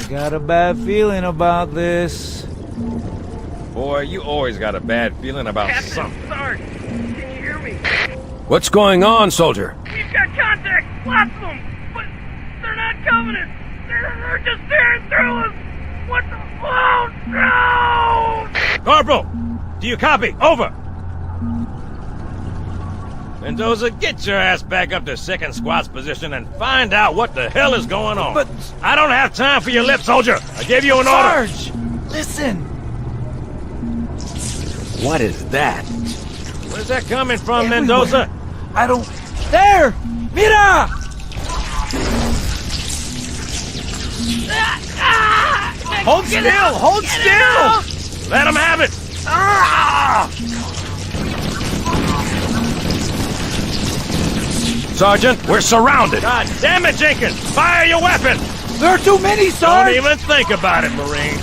got a bad feeling about this. Boy, you always got a bad feeling about Captain, something. Sarge, can you hear me? What's going on, soldier? We've got contact, lots of them, but they're not Covenant. They're just tearing through us. What the? Oh no! Corporal, do you copy? Over. Mendoza, get your ass back up to second squad's position and find out what the hell is going on. But I don't have time for your lip, soldier. I gave you an order. Sarge, listen. What is that? Where's that coming from, Everywhere. Mendoza? I don't. There! Mira! Hold still! Hold still! Let him have it. Sergeant, we're surrounded. God damn it, Jenkins! Fire your weapon! There are too many, Don't Sarge! even think about it, Marine.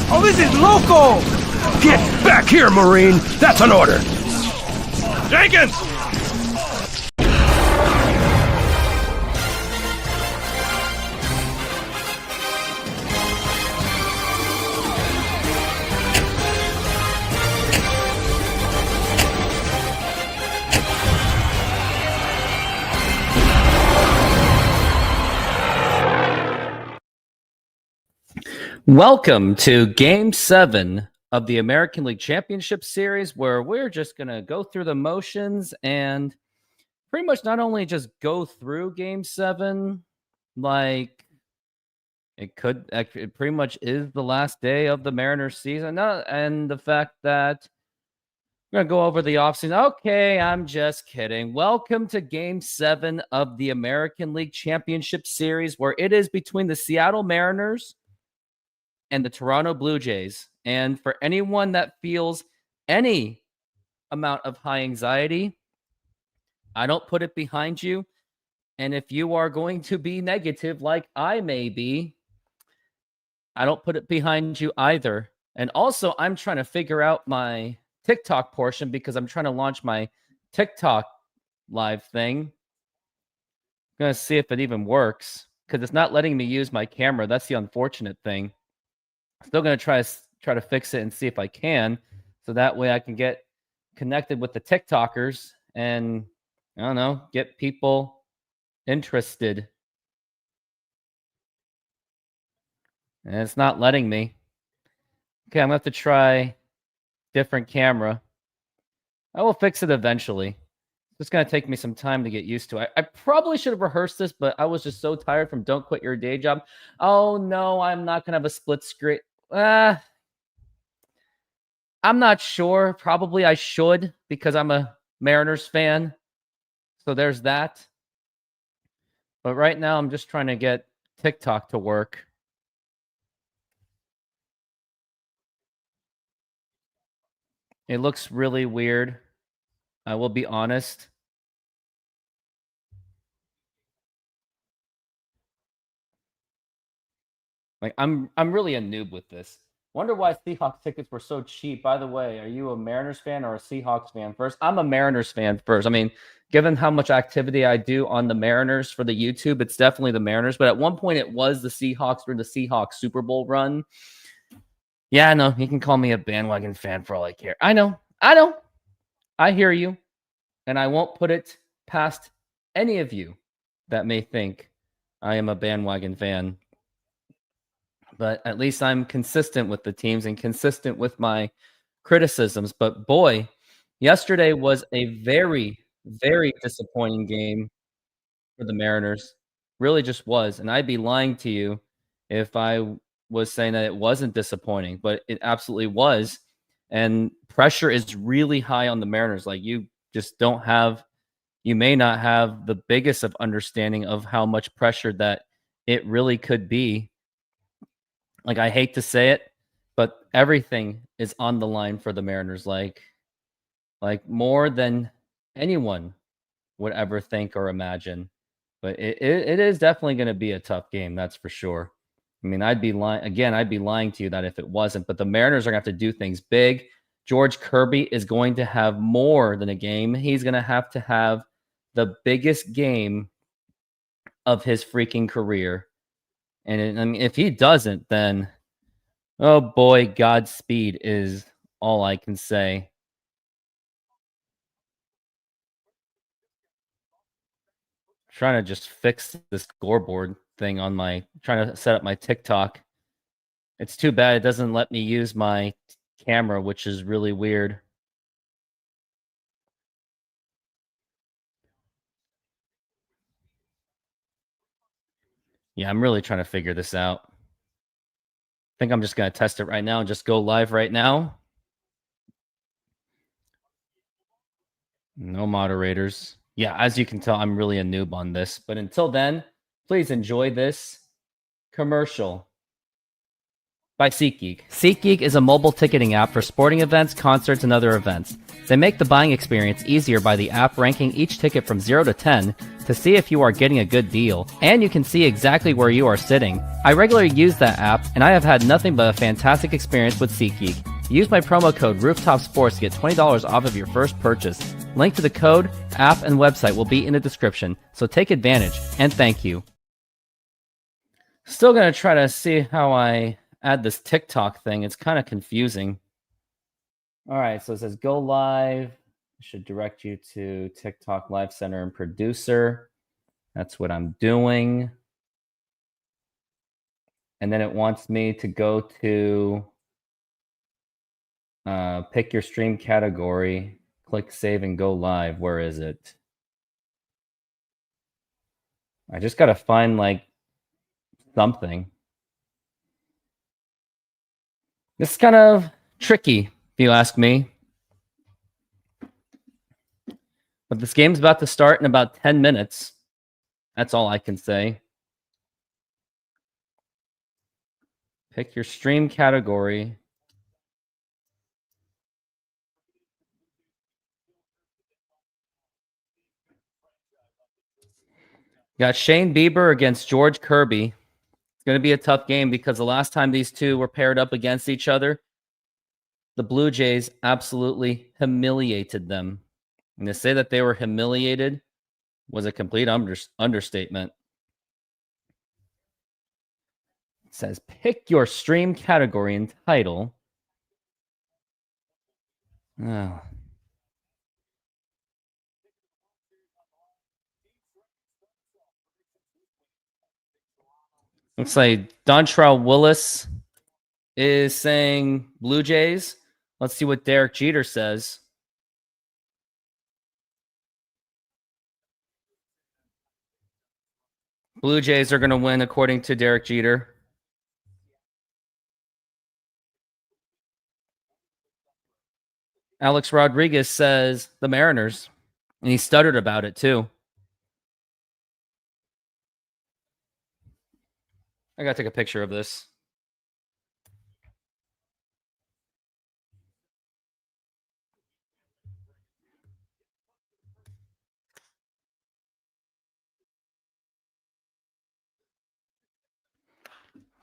Oh, this is local! Get back here, Marine. That's an order. Jenkins! Welcome to Game 7 of the American League Championship Series, where we're just going to go through the motions and pretty much not only just go through Game 7, like it pretty much is the last day of the Mariners season, and the fact that we're going to go over the offseason. Okay, I'm just kidding. Welcome to Game 7 of the American League Championship Series, where it is between the Seattle Mariners and the Toronto Blue Jays. And for anyone that feels any amount of high anxiety, I don't put it behind you. And if you are going to be negative like I may be, I don't put it behind you either. And also, I'm trying to figure out my TikTok portion because I'm trying to launch my TikTok live thing. I'm going to see if it even works because it's not letting me use my camera. That's the unfortunate thing. Still going to try to fix it and see if I can, so that way I can get connected with the TikTokers and, I don't know, get people interested. And it's not letting me. Okay, I'm going to have to try different camera. I will fix it eventually. It's going to take me some time to get used to it. I probably should have rehearsed this, but I was just so tired from Don't Quit Your Day Job. Oh, no, I'm not going to have a split screen. I'm not sure. Probably I should because I'm a Mariners fan. So there's that. But right now I'm just trying to get TikTok to work. It looks really weird. I will be honest. Like I'm really a noob with this. Wonder why Seahawks tickets were so cheap. By the way, are you a Mariners fan or a Seahawks fan first? I'm a Mariners fan first. I mean, given how much activity I do on the Mariners for the YouTube, it's definitely the Mariners. But at one point, it was the Seahawks during the Seahawks Super Bowl run. Yeah, I know. You can call me a bandwagon fan for all I care. I know. I hear you. And I won't put it past any of you that may think I am a bandwagon fan. But at least I'm consistent with the teams and consistent with my criticisms. But boy, yesterday was a very, very disappointing game for the Mariners. Really just was. And I'd be lying to you if I was saying that it wasn't disappointing, but it absolutely was. And pressure is really high on the Mariners. Like you just don't have, you may not have the biggest of understanding of how much pressure that it really could be. Like, I hate to say it, but everything is on the line for the Mariners. Like more than anyone would ever think or imagine. But it is definitely going to be a tough game. That's for sure. I mean, I'd be lying to you that if it wasn't, but the Mariners are going to have to do things big. George Kirby is going to have more than a game. He's going to have the biggest game of his freaking career. And I mean, if he doesn't, then, oh boy, Godspeed is all I can say. Trying to just fix this scoreboard thing on trying to set up my TikTok. It's too bad it doesn't let me use my camera, which is really weird. Yeah, I'm really trying to figure this out. I think I'm just going to test it right now and just go live right now. No moderators. Yeah, as you can tell, I'm really a noob on this. But until then, please enjoy this commercial by SeatGeek. SeatGeek is a mobile ticketing app for sporting events, concerts, and other events. They make the buying experience easier by the app ranking each ticket from 0 to 10 to see if you are getting a good deal, and you can see exactly where you are sitting. I regularly use that app, and I have had nothing but a fantastic experience with SeatGeek. Use my promo code RoofTopSports to get $20 off of your first purchase. Link to the code, app, and website will be in the description, so take advantage, and thank you. Still going to try to see how I add this TikTok thing. It's kind of confusing. All right, so it says go live. It should direct you to TikTok Live Center and Producer. That's what I'm doing. And then it wants me to go to pick your stream category, click save and go live. Where is it? I just got to find like something. This is kind of tricky, if you ask me. But this game's about to start in about 10 minutes. That's all I can say. Pick your stream category. Got Shane Bieber against George Kirby. It's going to be a tough game because the last time these two were paired up against each other, the Blue Jays absolutely humiliated them. And to say that they were humiliated was a complete understatement. It says, pick your stream category and title. Oh. Looks like Dontrell Willis is saying Blue Jays. Let's see what Derek Jeter says. Blue Jays are going to win according to Derek Jeter. Alex Rodriguez says the Mariners. And he stuttered about it too. I got to take a picture of this.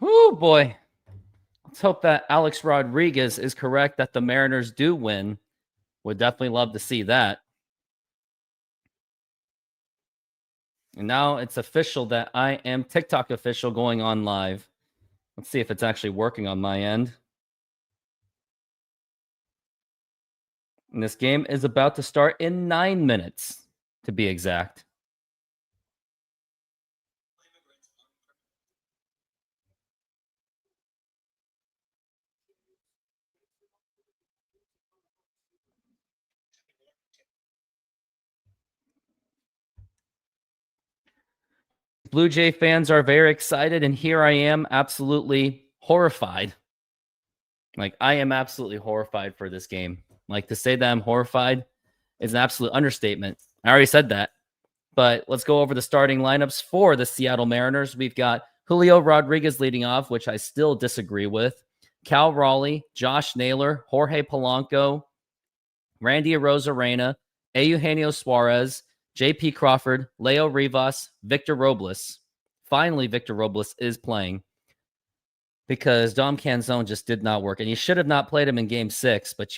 Oh boy. Let's hope that Alex Rodriguez is correct that the Mariners do win. Would definitely love to see that. And now it's official that I am TikTok official going on live. Let's see if it's actually working on my end. And this game is about to start in 9 minutes, to be exact. Blue Jay fans are very excited, and here I am absolutely horrified. Like, I am absolutely horrified for this game. Like, to say that I'm horrified is an absolute understatement. I already said that. But let's go over the starting lineups for the Seattle Mariners. We've got Julio Rodriguez leading off, which I still disagree with. Cal Raleigh, Josh Naylor, Jorge Polanco, Randy Arozarena, Eugenio Suarez, J.P. Crawford, Leo Rivas, Victor Robles. Finally, Victor Robles is playing. because Dom Canzone just did not work. And you should have not played him in game 6, but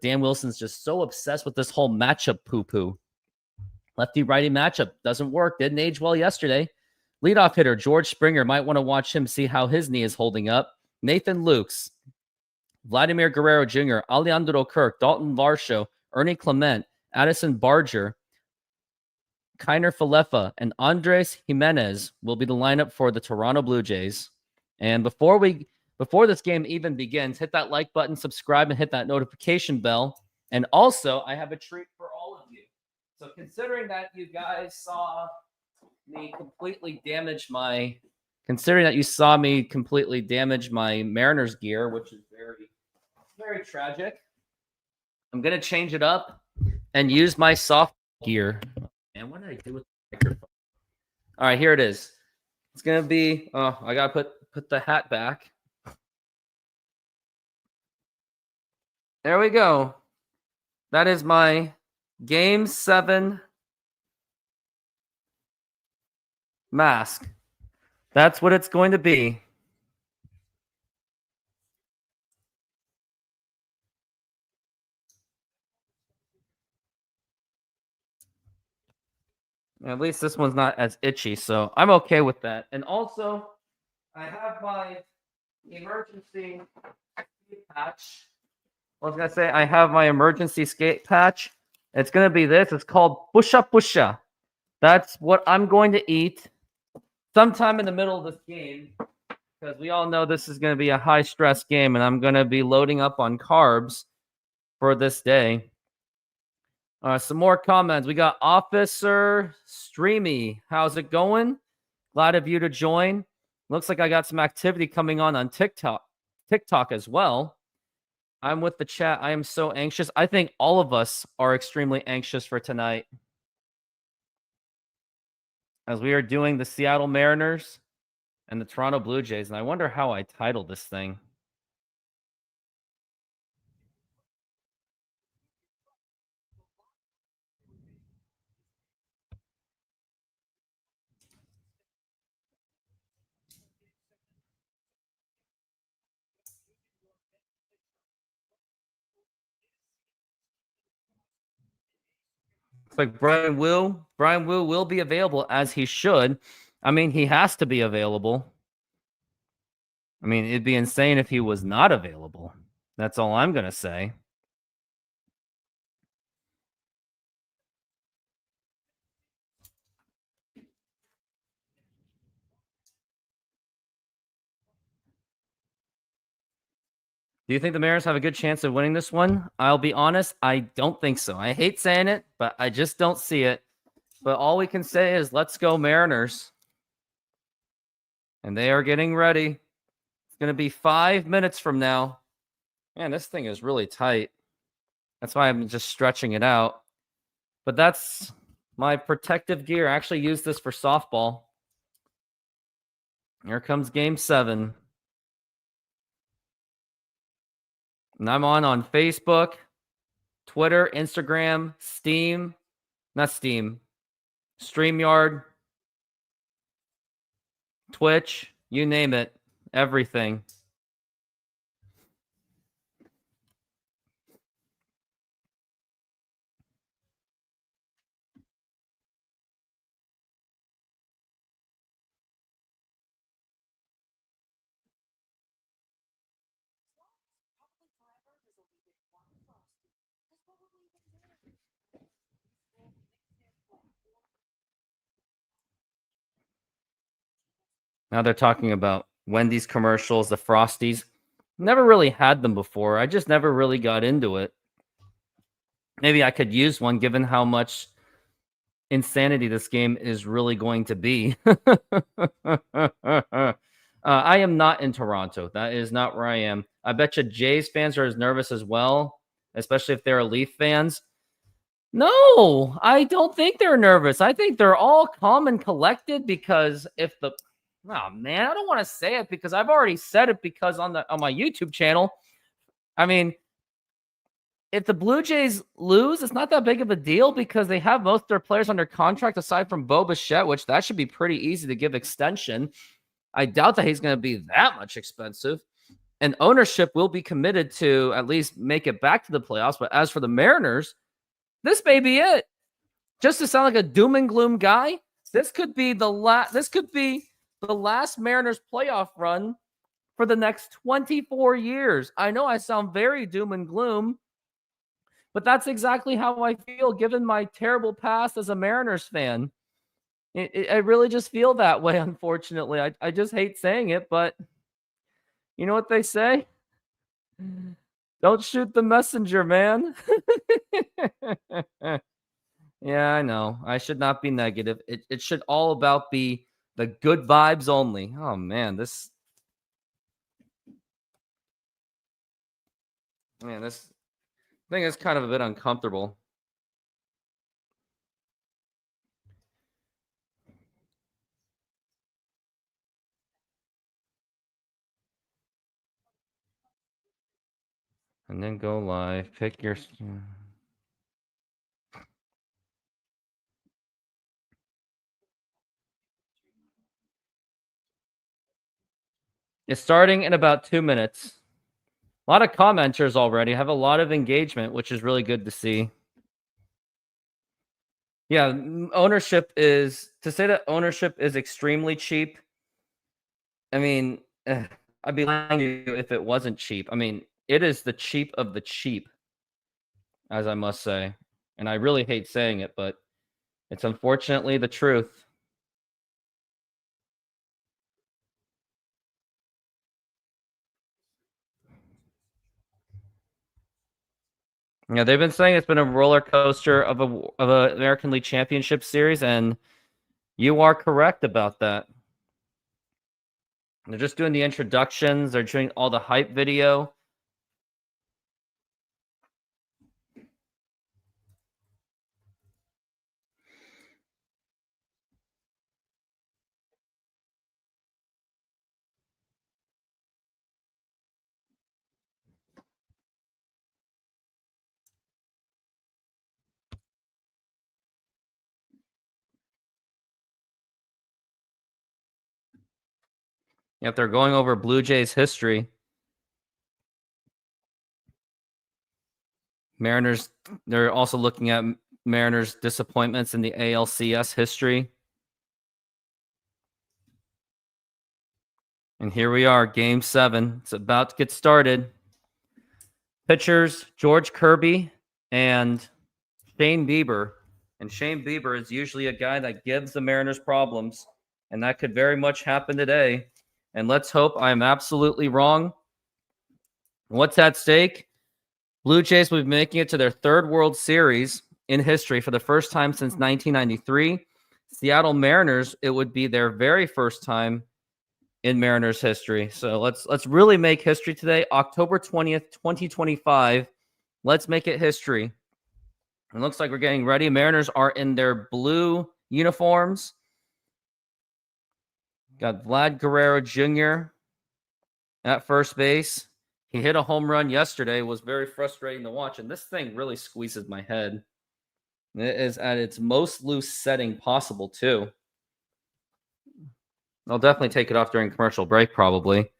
Dan Wilson's just so obsessed with this whole matchup poo-poo. Lefty-righty matchup doesn't work. Didn't age well yesterday. Leadoff hitter George Springer. Might want to watch him, see how his knee is holding up. Nathan Lukes, Vladimir Guerrero Jr., Alejandro Kirk, Dalton Varsho, Ernie Clement, Addison Barger, Kiner Falefa, and Andres Jimenez will be the lineup for the Toronto Blue Jays. And before this game even begins, hit that like button, subscribe, and hit that notification bell. And also, I have a treat for all of you. So considering that you guys saw me completely damage my Mariners gear, which is very, very tragic, I'm going to change it up and use my soft gear. And what did I do with the microphone? All right, here it is. It's going to be, I got to put the hat back. There we go. That is my Game 7 mask. That's what it's going to be. At least this one's not as itchy, so I'm okay with that. And also, I have my emergency skate patch. I have my emergency skate patch. It's going to be this. It's called Pusha Pusha. That's what I'm going to eat sometime in the middle of this game, because we all know this is going to be a high-stress game, and I'm going to be loading up on carbs for this day. Some more comments. We got Officer Streamy. How's it going? Glad of you to join. Looks like I got some activity coming on TikTok as well. I'm with the chat. I am so anxious. I think all of us are extremely anxious for tonight, as we are doing the Seattle Mariners and the Toronto Blue Jays. And I wonder how I titled this thing. Like Brian Wu will be available, as he should. I mean, he has to be available. I mean, it'd be insane if he was not available. That's all I'm going to say. Do you think the Mariners have a good chance of winning this one? I'll be honest, I don't think so. I hate saying it, but I just don't see it. But all we can say is, let's go Mariners. And they are getting ready. It's going to be 5 minutes from now. Man, this thing is really tight. That's why I'm just stretching it out. But that's my protective gear. I actually use this for softball. Here comes Game 7. And I'm on Facebook, Twitter, Instagram, StreamYard, Twitch, you name it, everything. Now they're talking about Wendy's commercials, the Frosties. Never really had them before. I just never really got into it. Maybe I could use one, given how much insanity this game is really going to be. I am not in Toronto. That is not where I am. I bet you Jays fans are as nervous as well, especially if they're Leaf fans. No, I don't think they're nervous. I think they're all calm and collected, because if the... Oh, man, I don't want to say it because I've already said it, because on my YouTube channel, I mean, if the Blue Jays lose, it's not that big of a deal, because they have most of their players under contract aside from Bo Bichette, which that should be pretty easy to give extension. I doubt that he's going to be that much expensive. And ownership will be committed to at least make it back to the playoffs. But as for the Mariners, this may be it. Just to sound like a doom and gloom guy, this could be the last. This could be the last Mariners playoff run for the next 24 years. I know I sound very doom and gloom, but that's exactly how I feel given my terrible past as a Mariners fan. I really just feel that way, unfortunately. I just hate saying it, but you know what they say? Don't shoot the messenger, man. Yeah, I know. I should not be negative. It should all about be the good vibes only. Oh, man, this thing is kind of a bit uncomfortable. And then go live. Pick your... It's starting in about 2 minutes. A lot of commenters already. I have a lot of engagement, which is really good to see. Yeah, ownership is... To say that ownership is extremely cheap, I mean, I'd be lying to you if it wasn't cheap. I mean, it is the cheap of the cheap, as I must say. And I really hate saying it, but it's unfortunately the truth. Yeah, they've been saying it's been a roller coaster of a American League Championship Series, and you are correct about that. They're just doing the introductions. They're doing all the hype video. Yep, they're going over Blue Jays history. Mariners, they're also looking at Mariners' disappointments in the ALCS history. And here we are, Game 7. It's about to get started. Pitchers, George Kirby and Shane Bieber. And Shane Bieber is usually a guy that gives the Mariners problems. And that could very much happen today. And let's hope I'm absolutely wrong. What's at stake? Blue Jays will be making it to their third World Series in history for the first time since 1993. Seattle Mariners, it would be their very first time in Mariners history. So let's really make history today. October 20th, 2025. Let's make it history. It looks like we're getting ready. Mariners are in their blue uniforms. Got Vlad Guerrero Jr. at first base. He hit a home run yesterday. It was very frustrating to watch. And this thing really squeezes my head. It is at its most loose setting possible, too. I'll definitely take it off during commercial break, probably.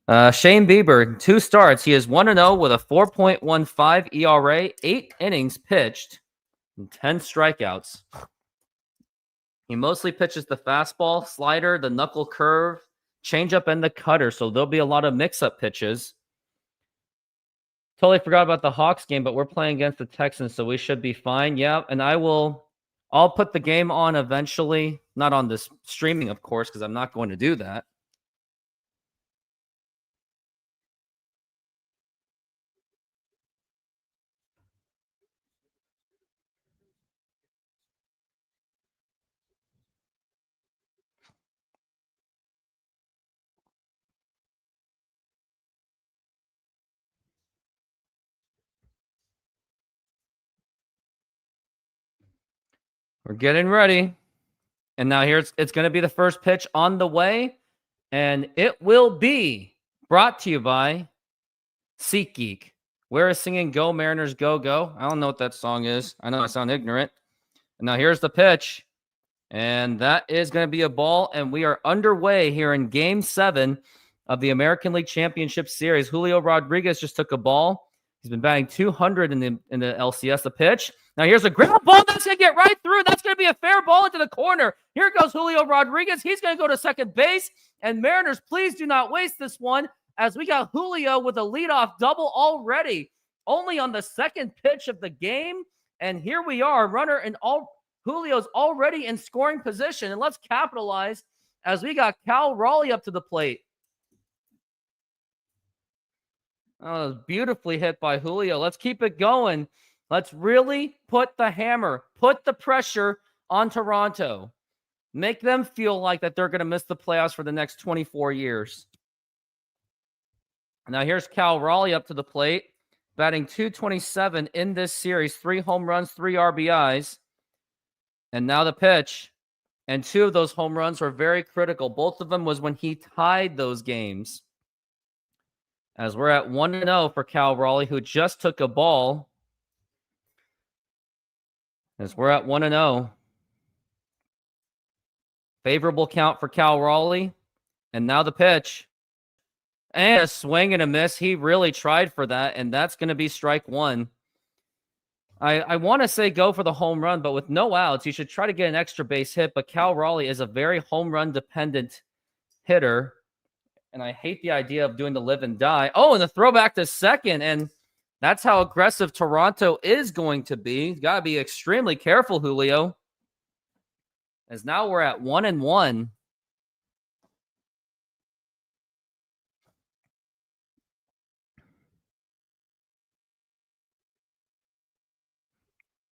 Shane Bieber, 2 starts. He is 1-0 with a 4.15 ERA, 8 innings pitched, and 10 strikeouts. He mostly pitches the fastball, slider, the knuckle curve, changeup, and the cutter, so there'll be a lot of mix-up pitches. Totally forgot about the Hawks game, but we're playing against the Texans, so we should be fine. Yeah, and I'll put the game on eventually. Not on this streaming, of course, because I'm not going to do that. We're getting ready. And now here it's going to be the first pitch on the way. And it will be brought to you by SeatGeek. Where is singing Go Mariners Go Go? I don't know what that song is. I know I sound ignorant. And now here's the pitch. And that is going to be a ball, and we are underway here in Game 7 of the American League Championship Series. Julio Rodriguez just took a ball. He's been batting 200 in the LCS. The pitch. Now here's a ground ball that's going to get right through. That's going to be a fair ball into the corner. Here goes Julio Rodriguez. He's going to go to second base. And Mariners, please do not waste this one, as we got Julio with a leadoff double already, only on the second pitch of the game. And here we are, runner in all. Julio's already in scoring position, and let's capitalize as we got Cal Raleigh up to the plate. Oh, beautifully hit by Julio. Let's keep it going. Let's really put the hammer, put the pressure on Toronto. Make them feel like that they're going to miss the playoffs for the next 24 years. Now here's Cal Raleigh up to the plate, batting .227 in this series, 3 home runs, 3 RBIs. And now the pitch. And 2 of those home runs were very critical. Both of them was when he tied those games. As we're at 1-0 for Cal Raleigh, who just took a ball. As we're at 1-0. Favorable count for Cal Raleigh. And now the pitch. And a swing and a miss. He really tried for that, and that's going to be strike 1. I want to say go for the home run, but with no outs, you should try to get an extra base hit. But Cal Raleigh is a very home run dependent hitter. And I hate the idea of doing the live and die. Oh, and the throwback to second. And that's how aggressive Toronto is going to be. You've got to be extremely careful, Julio. As now we're at 1-1.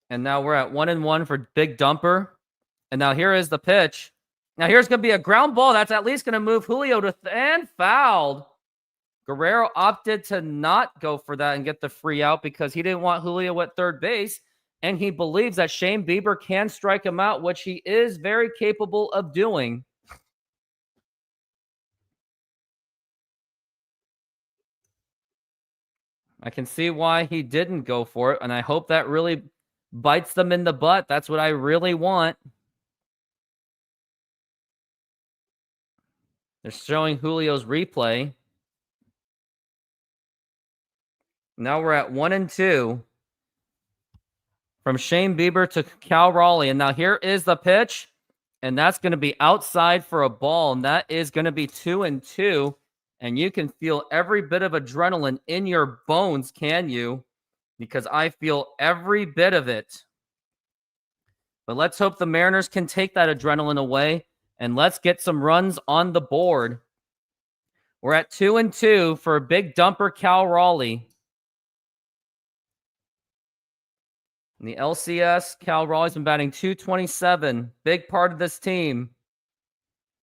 And now we're at 1-1 for Big Dumper. And now here is the pitch. Now here's going to be a ground ball. That's at least going to move Julio to and fouled. Guerrero opted to not go for that and get the free out because he didn't want Julio at third base. And he believes that Shane Bieber can strike him out, which he is very capable of doing. I can see why he didn't go for it, and I hope that really bites them in the butt. That's what I really want. They're showing Julio's replay. Now we're at 1-2. From Shane Bieber to Cal Raleigh. And now here is the pitch. And that's going to be outside for a ball. And that is going to be 2-2. And you can feel every bit of adrenaline in your bones, can you? Because I feel every bit of it. But let's hope the Mariners can take that adrenaline away. And let's get some runs on the board. We're at 2-2 for Big Dumper Cal Raleigh. In the LCS, Cal Raleigh's been batting .227. Big part of this team.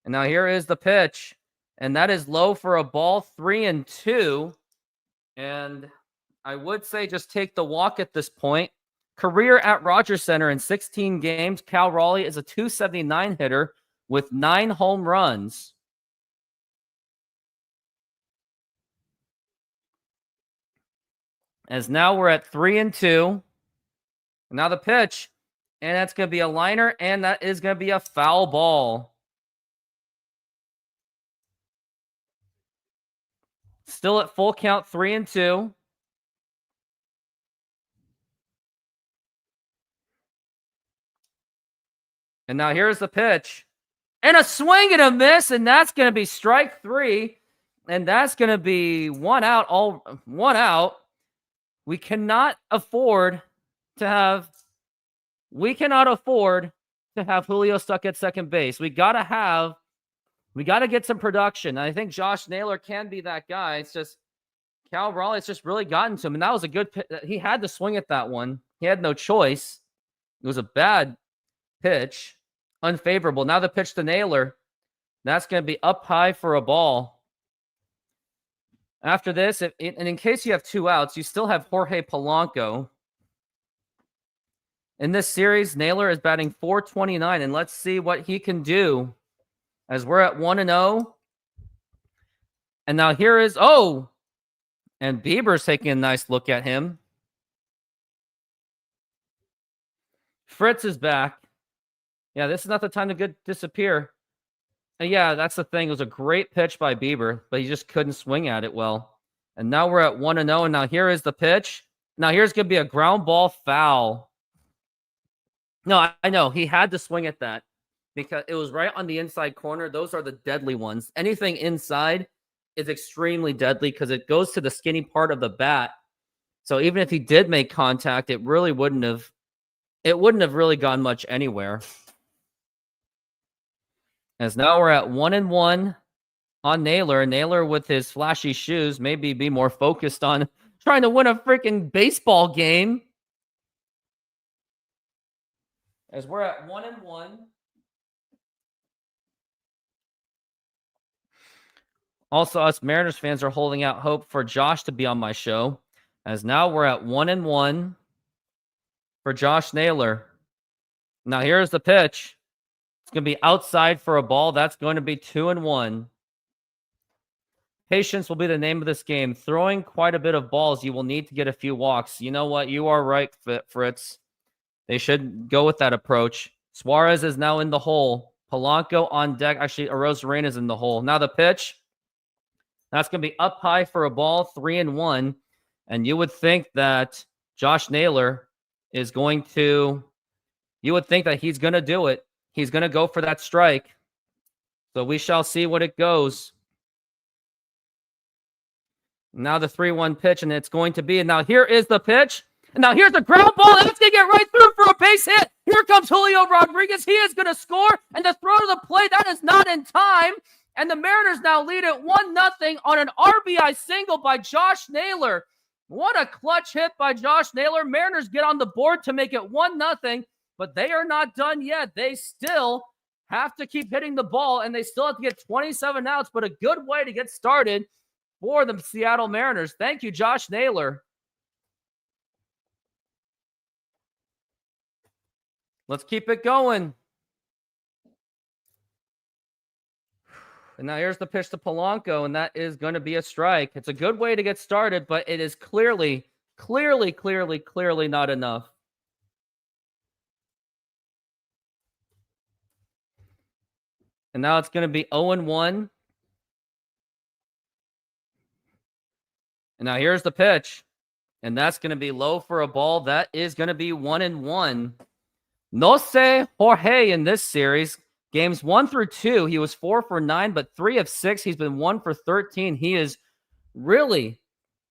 And now here is the pitch. And that is low for a ball, 3-2. And I would say just take the walk at this point. Career at Rogers Center in 16 games. Cal Raleigh is a .279 hitter with 9 home runs. As now we're at 3-2. Now the pitch. And that's going to be a liner. And that is going to be a foul ball. Still at full count, 3-2. And now here's the pitch. And a swing and a miss, and that's going to be strike 3. And that's going to be one out. We cannot afford to have Julio stuck at second base. We got to get some production. I think Josh Naylor can be that guy. It's just Cal Raleigh's just really gotten to him. And that was a good pitch. He had to swing at that one. He had no choice. It was a bad pitch. Unfavorable. Now the pitch to Naylor. That's going to be up high for a ball. After this, and in case you have 2 outs, you still have Jorge Polanco. In this series, Naylor is batting .429, and let's see what he can do as we're at 1-0. And now here is, and Bieber's taking a nice look at him. Fritz is back. Yeah, this is not the time to disappear. And yeah, that's the thing. It was a great pitch by Bieber, but he just couldn't swing at it well. And now we're at 1-0, and now here is the pitch. Now here's going to be a ground ball foul. No, I know. He had to swing at that because it was right on the inside corner. Those are the deadly ones. Anything inside is extremely deadly because it goes to the skinny part of the bat. So even if he did make contact, it wouldn't have really gone much anywhere. As now we're at 1-1 on Naylor. Naylor with his flashy shoes, maybe be more focused on trying to win a freaking baseball game. As we're at 1-1. Also, us Mariners fans are holding out hope for Josh to be on my show. As now we're at 1-1 for Josh Naylor. Now here's the pitch. It's going to be outside for a ball. That's going to be 2-1. Patience will be the name of this game. Throwing quite a bit of balls, you will need to get a few walks. You know what? You are right, Fritz. They should go with that approach. Suarez is now in the hole. Polanco on deck. Actually, Arozarena is in the hole. Now the pitch. That's going to be up high for a ball, 3-1. And you would think that Josh Naylor is going to... You would think that he's going to do it. He's going to go for that strike. So we shall see what it goes. Now the 3-1 pitch, and it's going to be... And now here is the pitch. And now here's the ground ball. That's going to get right through for a base hit. Here comes Julio Rodriguez. He is going to score. And the throw to the plate, that is not in time. And the Mariners now lead it 1-0 on an RBI single by Josh Naylor. What a clutch hit by Josh Naylor. Mariners get on the board to make it 1-0, but they are not done yet. They still have to keep hitting the ball, and they still have to get 27 outs, but a good way to get started for the Seattle Mariners. Thank you, Josh Naylor. Let's keep it going. And now here's the pitch to Polanco, and that is going to be a strike. It's a good way to get started, but it is clearly not enough. And now it's going to be 0-1. And now here's the pitch. And that's going to be low for a ball. That is going to be 1-1. No se Jorge in this series. Games 1 through 2, he was 4 for 9, but 3 of 6, he's been 1 for 13. He has really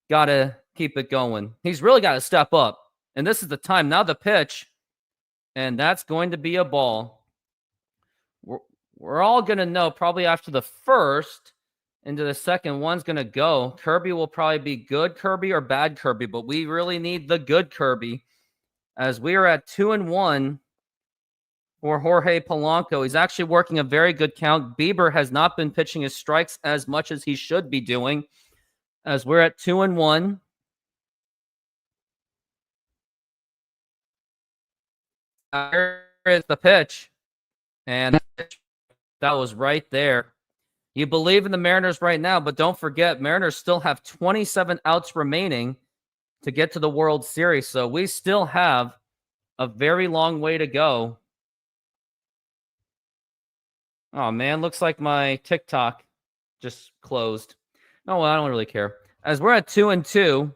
got to keep it going. He's really got to step up. And this is the time. Now the pitch. And that's going to be a ball. We're all going to know probably after the first into the second one's going to go. Kirby will probably be good Kirby or bad Kirby, but we really need the good Kirby as we are at 2-1 for Jorge Polanco. He's actually working a very good count. Bieber has not been pitching his strikes as much as he should be doing as we're at 2-1. Here is the pitch. And that was right there. You believe in the Mariners right now, but don't forget, Mariners still have 27 outs remaining to get to the World Series. So we still have a very long way to go. Oh, man, looks like my TikTok just closed. Oh, well, I don't really care. As we're at 2-2.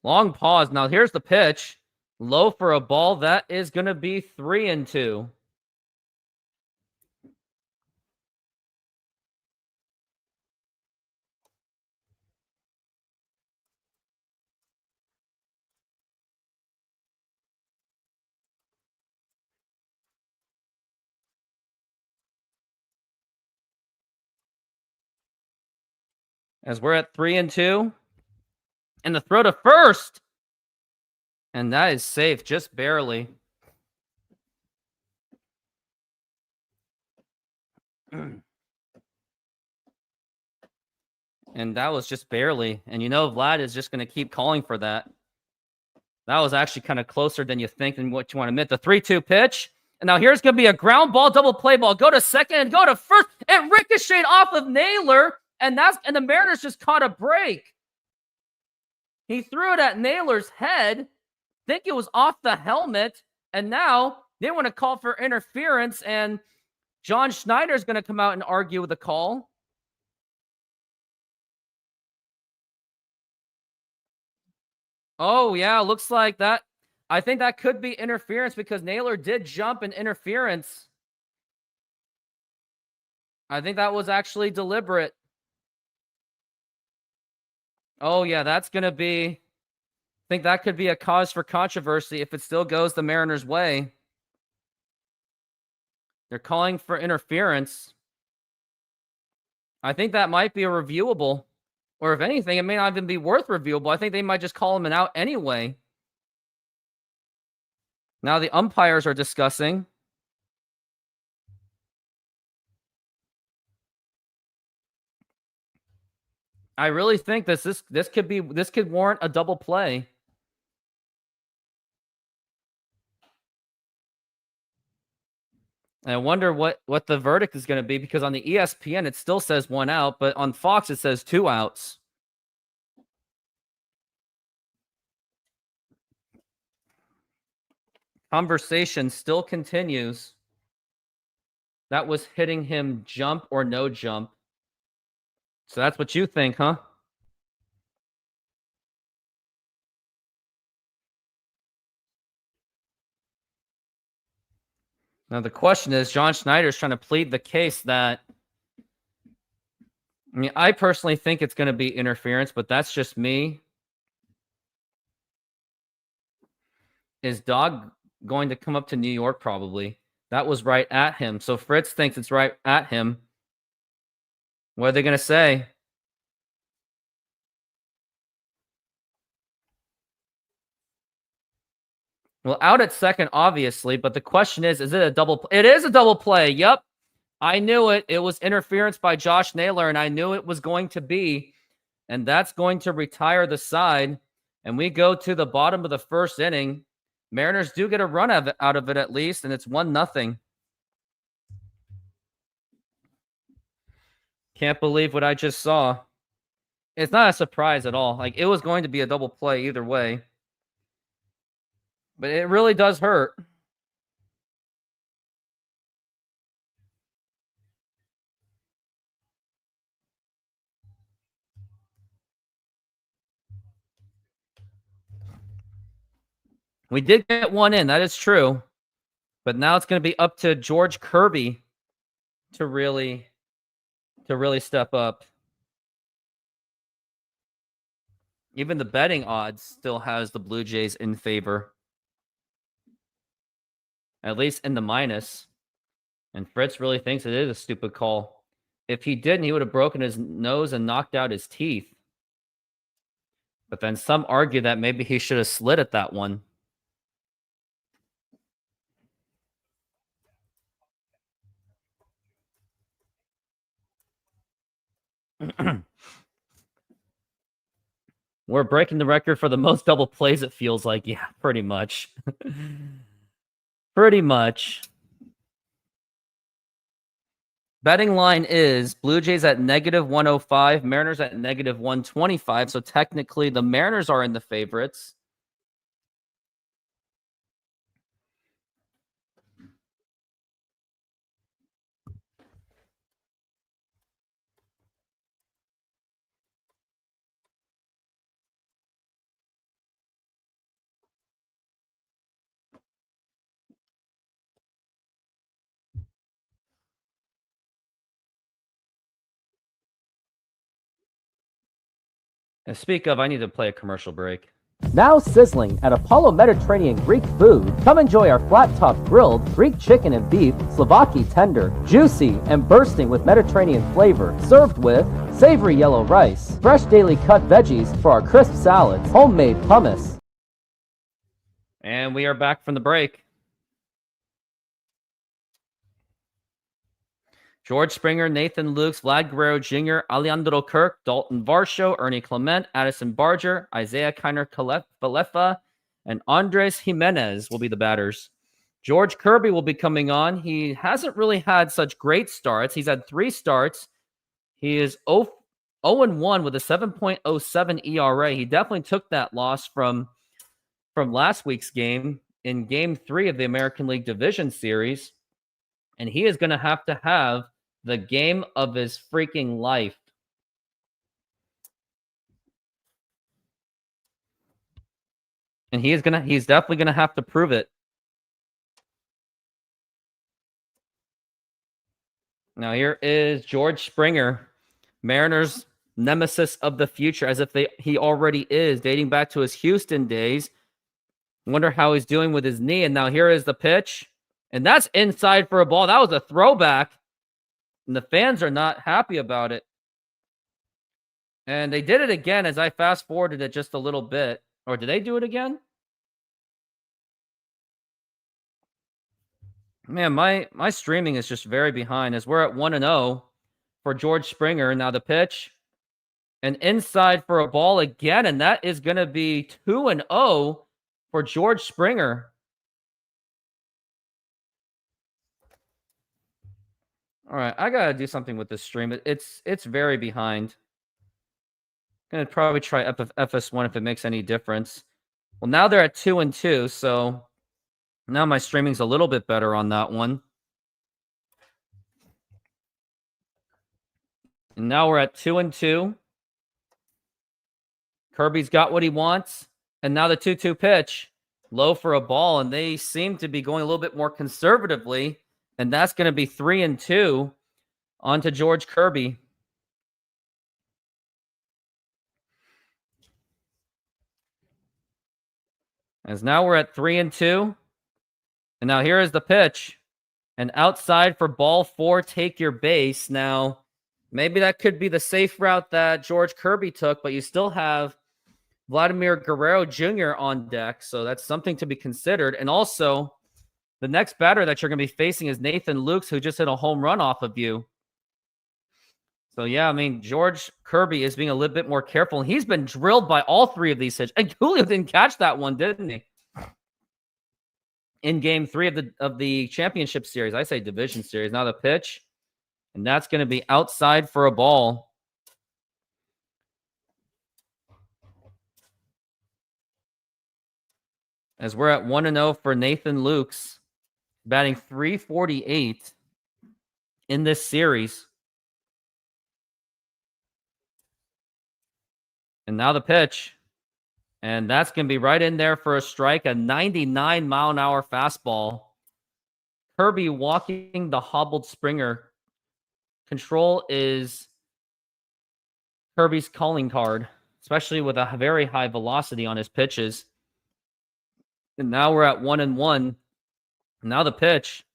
Long pause. Now, here's the pitch. Low for a ball. That is going to be 3-2. As we're at 3-2. And the throw to first. And that is safe, just barely. And that was just barely. And you know Vlad is just going to keep calling for that. That was actually kind of closer than you think and what you want to admit. The 3-2 pitch. And now here's going to be a ground ball, double play ball. Go to second and go to first. It ricocheted off of Naylor. And the Mariners just caught a break. He threw it at Naylor's head. Think it was off the helmet. And now they want to call for interference. And John Schneider's going to come out and argue with the call. Oh, yeah. Looks like that. I think that could be interference because Naylor did jump in interference. I think that was actually deliberate. Oh, yeah, that's going to be... I think that could be a cause for controversy if it still goes the Mariners' way. They're calling for interference. I think that might be a reviewable. Or if anything, it may not even be worth reviewable. I think they might just call him an out anyway. Now the umpires are discussing. I really think this could warrant a double play. I wonder what the verdict is going to be because on the ESPN it still says 1 out, but on Fox it says 2 outs. Conversation still continues. That was hitting him jump or no jump. So that's what you think, huh? Now the question is, John Schneider's trying to plead the case that, I mean, I personally think it's going to be interference, but that's just me. Is Dog going to come up to New York? Probably. That was right at him. So Fritz thinks it's right at him. What are they going to say? Well, out at second, obviously, but the question is it a double? It is a double play. Yep. I knew it. It was interference by Josh Naylor, and I knew it was going to be. And that's going to retire the side. And we go to the bottom of the first inning. Mariners do get a run out of it at least, and it's 1-0. Can't believe what I just saw. It's not a surprise at all. Like, it was going to be a double play either way. But it really does hurt. We did get one in. That is true. But now it's going to be up to George Kirby to really step up. Even the betting odds still has the Blue Jays in favor. At least in the minus. And Fritz really thinks it is a stupid call. If he didn't, he would have broken his nose and knocked out his teeth. But then some argue that maybe he should have slid at that one. We're breaking the record for the most double plays, it feels like. Yeah, pretty much. Pretty much. Betting line is Blue Jays at -105, Mariners at -125. So technically, the Mariners are in the favorites. And speak of, I need to play a commercial break. Now sizzling at Apollo Mediterranean Greek Food, come enjoy our flat-top grilled Greek chicken and beef, Slovaki tender, juicy and bursting with Mediterranean flavor, served with savory yellow rice, fresh daily cut veggies for our crisp salads, homemade hummus. And we are back from the break. George Springer, Nathan Lukes, Vlad Guerrero Jr., Alejandro Kirk, Dalton Varsho, Ernie Clement, Addison Barger, Isaiah Kiner Falefa, and Andres Jimenez will be the batters. George Kirby will be coming on. He hasn't really had such great starts. He's had 3 starts. He is 0 0-1 with a 7.07 ERA. He definitely took that loss from last week's game in Game 3 of the American League Division Series. And he is going to have the game of his freaking life. And he's definitely going to have to prove it. Now here is George Springer, Mariners nemesis of the future, as if he already is, dating back to his Houston days. Wonder how he's doing with his knee. And now here is the pitch. And that's inside for a ball. That was a throwback. And the fans are not happy about it. And they did it again as I fast forwarded it just a little bit. Or did they do it again? Man, my streaming is just very behind as we're at 1-0 for George Springer. Now the pitch. And inside for a ball again. And that is going to be 2-0 for George Springer. All right, I got to do something with this stream. It's very behind. Going to probably try FS1 if it makes any difference. Well, now they're at 2-2, so now my streaming's a little bit better on that one. And now we're at 2-2. Kirby's got what he wants. And now the 2-2 pitch. Low for a ball, and they seem to be going a little bit more conservatively. And that's going to be 3-2 onto George Kirby. As now we're at 3-2. And now here is the pitch. And outside for ball 4, take your base. Now, maybe that could be the safe route that George Kirby took, but you still have Vladimir Guerrero Jr. on deck. So that's something to be considered. And also, the next batter that you're going to be facing is Nathan Lukes, who just hit a home run off of you. So, yeah, I mean, George Kirby is being a little bit more careful. And he's been drilled by all 3 of these hits. And Julio didn't catch that one, didn't he? In Game 3 of the championship series. I say division series. Now the pitch. And that's going to be outside for a ball. As we're at 1-0 for Nathan Lukes, batting .348 in this series. And now the pitch. And that's going to be right in there for a strike, a 99-mile-an-hour fastball. Kirby walking the hobbled Springer. Control is Kirby's calling card, especially with a very high velocity on his pitches. And now we're at 1-1. Now the pitch.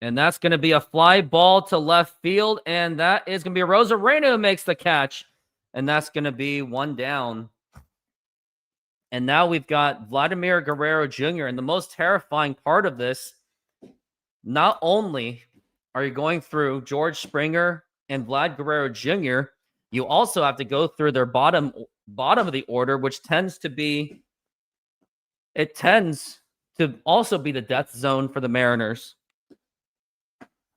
And that's going to be a fly ball to left field. And that is going to be Rosarena who makes the catch. And that's going to be 1 down. And now we've got Vladimir Guerrero Jr. And the most terrifying part of this, not only are you going through George Springer and Vlad Guerrero Jr., you also have to go through their bottom of the order, which tends to also be the death zone for the Mariners.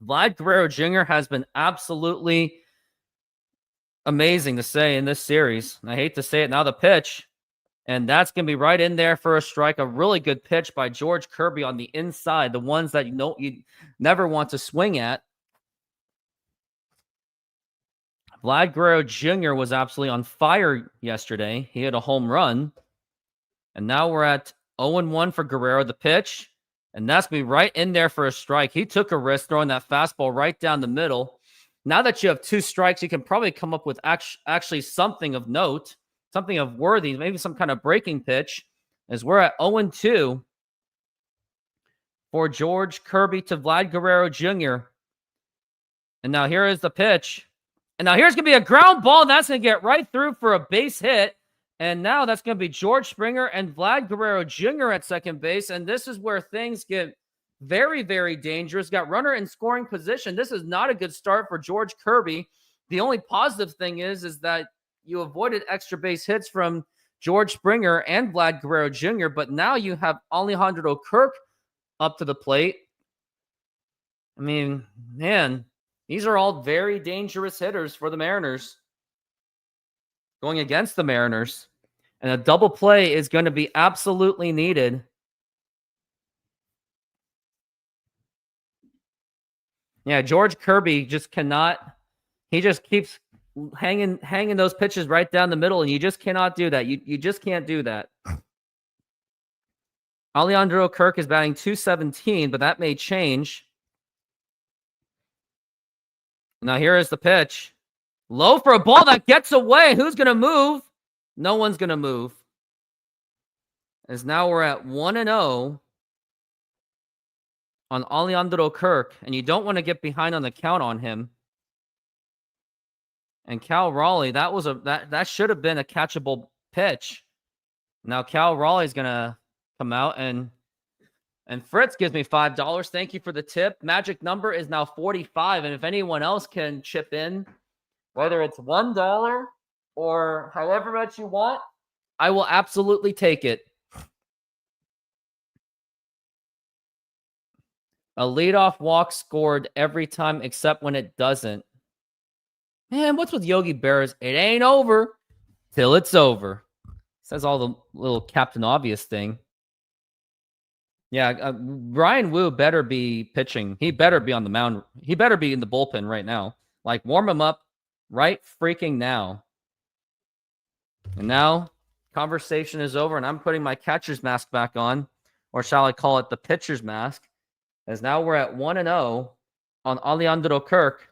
Vlad Guerrero Jr. has been absolutely amazing to say in this series. And I hate to say it, now the pitch. And that's going to be right in there for a strike. A really good pitch by George Kirby on the inside, the ones that you never want to swing at. Vlad Guerrero Jr. was absolutely on fire yesterday. He had a home run. And now we're at 0-1 for Guerrero, the pitch. And that's going to be right in there for a strike. He took a risk throwing that fastball right down the middle. Now that you have 2 strikes, you can probably come up with actually something of note, something of worthy, maybe some kind of breaking pitch, as we're at 0-2 for George Kirby to Vlad Guerrero Jr. And now here is the pitch. And now here's going to be a ground ball, and that's going to get right through for a base hit. And now that's going to be George Springer and Vlad Guerrero Jr. at second base. And this is where things get very, very dangerous. Got runner in scoring position. This is not a good start for George Kirby. The only positive thing is that you avoided extra base hits from George Springer and Vlad Guerrero Jr., but now you have Alejandro Kirk up to the plate. I mean, man, these are all very dangerous hitters for the Mariners. going against the Mariners. And a double play is going to be absolutely needed. Yeah, George Kirby just cannot. He just keeps hanging those pitches right down the middle, and you just cannot do that. You just can't do that. Alejandro Kirk is batting .217, but that may change. Now here is the pitch. Low for a ball that gets away. Who's going to move? No one's going to move. As now we're at 1-0 on Alejandro Kirk, and you don't want to get behind on the count on him. And Cal Raleigh, that should have been a catchable pitch. Now Cal Raleigh's going to come out, and Fritz gives me $5. Thank you for the tip. Magic number is now 45, and if anyone else can chip in, whether it's $1 or however much you want, I will absolutely take it. A leadoff walk scored every time except when it doesn't. Man, what's with Yogi Berra's? It ain't over till it's over. Says all the little Captain Obvious thing. Yeah, Brian Wu better be pitching. He better be on the mound. He better be in the bullpen right now. Like, warm him up right freaking now. And now, conversation is over, and I'm putting my catcher's mask back on, or shall I call it the pitcher's mask, as now we're at 1-0 on Alejandro Kirk.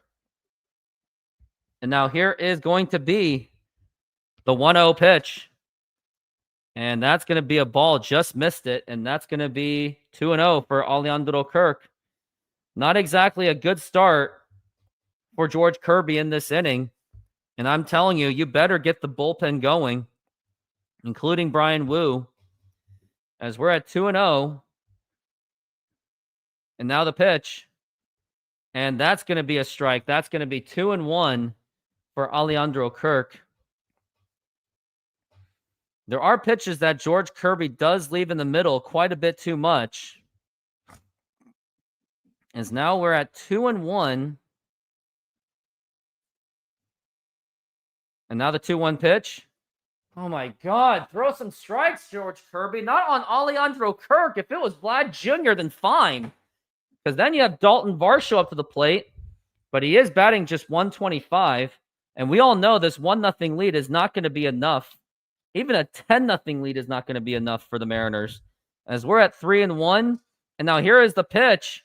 And now here is going to be the 1-0 pitch. And that's going to be a ball, just missed it. And that's going to be 2-0 for Alejandro Kirk. Not exactly a good start for George Kirby in this inning. And I'm telling you, you better get the bullpen going, including Brian Wu, as we're at 2-0. And now the pitch. And that's going to be a strike. That's going to be 2-1 for Alejandro Kirk. There are pitches that George Kirby does leave in the middle quite a bit too much. As now we're at 2-1. And now the 2-1 pitch. Oh my God. Throw some strikes, George Kirby. Not on Alejandro Kirk. If it was Vlad Jr., then fine. Because then you have Dalton Varsho up to the plate. But he is batting just 125. And we all know this 1-0 lead is not going to be enough. Even a 10-0 lead is not going to be enough for the Mariners. As we're at 3-1. And now here is the pitch.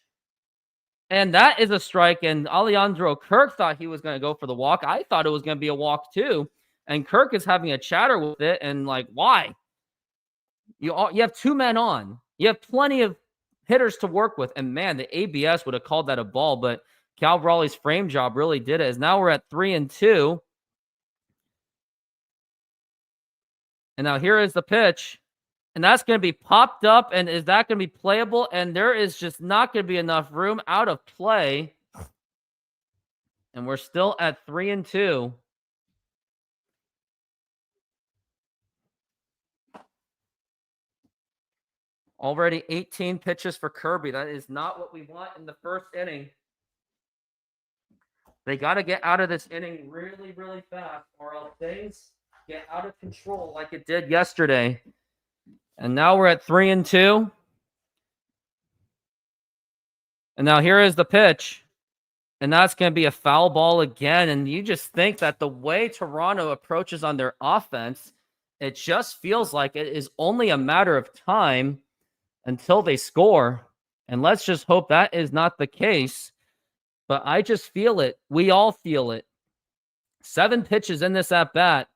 And that is a strike. And Alejandro Kirk thought he was going to go for the walk. I thought it was going to be a walk too. And Kirk is having a chatter with it. And like, why? You have two men on. You have plenty of hitters to work with. And man, the ABS would have called that a ball. But Cal Raleigh's frame job really did it. As now we're at 3-2. And now here is the pitch. And that's going to be popped up. And is that going to be playable? And there is just not going to be enough room out of play. And we're still at 3-2. Already 18 pitches for Kirby. That is not what we want in the first inning. They got to get out of this inning really, really fast, or else things get out of control like it did yesterday. And now we're at 3-2. And now here is the pitch. And that's going to be a foul ball again. And you just think that the way Toronto approaches on their offense, it just feels like it is only a matter of time until they score. And let's just hope that is not the case. But I just feel it. We all feel it. 7 pitches in this at-bat.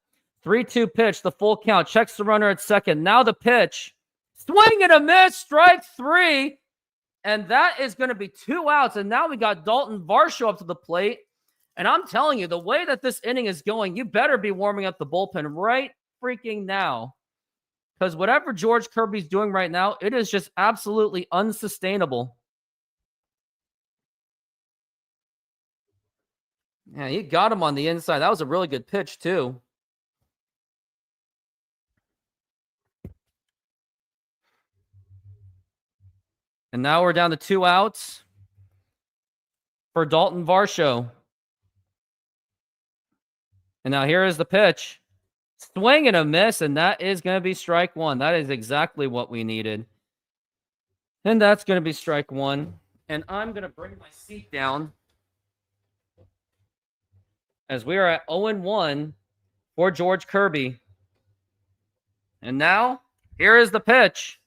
3-2 pitch, the full count. Checks the runner at second. Now the pitch. Swing and a miss. Strike 3. And that is going to be 2 outs. And now we got Dalton Varsho up to the plate. And I'm telling you, the way that this inning is going, you better be warming up the bullpen right freaking now. Because whatever George Kirby's doing right now, it is just absolutely unsustainable. Yeah, you got him on the inside. That was a really good pitch, too. And now we're down to 2 outs for Dalton Varsho. And now here is the pitch. Swing and a miss, and that is going to be strike one. That is exactly what we needed. And that's going to be strike one. And I'm going to bring my seat down as we are at 0-1 for George Kirby. And now, here is the pitch.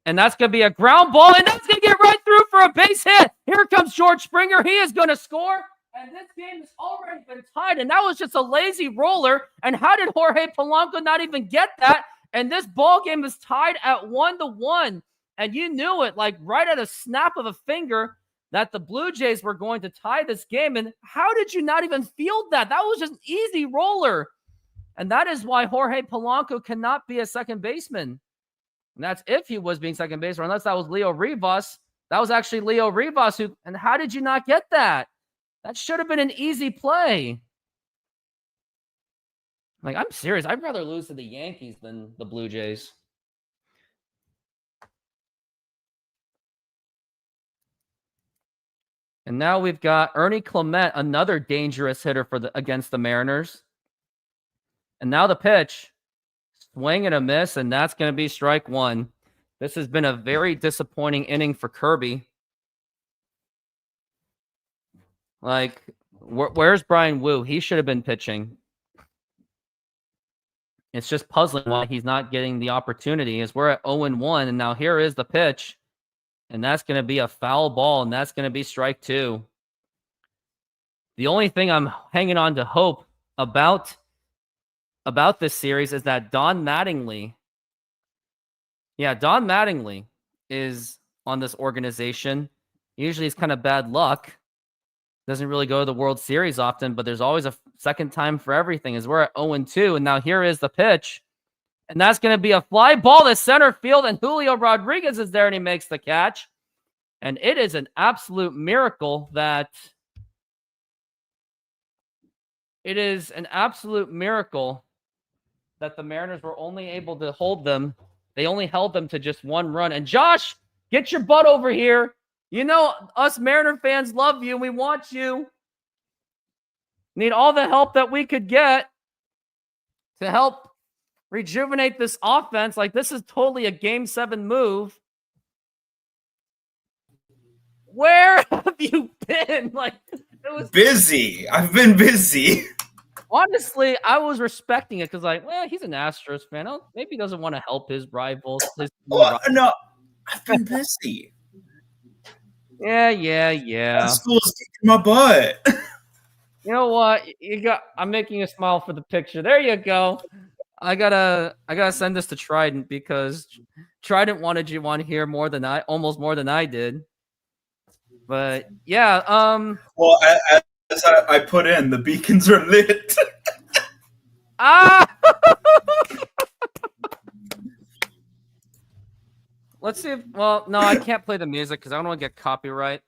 And that's going to be a ground ball, and that's going to get right through for a base hit. Here comes George Springer. He is going to score. And this game has already been tied, and that was just a lazy roller. And how did Jorge Polanco not even get that? And this ball game is tied at 1-1. And you knew it, like right at a snap of a finger, that the Blue Jays were going to tie this game. And how did you not even field that? That was just an easy roller. And that is why Jorge Polanco cannot be a second baseman. And that's if he was being second baseman, unless that was Leo Rivas. That was actually Leo Rivas who, and how did you not get that? That should have been an easy play. Like, I'm serious. I'd rather lose to the Yankees than the Blue Jays. And now we've got Ernie Clement, another dangerous hitter for against the Mariners. And now the pitch. Swing and a miss, and that's going to be strike one. This has been a very disappointing inning for Kirby. Like, where's Brian Wu? He should have been pitching. It's just puzzling why he's not getting the opportunity. As we're at 0-1, and now here is the pitch. And that's going to be a foul ball, and that's going to be strike two. The only thing I'm hanging on to hope about this series is that Don Mattingly is on this organization. Usually it's kind of bad luck. Doesn't really go to the World Series often, but there's always a second time for everything. As we're at 0-2, and now here is the pitch. And that's going to be a fly ball to center field, and Julio Rodriguez is there, and he makes the catch. And it is an absolute miracle that the Mariners were only able to hold them. They only held them to just one run. And Josh, get your butt over here. You know, us Mariner fans love you. We want you. Need all the help that we could get to help rejuvenate this offense. Like, this is totally a Game 7 move. Where have you been? Like, it was busy. I've been busy. Honestly, I was respecting it because, like, well, he's an Astros fan. Maybe he doesn't want to help his rivals. No, I've been busy. Yeah. School's kicking my butt. You know what? I'm making a smile for the picture. There you go. I gotta send this to Trident because Trident wanted you on here almost more than I did. But yeah, well, as I put in, the beacons are lit. Let's see if, well, no, I can't play the music because I don't want to get copyright.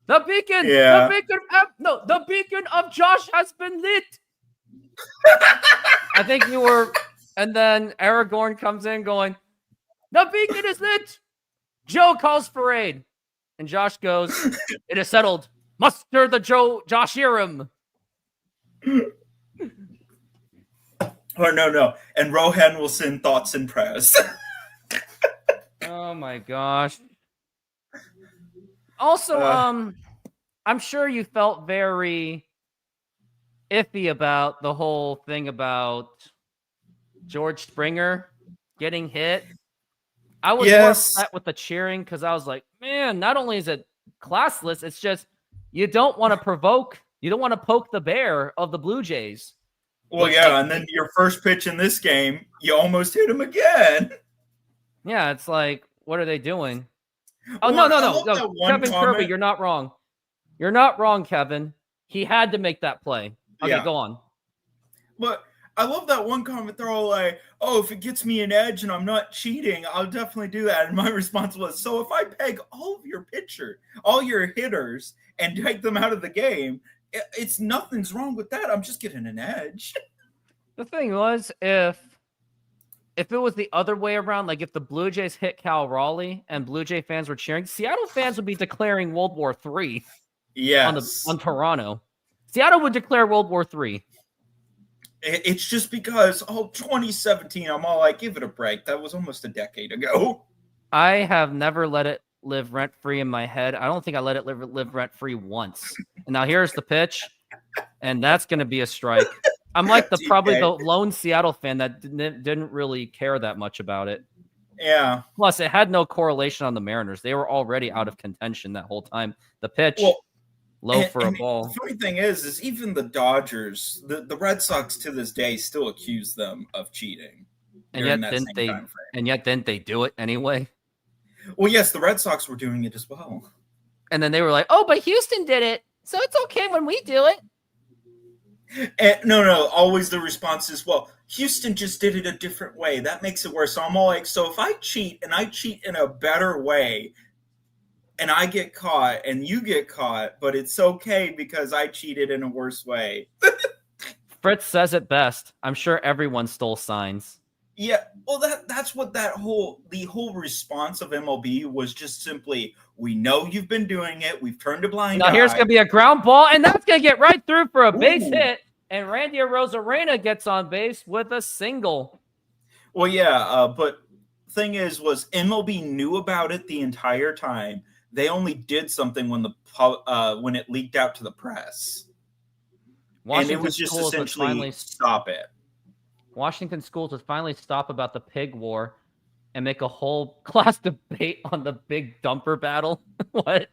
The beacon! Yeah. The beacon of Josh has been lit! I think you were, and then Aragorn comes in going, the beacon is lit! Joe calls for aid. And Josh goes, it is settled. Muster the Josh Hiram. Or no. And Rohan will send thoughts and prayers. Oh my gosh. Also, I'm sure you felt very iffy about the whole thing about George Springer getting hit. I was more upset with the cheering because I was like, man, not only is it classless, it's just you don't want to poke the bear of the Blue Jays. Well, yeah, and then your first pitch in this game, you almost hit him again. Yeah, it's like, what are they doing? Oh, no. Kevin Kirby, you're not wrong. You're not wrong, Kevin. He had to make that play. Okay, go on. But I love that one comment. They're all like, oh, if it gets me an edge and I'm not cheating, I'll definitely do that. And my response was, so if I peg all your hitters, and take them out of the game, it's nothing's wrong with that. I'm just getting an edge. The thing was, if it was the other way around, like if the Blue Jays hit Cal Raleigh and Blue Jay fans were cheering, Seattle fans would be declaring World War III on Toronto. Seattle would declare World War III. It's just because 2017. I'm all like, give it a break. That was almost a decade ago. I have never let it live rent free in my head. I don't think I let it live rent free once. And now here's the pitch, and that's going to be a strike. I'm like probably the lone Seattle fan that didn't really care that much about it. Yeah. Plus, it had no correlation on the Mariners. They were already out of contention that whole time. The pitch, low for a ball. The funny thing is even the Dodgers, the Red Sox to this day still accuse them of cheating. And yet didn't they do it anyway? Well, yes, the Red Sox were doing it as well. And then they were like, oh, but Houston did it, so it's okay when we do it. No, always the response is, well, Houston just did it a different way. That makes it worse. So I'm all like, so if I cheat and I cheat in a better way and I get caught and you get caught, but it's okay because I cheated in a worse way. Fritz says it best. I'm sure everyone stole signs. Yeah, well, that's what the whole response of MLB was, just simply, we know you've been doing it. We've turned a blind eye. Now here's going to be a ground ball, and that's going to get right through for a base hit. And Randy Arozarena gets on base with a single. Well, yeah, but thing is, was MLB knew about it the entire time. They only did something when it leaked out to the press. And it was just essentially stop it. Washington schools would finally stop about the pig war and make a whole class debate on the big dumper battle. What?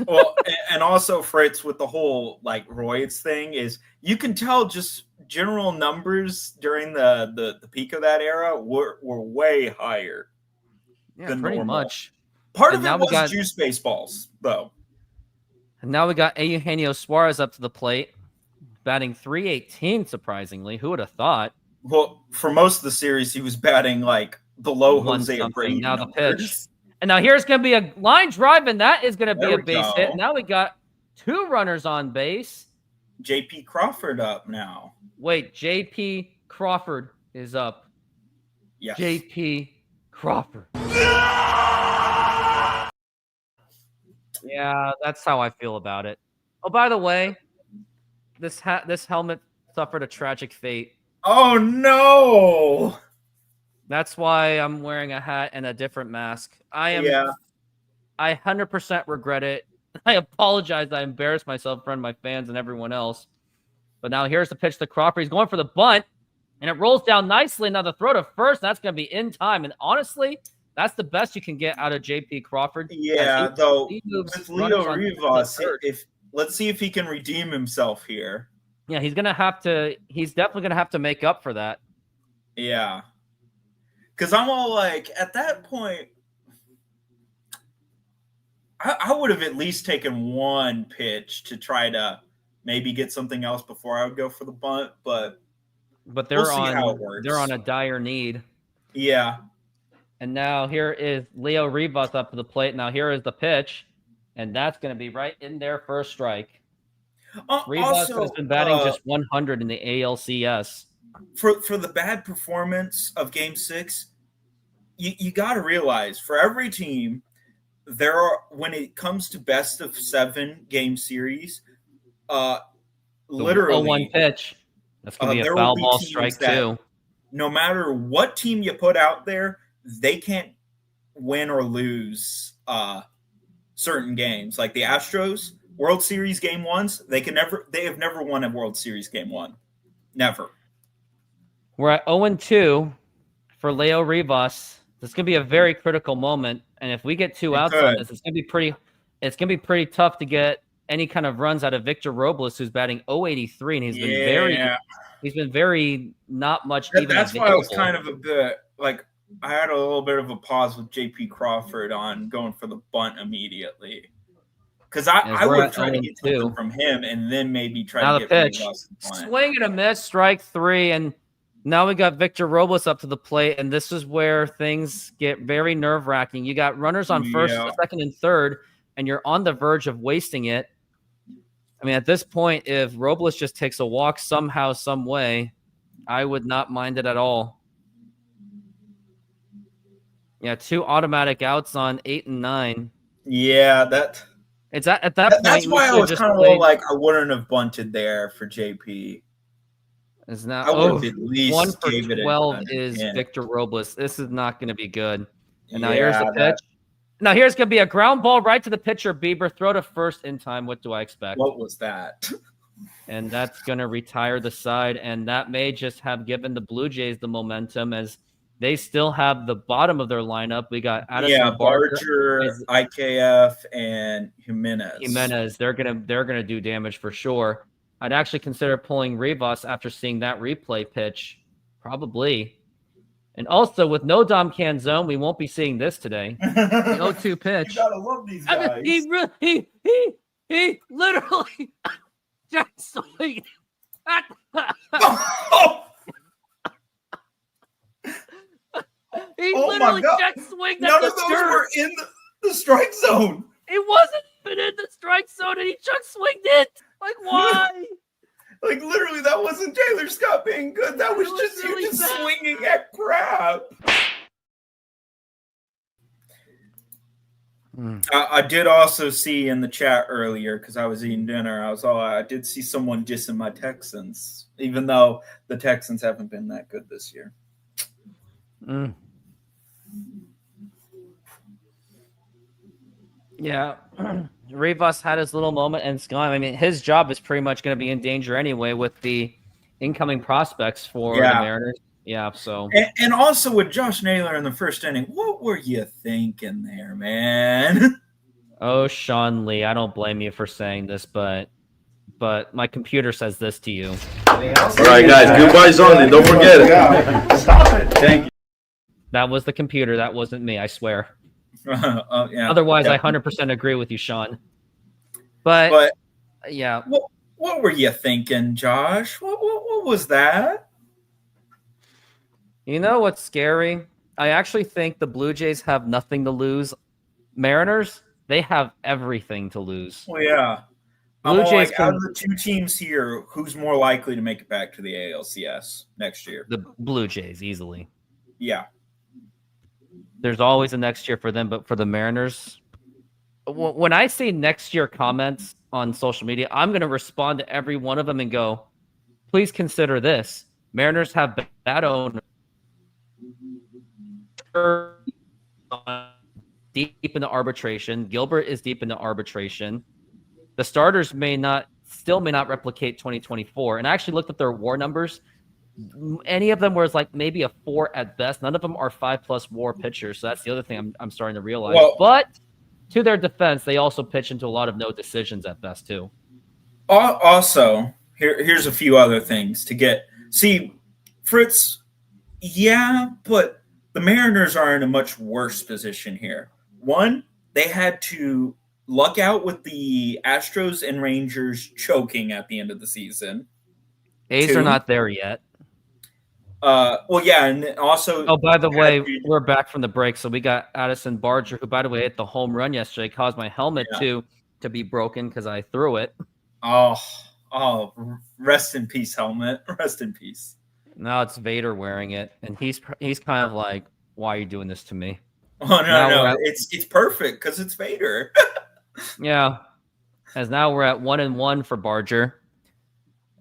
Well, and also Fritz, with the whole like roids thing, is you can tell just general numbers during the peak of that era were way higher. Yeah, than pretty normal. Much. Part of it was juice baseballs, though. And now we got Eugenio Suarez up to the plate, batting .318, surprisingly. Who would have thought? Well, for most of the series, he was batting like below Jose Abreu. Now the pitch. And now here's going to be a line drive, and that is going to be a base hit. Now we got 2 runners on base. J.P. Crawford up now. Wait, J.P. Crawford is up. Yes. J.P. Crawford. Yeah, that's how I feel about it. Oh, by the way, this helmet suffered a tragic fate. Oh, no! That's why I'm wearing a hat and a different mask. I 100% regret it. I apologize. I embarrassed myself in front of my fans and everyone else. But now here's the pitch to Crawford. He's going for the bunt, and it rolls down nicely. Now the throw to first, that's going to be in time. And honestly, that's the best you can get out of J.P. Crawford. Yeah, though, with Leo Rivas, let's see if he can redeem himself here. Yeah, he's definitely going to have to make up for that. Yeah. Because I'm all like, at that point, I would have at least taken one pitch to try to maybe get something else before I would go for the bunt, but they're on a dire need. Yeah. And now here is Leo Rivas up to the plate. Now here is the pitch, and that's going to be right in there for a strike. Rivas has been batting just 100 in the ALCS. For the bad performance of Game 6, you got to realize, for every team, there are, when it comes to best of 7 game series, literally 0-1 pitch. That's going to be a foul ball strike too. No matter what team you put out there, they can't win or lose certain games. Like the Astros, World Series Game 1s, they have never won a World Series Game 1. Never. We're at 0-2 for Leo Rivas. This is going to be a very critical moment, and if we get 2 outs on this, it's going to be pretty tough to get any kind of runs out of Victor Robles, who's batting .083, and he's been very not much. That's why I was kind of a bit like, I had a little bit of a pause with J.P. Crawford on going for the bunt immediately. Because I would try to get something from him and then maybe try to get the pitch. Swing and a miss, strike 3, and now we got Victor Robles up to the plate, and this is where things get very nerve-wracking. You got runners on first, second, and third, and you're on the verge of wasting it. I mean, at this point, if Robles just takes a walk somehow, some way, I would not mind it at all. Yeah, 2 automatic outs on 8 and 9. Yeah, it's at that point. That's why I was kind of like, I wouldn't have bunted there for JP. Is now I would have at least 1 for gave it 12 an is intent. Victor Robles. This is not going to be good. And now Yeah, here's the pitch. Now here's going to be a ground ball right to the pitcher. Bieber, throw to first in time. What do I expect? What was that? And that's going to retire the side. And that may just have given the Blue Jays the momentum as they still have the bottom of their lineup. We got Addison Barger, IKF, and Jimenez. They're gonna do damage for sure. I'd actually consider pulling Rivas after seeing that replay pitch, probably. And also with no Dom Canzone, we won't be seeing this today. The 0-2 pitch. You gotta love these guys. He literally just swing. He literally jack swinged at None the of those dirt. were in the strike zone. It wasn't even in the strike zone, and he just swinged it. Like, why? Like, literally, that wasn't Taylor Scott being good. That was just really you just bad. swinging at crap. I did also see in the chat earlier, because I was eating dinner, I did see someone dissing my Texans, even though the Texans haven't been that good this year. Yeah, Rivas had his little moment and it's gone. I mean, his job is pretty much going to be in danger anyway with the incoming prospects for the Mariners. Yeah, so. And also with Josh Naylor in the first inning, what were you thinking there, man? Oh, Sean Lee, I don't blame you for saying this, but my computer says this to you. All right, guys, goodbyes only. Don't forget it. Stop it. Thank you. That was the computer. That wasn't me, I swear. Yeah. Otherwise, I 100% agree with you, Sean. But yeah. What were you thinking, Josh? What was that? You know what's scary? I actually think the Blue Jays have nothing to lose. Mariners, they have everything to lose. Well, yeah. Blue Jays out of the two teams here, who's more likely to make it back to the ALCS next year? The Blue Jays, easily. Yeah. There's always a next year for them, but for the Mariners, when I see next year comments on social media, I'm going to respond to every one of them and go, please consider this. Mariners have bad owners. Deep into arbitration. Gilbert is deep into arbitration. The starters may not replicate 2024. And I actually looked at their WAR numbers. Any of them was like maybe a 4 at best. None of them are 5+ WAR pitchers. So that's the other thing I'm starting to realize. Well, but to their defense, they also pitch into a lot of no decisions at best too. Also, here's a few other things to get. See, Fritz, yeah, but the Mariners are in a much worse position here. One, they had to luck out with the Astros and Rangers choking at the end of the season. A's are not there yet. Well, yeah, and also. Oh, by the way, we're back from the break, so we got Addison Barger, who, by the way, hit the home run yesterday, caused my helmet to be broken because I threw it. Oh, rest in peace, helmet. Rest in peace. Now it's Vader wearing it, and he's kind of like, "Why are you doing this to me?" Oh no, it's perfect because it's Vader. Yeah, as now we're at 1-1 for Barger.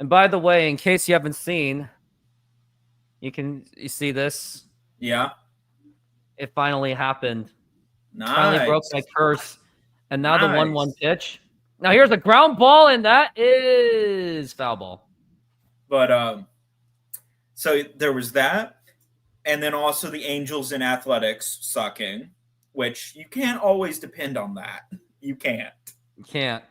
And by the way, in case you haven't seen. You see this? Yeah. It finally happened. Nice. Finally broke my curse. And now the 1-1 pitch. Now here's a ground ball, and that is foul ball. But so there was that. And then also the Angels and Athletics sucking, which you can't always depend on that. You can't. You can't.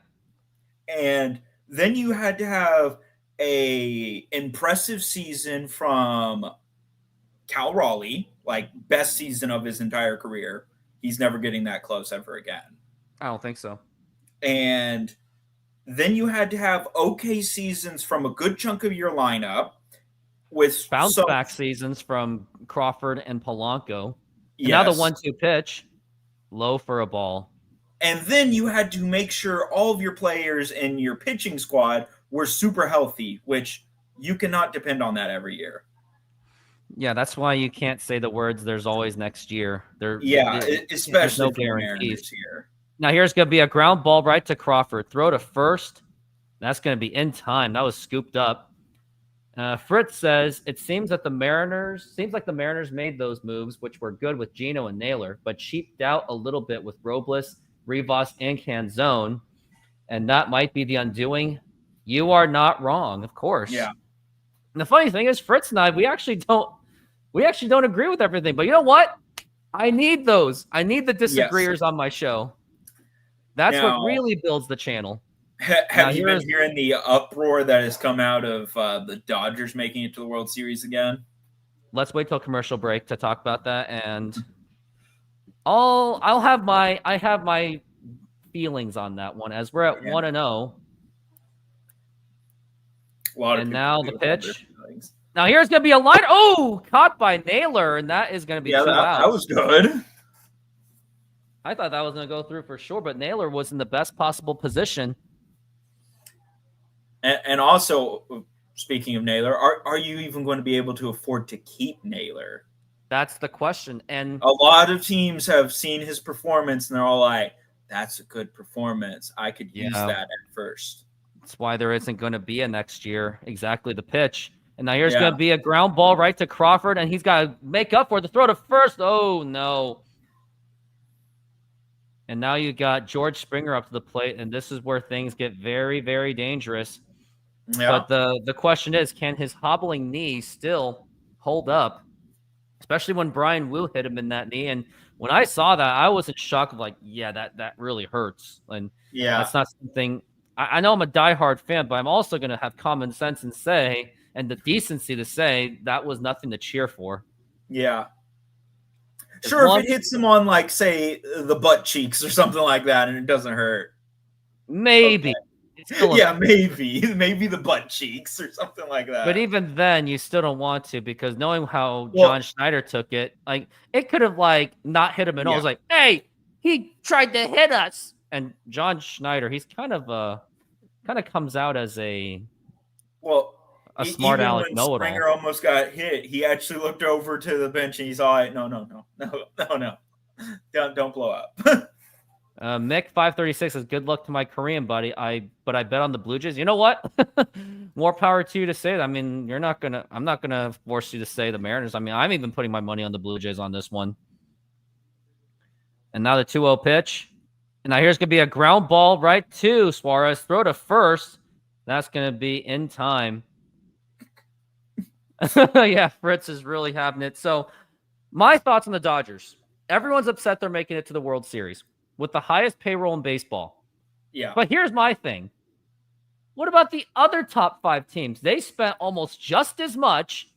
And then you had to have a impressive season from Cal Raleigh, like best season of his entire career. He's never getting that close ever again. I don't think so. And then you had to have okay seasons from a good chunk of your lineup with bounce back seasons from Crawford and Polanco. Yes. Now the 1-2 pitch, low for a ball. And then you had to make sure all of your players in your pitching squad were super healthy, which you cannot depend on that every year. Yeah, that's why you can't say the words "there's always next year." Especially no for Mariners here. Now here's going to be a ground ball right to Crawford. Throw to first. That's going to be in time. That was scooped up. Fritz says it seems like the Mariners made those moves, which were good with Gino and Naylor, but cheaped out a little bit with Robles, Rivas, and Canzone, and that might be the undoing. You are not wrong, of course. Yeah. And the funny thing is, Fritz and I, we actually don't agree with everything. But you know what? I need those. I need the disagreeers on my show. That's what really builds the channel. Have you been hearing the uproar that has come out of the Dodgers making it to the World Series again? Let's wait till commercial break to talk about that, and I have my feelings on that one as we're at 1-0. And now the pitch. Now here's gonna be a line. Oh, caught by Naylor, and that is gonna be 2 outs. That was good. I thought that was gonna go through for sure, but Naylor was in the best possible position. And also, speaking of Naylor, are you even going to be able to afford to keep Naylor? That's the question. And a lot of teams have seen his performance, and they're all like, that's a good performance. I could use that at first. That's why there isn't going to be a next year. Exactly the pitch. And now here's going to be a ground ball right to Crawford, and he's got to make up for the throw to first. Oh, no. And now you got George Springer up to the plate, and this is where things get very, very dangerous. Yeah. But the question is, can his hobbling knee still hold up, especially when Brian Wu hit him in that knee? And when I saw that, I was in shock of like, yeah, that really hurts. And that's not something – I know I'm a diehard fan, but I'm also going to have common sense and say – and the decency to say that was nothing to cheer for. Yeah. Sure, if it hits him on, like, say, the butt cheeks or something like that and it doesn't hurt. Maybe. Okay. Yeah, maybe the butt cheeks or something like that. But even then, you still don't want to, because knowing how John Schneider took it, like, it could have like not hit him at all. It was like, hey, he tried to hit us. And John Schneider, he's kind of comes out as a smart aleck know-it-all. Springer almost got hit. He actually looked over to the bench and he saw it. No, don't blow up. Mick 536 says, good luck to my Korean buddy. But I bet on the Blue Jays. You know what? More power to you to say that. I mean, I'm not gonna force you to say the Mariners. I mean, I'm even putting my money on the Blue Jays on this one. And now the 2-0 pitch. And now here's gonna be a ground ball right to Suarez. Throw to first. That's gonna be in time. Yeah, Fritz is really having it. So my thoughts on the Dodgers. Everyone's upset they're making it to the World Series with the highest payroll in baseball. Yeah. But here's my thing. What about the other top 5 teams? They spent almost just as much.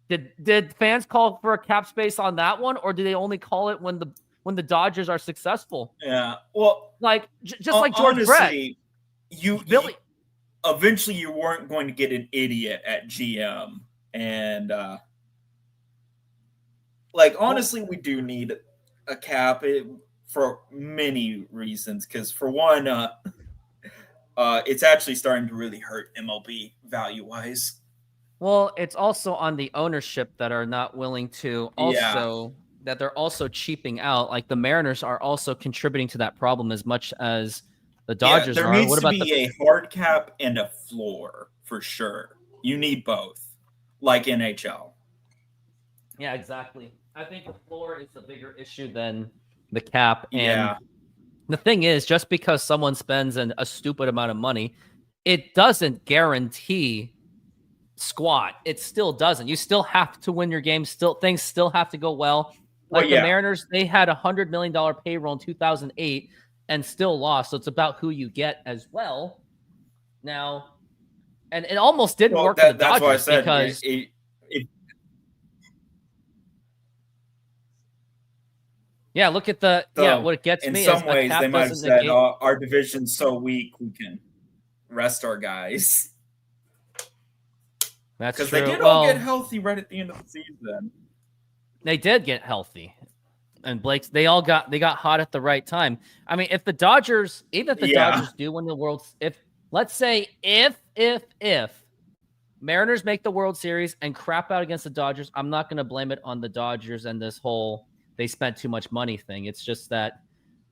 Did fans call for a cap space on that one, or do they only call it when the Dodgers are successful? Yeah. Well, like just like George Brett. Eventually you weren't going to get an idiot at GM. And honestly, we do need a cap for many reasons. Because for one, it's actually starting to really hurt MLB value-wise. Well, it's also on the ownership that are not willing to that they're also cheaping out. Like the Mariners are also contributing to that problem as much as the Dodgers are. There needs to be a hard cap and a floor for sure. You need both. Like NHL. Yeah, exactly. I think the floor is the bigger issue than the cap. And the thing is, just because someone spends a stupid amount of money, it doesn't guarantee squat. It still doesn't. You still have to win your game. Things still have to go well. Like the Mariners, they had $100 million payroll in 2008 and still lost. So it's about who you get as well. Now, and it almost didn't work for the Dodgers because look at what it gets me. In some ways, they might have said, our division's so weak, we can rest our guys. That's true. Because they did all get healthy right at the end of the season. They did get healthy. And they got hot at the right time. I mean, if the Dodgers, Dodgers do win the World, let's say if Mariners make the World Series and crap out against the Dodgers, I'm not going to blame it on the Dodgers and this whole they spent too much money thing. It's just that,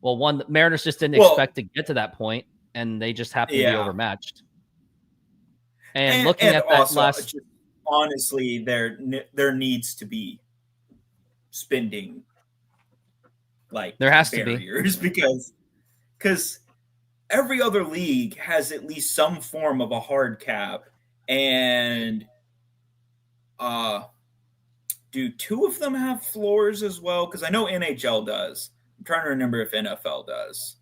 the Mariners just didn't expect to get to that point, and they just happened to be overmatched. And looking at that honestly, there needs to be spending like There has to be. barriers because every other league has at least some form of a hard cap, and do two of them have floors as well? Because I know NHL does. I'm trying to remember if NFL does.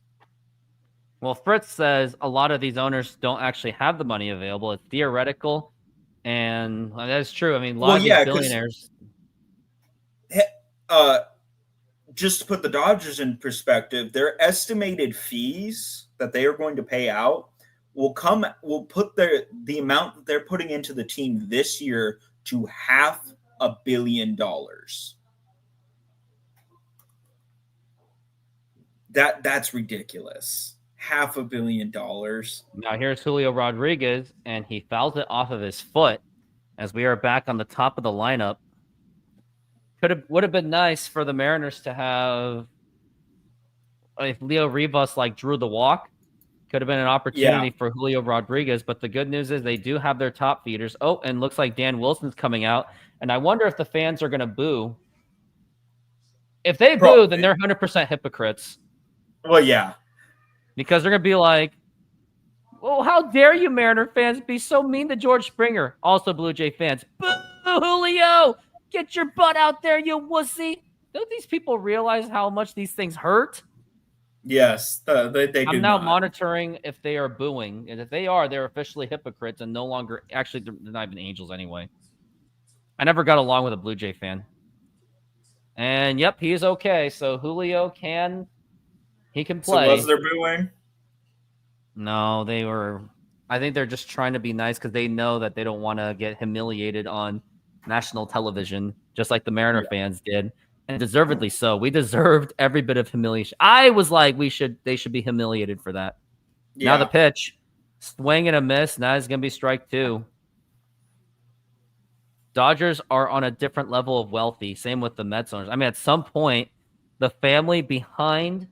Well, Fritz says a lot of these owners don't actually have the money available. It's theoretical, and that's true. I mean, a lot of these billionaires. Just to put the Dodgers in perspective, their estimated fees that they are going to pay out will put the amount that they're putting into the team this year to $500 million. That's ridiculous. $500 million. Now here's Julio Rodriguez, and he fouls it off of his foot as we are back on the top of the lineup. Would have been nice for the Mariners to have, if Leo Rivas like drew the walk, could have been an opportunity for Julio Rodriguez. But the good news is they do have their top feeders. Oh, and looks like Dan Wilson's coming out. And I wonder if the fans are going to boo. If they boo, then they're 100% hypocrites. Well, yeah. Because they're going to be like, well, how dare you Mariner fans be so mean to George Springer? Also Blue Jay fans, boo, Julio! Get your butt out there, you wussy. Don't these people realize how much these things hurt? Yes, they do. I'm now monitoring if they are booing. And if they are, they're officially hypocrites and no longer... Actually, they're not even Angels anyway. I never got along with a Blue Jay fan. And, yep, he is okay. So Julio can play. So was there booing? No, they were... I think they're just trying to be nice because they know that they don't want to get humiliated on national television, just like the Mariner fans did, and deservedly so. We deserved every bit of humiliation. I was like, they should be humiliated for that. Yeah. Now the pitch, swing and a miss. Now it's gonna be strike two. Dodgers are on a different level of wealthy. Same with the Mets owners. I mean, at some point, the family behind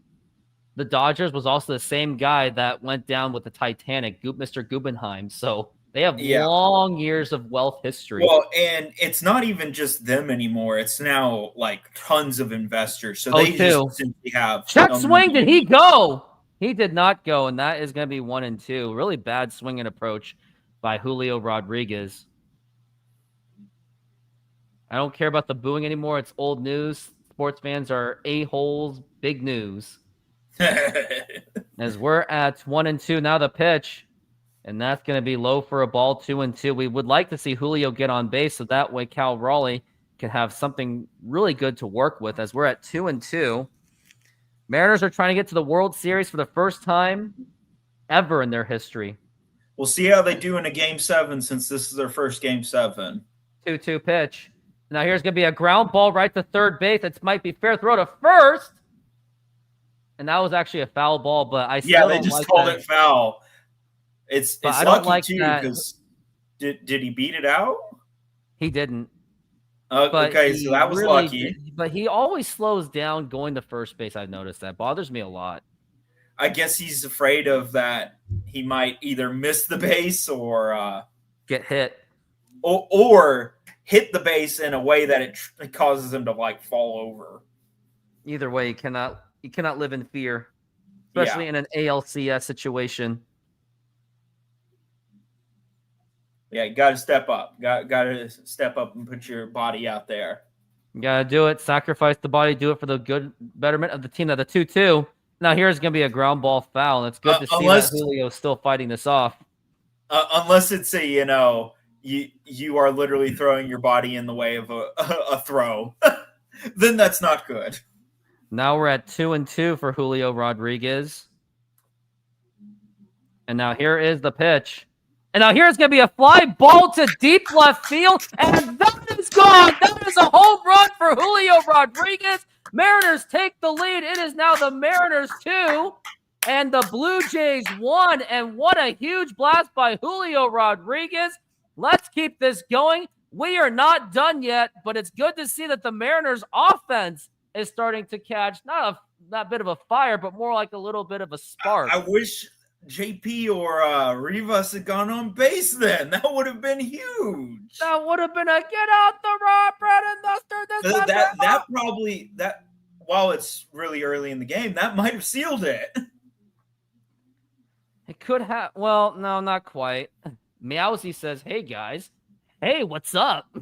the Dodgers was also the same guy that went down with the Titanic, Mr. Guggenheim. So they have long years of wealth history. Well, and it's not even just them anymore. It's now like tons of investors. So they just simply have... Check swing, did he go? He did not go, and that is going to be 1-2. Really bad swinging approach by Julio Rodriguez. I don't care about the booing anymore. It's old news. Sports fans are a-holes. Big news. As we're at 1-2. Now the pitch. And that's going to be low for a ball, 2-2. We would like to see Julio get on base so that way Cal Raleigh can have something really good to work with as we're at 2-2. Mariners are trying to get to the World Series for the first time ever in their history. We'll see how they do in a Game 7 since this is their first Game 7. 2-2 pitch. Now here's going to be a ground ball right to third base. It might be fair throw to first. And that was actually a foul ball, but I still they just called it foul. It's lucky too because did he beat it out? He didn't. Okay, so that was really lucky. But he always slows down going to first base. I've noticed that. Bothers me a lot. I guess he's afraid of that. He might either miss the base or get hit, or hit the base in a way that it causes him to like fall over. Either way, you cannot live in fear, especially in an ALCS situation. Yeah, you got to step up. Got to step up and put your body out there. You got to do it. Sacrifice the body. Do it for the good betterment of the team. Now the 2-2. Now here's going to be a ground ball foul. And it's good to see that Julio's still fighting this off. Unless it's you are literally throwing your body in the way of a throw. Then that's not good. Now we're at 2-2 for Julio Rodriguez. And now here is the pitch. And now here's going to be a fly ball to deep left field. And that is gone. That is a home run for Julio Rodriguez. Mariners take the lead. It is now the Mariners 2 and the Blue Jays 1. And what a huge blast by Julio Rodriguez. Let's keep this going. We are not done yet, but it's good to see that the Mariners offense is starting to catch not a bit of a fire, but more like a little bit of a spark. I wish JP or Rivas had gone on base then. That would have been huge. That would have been a get out the raw bread and mustard this time. That probably, while it's really early in the game, that might have sealed it. It could have. Well, no, not quite. Meowsy says, "Hey guys, hey, what's up?"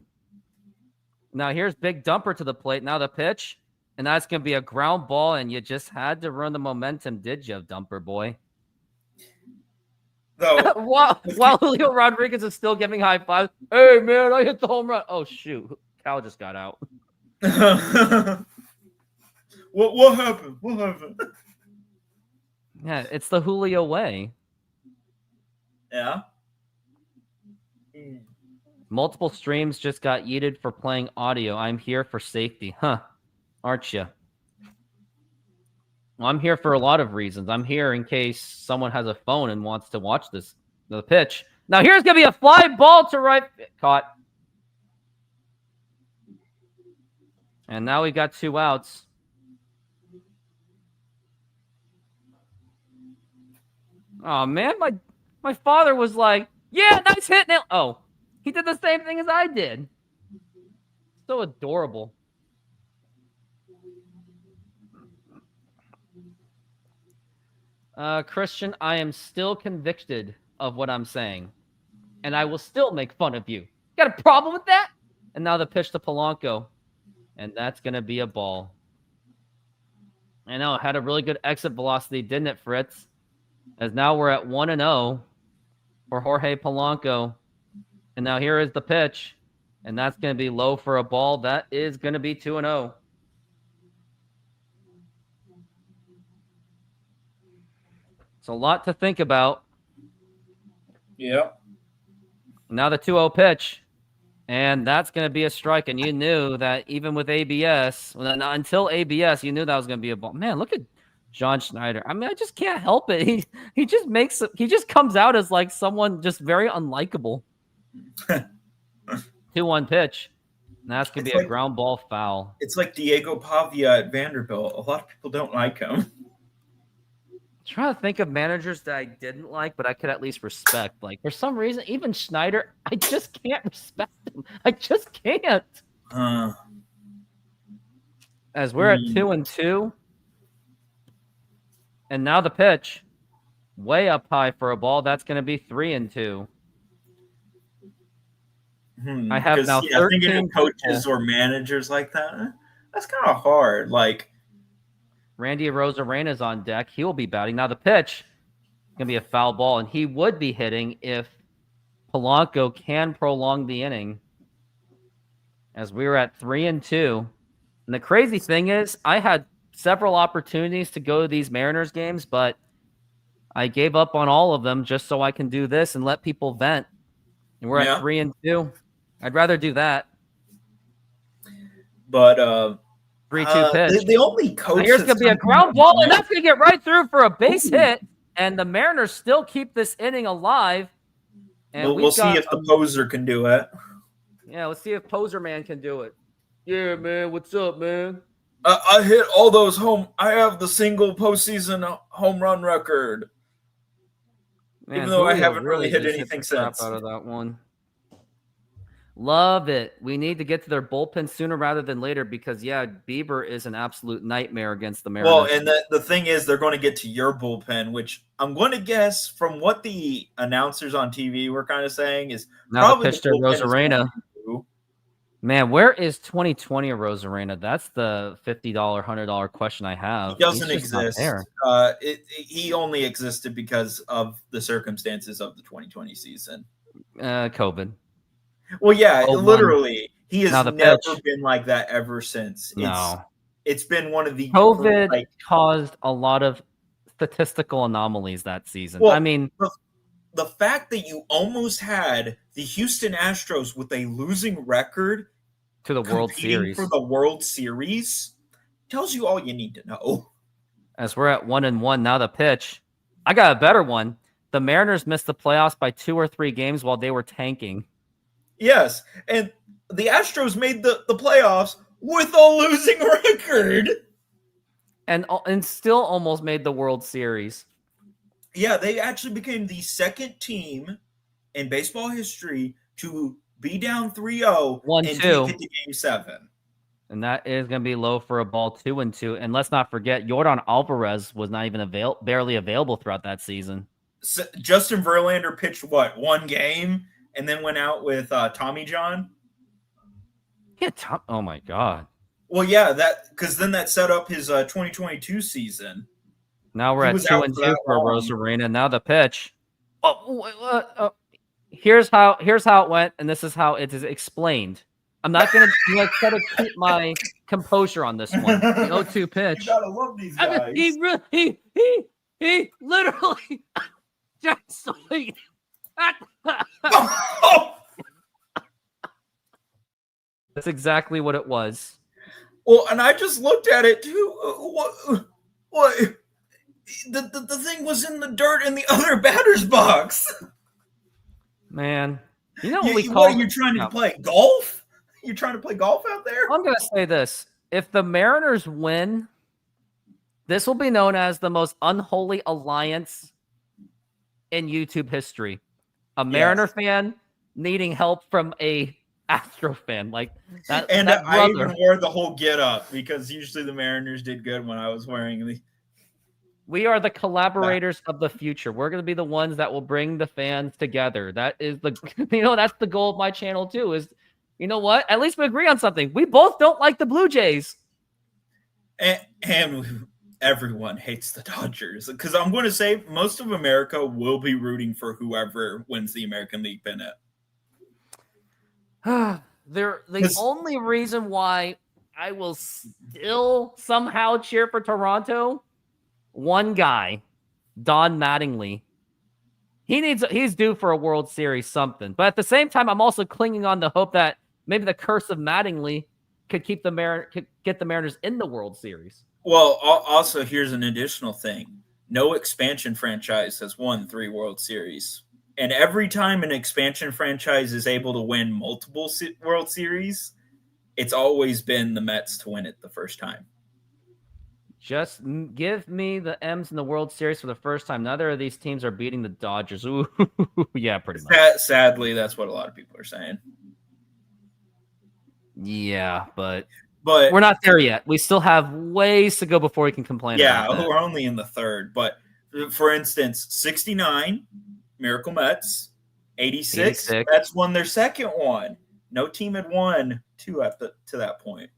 Now here's Big Dumper to the plate. Now the pitch, and that's gonna be a ground ball. And you just had to run the momentum, did you, Dumper boy? Though, while Julio Rodriguez is still giving high fives. Hey man, I hit the home run. Oh shoot, Cal just got out. What happened? What happened? Yeah, it's the Julio way. Yeah. Multiple streams just got yeeted for playing audio. I'm here for safety. Huh. Aren't you? Well, I'm here for a lot of reasons. I'm here in case someone has a phone and wants to watch this. The pitch. Now here's going to be a fly ball to right. Caught. And now we got 2 outs. Oh, man. My father was like, yeah, nice hit. Now. Oh, he did the same thing as I did. So adorable. Christian, I am still convicted of what I'm saying. And I will still make fun of you. Got a problem with that? And now the pitch to Polanco. And that's going to be a ball. I know, it had a really good exit velocity, didn't it, Fritz? As now we're at 1-0 for Jorge Polanco. And now here is the pitch. And that's going to be low for a ball. That is going to be 2-0. It's a lot to think about. Yep. Now the 2-0 pitch. And that's going to be a strike. And you knew that even with ABS, until ABS, you knew that was going to be a ball. Man, look at John Schneider. I mean, I just can't help it. He just comes out as like someone just very unlikable. 2-1 pitch. And that's going to be a ground ball foul. It's like Diego Pavia at Vanderbilt. A lot of people don't like him. I'm trying to think of managers that I didn't like, but I could at least respect. Like, for some reason, even Schneider, I just can't respect him. I just can't. As we're at 2-2. And now the pitch. Way up high for a ball. That's going to be 3-2. I have now 13 thinking of coaches or managers like that. That's kind of hard. Like, Randy Rosarena's on deck. He'll be batting. Now the pitch is going to be a foul ball, and he would be hitting if Polanco can prolong the inning. As we were at 3-2. And the crazy thing is, I had several opportunities to go to these Mariners games, but I gave up on all of them just so I can do this and let people vent. And we're at 3-2. I'd rather do that. But 3-2 pitch. The only coach. Now here's going to be a ground ball, and that's going to get right through for a base hit. And the Mariners still keep this inning alive. And we'll see if the poser can do it. Yeah, let's see if Poser Man can do it. Yeah, man. What's up, man? I hit all those home. I have the single postseason home run record. Man, even though I haven't really hit anything since. Out of that one. Love it. We need to get to their bullpen sooner rather than later because, yeah, Bieber is an absolute nightmare against the Mariners. Well, and the thing is, they're going to get to your bullpen, which I'm going to guess from what the announcers on TV were kind of saying is now probably the pitch to Rosarena. Man, where is 2020 Rosarena? That's the $50, $100 question I have. He doesn't exist. He only existed because of the circumstances of the 2020 season. COVID. Well, yeah, literally. He has never pitch. been like that ever since. It's been one of the COVID caused a lot of statistical anomalies that season. Well, I mean, the fact that you almost had the Houston Astros with a losing record to the World Series for the World Series tells you all you need to know. As we're at 1-1 now, the pitch. I got a better one. The Mariners missed the playoffs by 2 or 3 games while they were tanking. Yes, and the Astros made the playoffs with a losing record. And still almost made the World Series. Yeah, they actually became the second team in baseball history to be down 3-0 and 1-2. take it to Game 7. And that is going to be low for a ball 2-2. And let's not forget, Yordan Alvarez was not even barely available throughout that season. So Justin Verlander pitched, what, one game and then went out with Tommy John? Yeah, oh, my God. Well, yeah, because then that set up his 2022 season. Now we're at 2-2 for Rosarena. Now the pitch. Here's how it went, and this is how it is explained. I'm not gonna try to keep my composure on this one. The 0-2 pitch. You gotta love these guys. He literally just like That's exactly what it was. Well, and I just looked at it too. What? The thing was in the dirt in the other batter's box. Man, you know what are you trying to play golf? You trying to play golf out there? I'm going to say this. If the Mariners win, this will be known as the most unholy alliance in YouTube history. A Mariner fan needing help from a Astro fan. Like that. And that I even wore the whole get up because usually the Mariners did good when I was wearing the. We are the collaborators of the future. We're going to be the ones that will bring the fans together. That is that's the goal of my channel too, is, you know what? At least we agree on something. We both don't like the Blue Jays. And everyone hates the Dodgers. Because I'm going to say most of America will be rooting for whoever wins the American League pennant. The only reason why I will still somehow cheer for Toronto, one guy, Don Mattingly. He's due for a World Series something. But at the same time, I'm also clinging on the hope that maybe the curse of Mattingly could get the Mariners in the World Series. Well, also here's an additional thing. No expansion franchise has won 3 World Series. And every time an expansion franchise is able to win multiple World Series, it's always been the Mets to win it the first time. Just give me the M's in the World Series for the first time. Neither of these teams are beating the Dodgers. Ooh, yeah, pretty much. Sadly, that's what a lot of people are saying. Yeah, but we're not there yet. We still have ways to go before we can complain about that. We're only in the third. But, for instance, 69, Miracle Mets. 86, Mets won their second one. No team had won 2 to that point.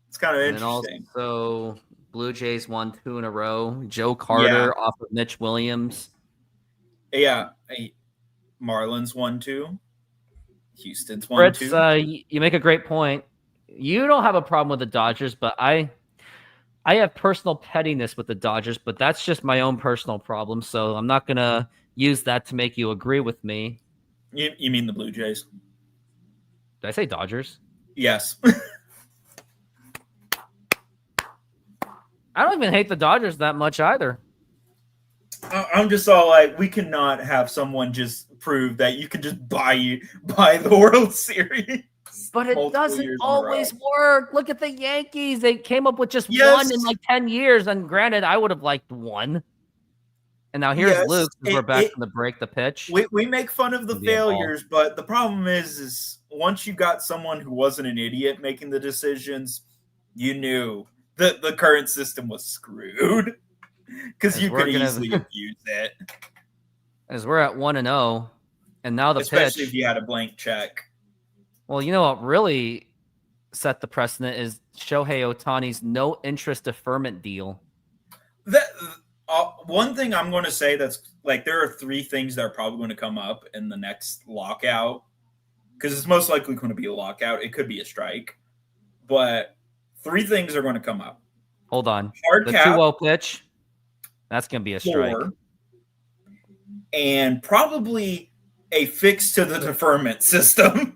It's kind of interesting. So Blue Jays won 2 in a row. Joe Carter off of Mitch Williams. Yeah. Marlins won 2. Houston's won 2. You make a great point. You don't have a problem with the Dodgers, but I have personal pettiness with the Dodgers, but that's just my own personal problem. So I'm not going to use that to make you agree with me. You mean the Blue Jays? Did I say Dodgers? Yes. I don't even hate the Dodgers that much either. I'm just all like, we cannot have someone just prove that you can just buy the World Series. But it doesn't always work. Look at the Yankees. They came up with just one in like 10 years. And granted, I would have liked one. And now here's Luke. We're back from the break, the pitch. We make fun of the failures, but the problem is once you got someone who wasn't an idiot making the decisions, you knew that the current system was screwed because you could easily abuse it. As we're at 1-0, and now the especially pitch. If you had a blank check. Well, you know what really set the precedent is Shohei Ohtani's no interest deferment deal. One thing I'm going to say that's like there are 3 things that are probably going to come up in the next lockout because it's most likely going to be a lockout. It could be a strike, but 3 things are going to come up. Hold on. Hard the cap, 2-0 pitch. That's going to be a strike. 4, and probably a fix to the deferment system.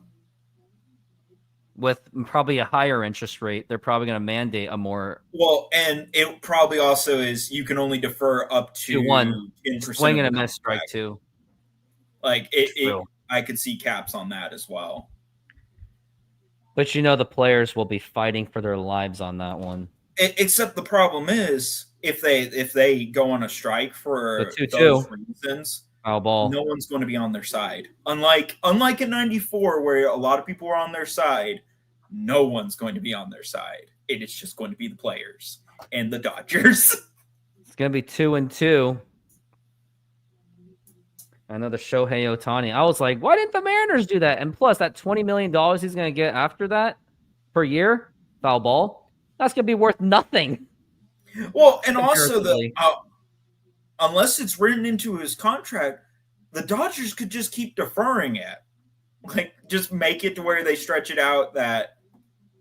With probably a higher interest rate, they're probably going to mandate a more... Well, and it probably also is you can only defer up to 1. 10%. Swing and a miss strike, too. Like, I could see caps on that as well. But you know the players will be fighting for their lives on that one. Except the problem is if they go on a strike The for 2-2. those reasons, Foul ball. no one's going to be on their side. Unlike in '94 where a lot of people were on their side, no one's going to be on their side. It is just going to be the players and the Dodgers. It's going to be 2-2. Another Shohei Ohtani. I was like, why didn't the Mariners do that? And plus, that $20 million he's going to get after that per year, foul ball, that's going to be worth nothing. Well, and also Comparatively. unless it's written into his contract, the Dodgers could just keep deferring it. Like, just make it to where they stretch it out that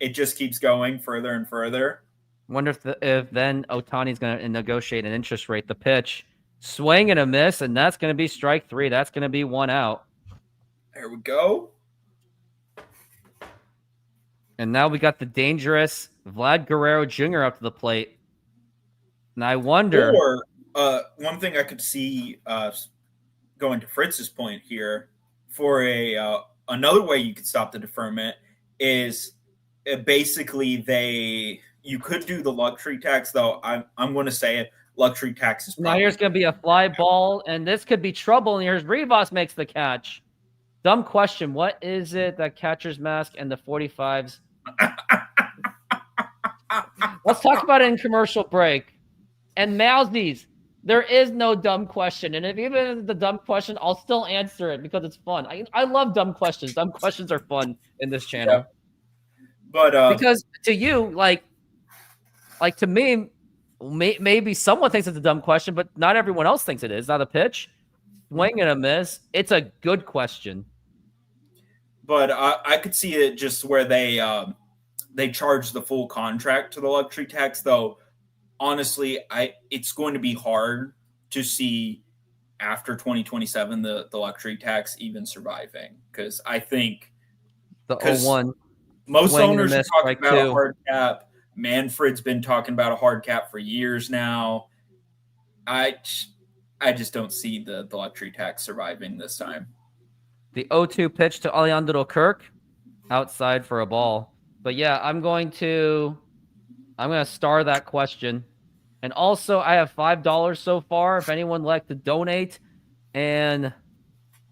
it just keeps going further and further. Wonder if then Otani's going to negotiate an interest rate. The pitch, swing and a miss, and that's going to be strike 3. That's going to be 1 out. There we go. And now we got the dangerous Vlad Guerrero Jr. up to the plate. And I wonder. Or one thing I could see going to Fritz's point here for another way you could stop the deferment is basically you could do the luxury tax, though I'm going to say it. Luxury tax is Now here's going to be a fly ball, and this could be trouble. And here's Rivas makes the catch. Dumb question. What is it that catcher's mask and the 45s? Let's talk about it in commercial break. And Mousies, there is no dumb question. And if even the dumb question, I'll still answer it because it's fun. I love dumb questions. Dumb questions are fun in this channel. Yeah. But because to you, like to me, maybe someone thinks it's a dumb question, but not everyone else thinks it is. Not a pitch, swing and a miss. It's a good question. But I could see it just where they charge the full contract to the luxury tax, though. Honestly, it's going to be hard to see after 2027 the luxury tax even surviving, because I think the 0-1 most owners are talking like about a hard cap. Manfred's been talking about a hard cap for years now. I just don't see the luxury tax surviving this time. The 0-2 pitch to Alejandro Kirk, outside for a ball. But yeah, I'm going to star that question. And also, I have $5 so far. If anyone would like to donate and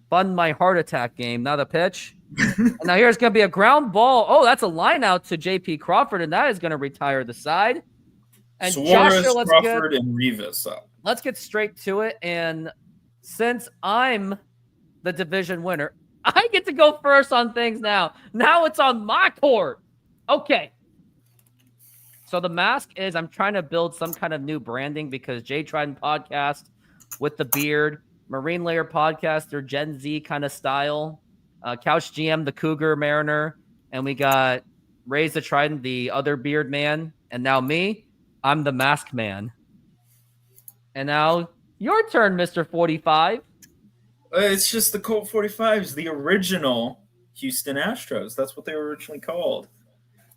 fund my heart attack game. Now the pitch. And now here's going to be a ground ball. Oh, that's a line out to J.P. Crawford, and that is going to retire the side. And Suarez, Joshua, Crawford, and Rivas up. Let's get straight to it. And since I'm the division winner, I get to go first on things now. Now it's on my court. Okay. So the mask is, I'm trying to build some kind of new branding because Jay Trident podcast with the beard, Marine Layer podcast, their Gen Z kind of style, Couch GM, the Cougar Mariner, and we got Raise the Trident, the other beard man, and now me, I'm the mask man. And now your turn, Mr. 45. It's just the Colt 45s, the original Houston Astros. That's what they were originally called.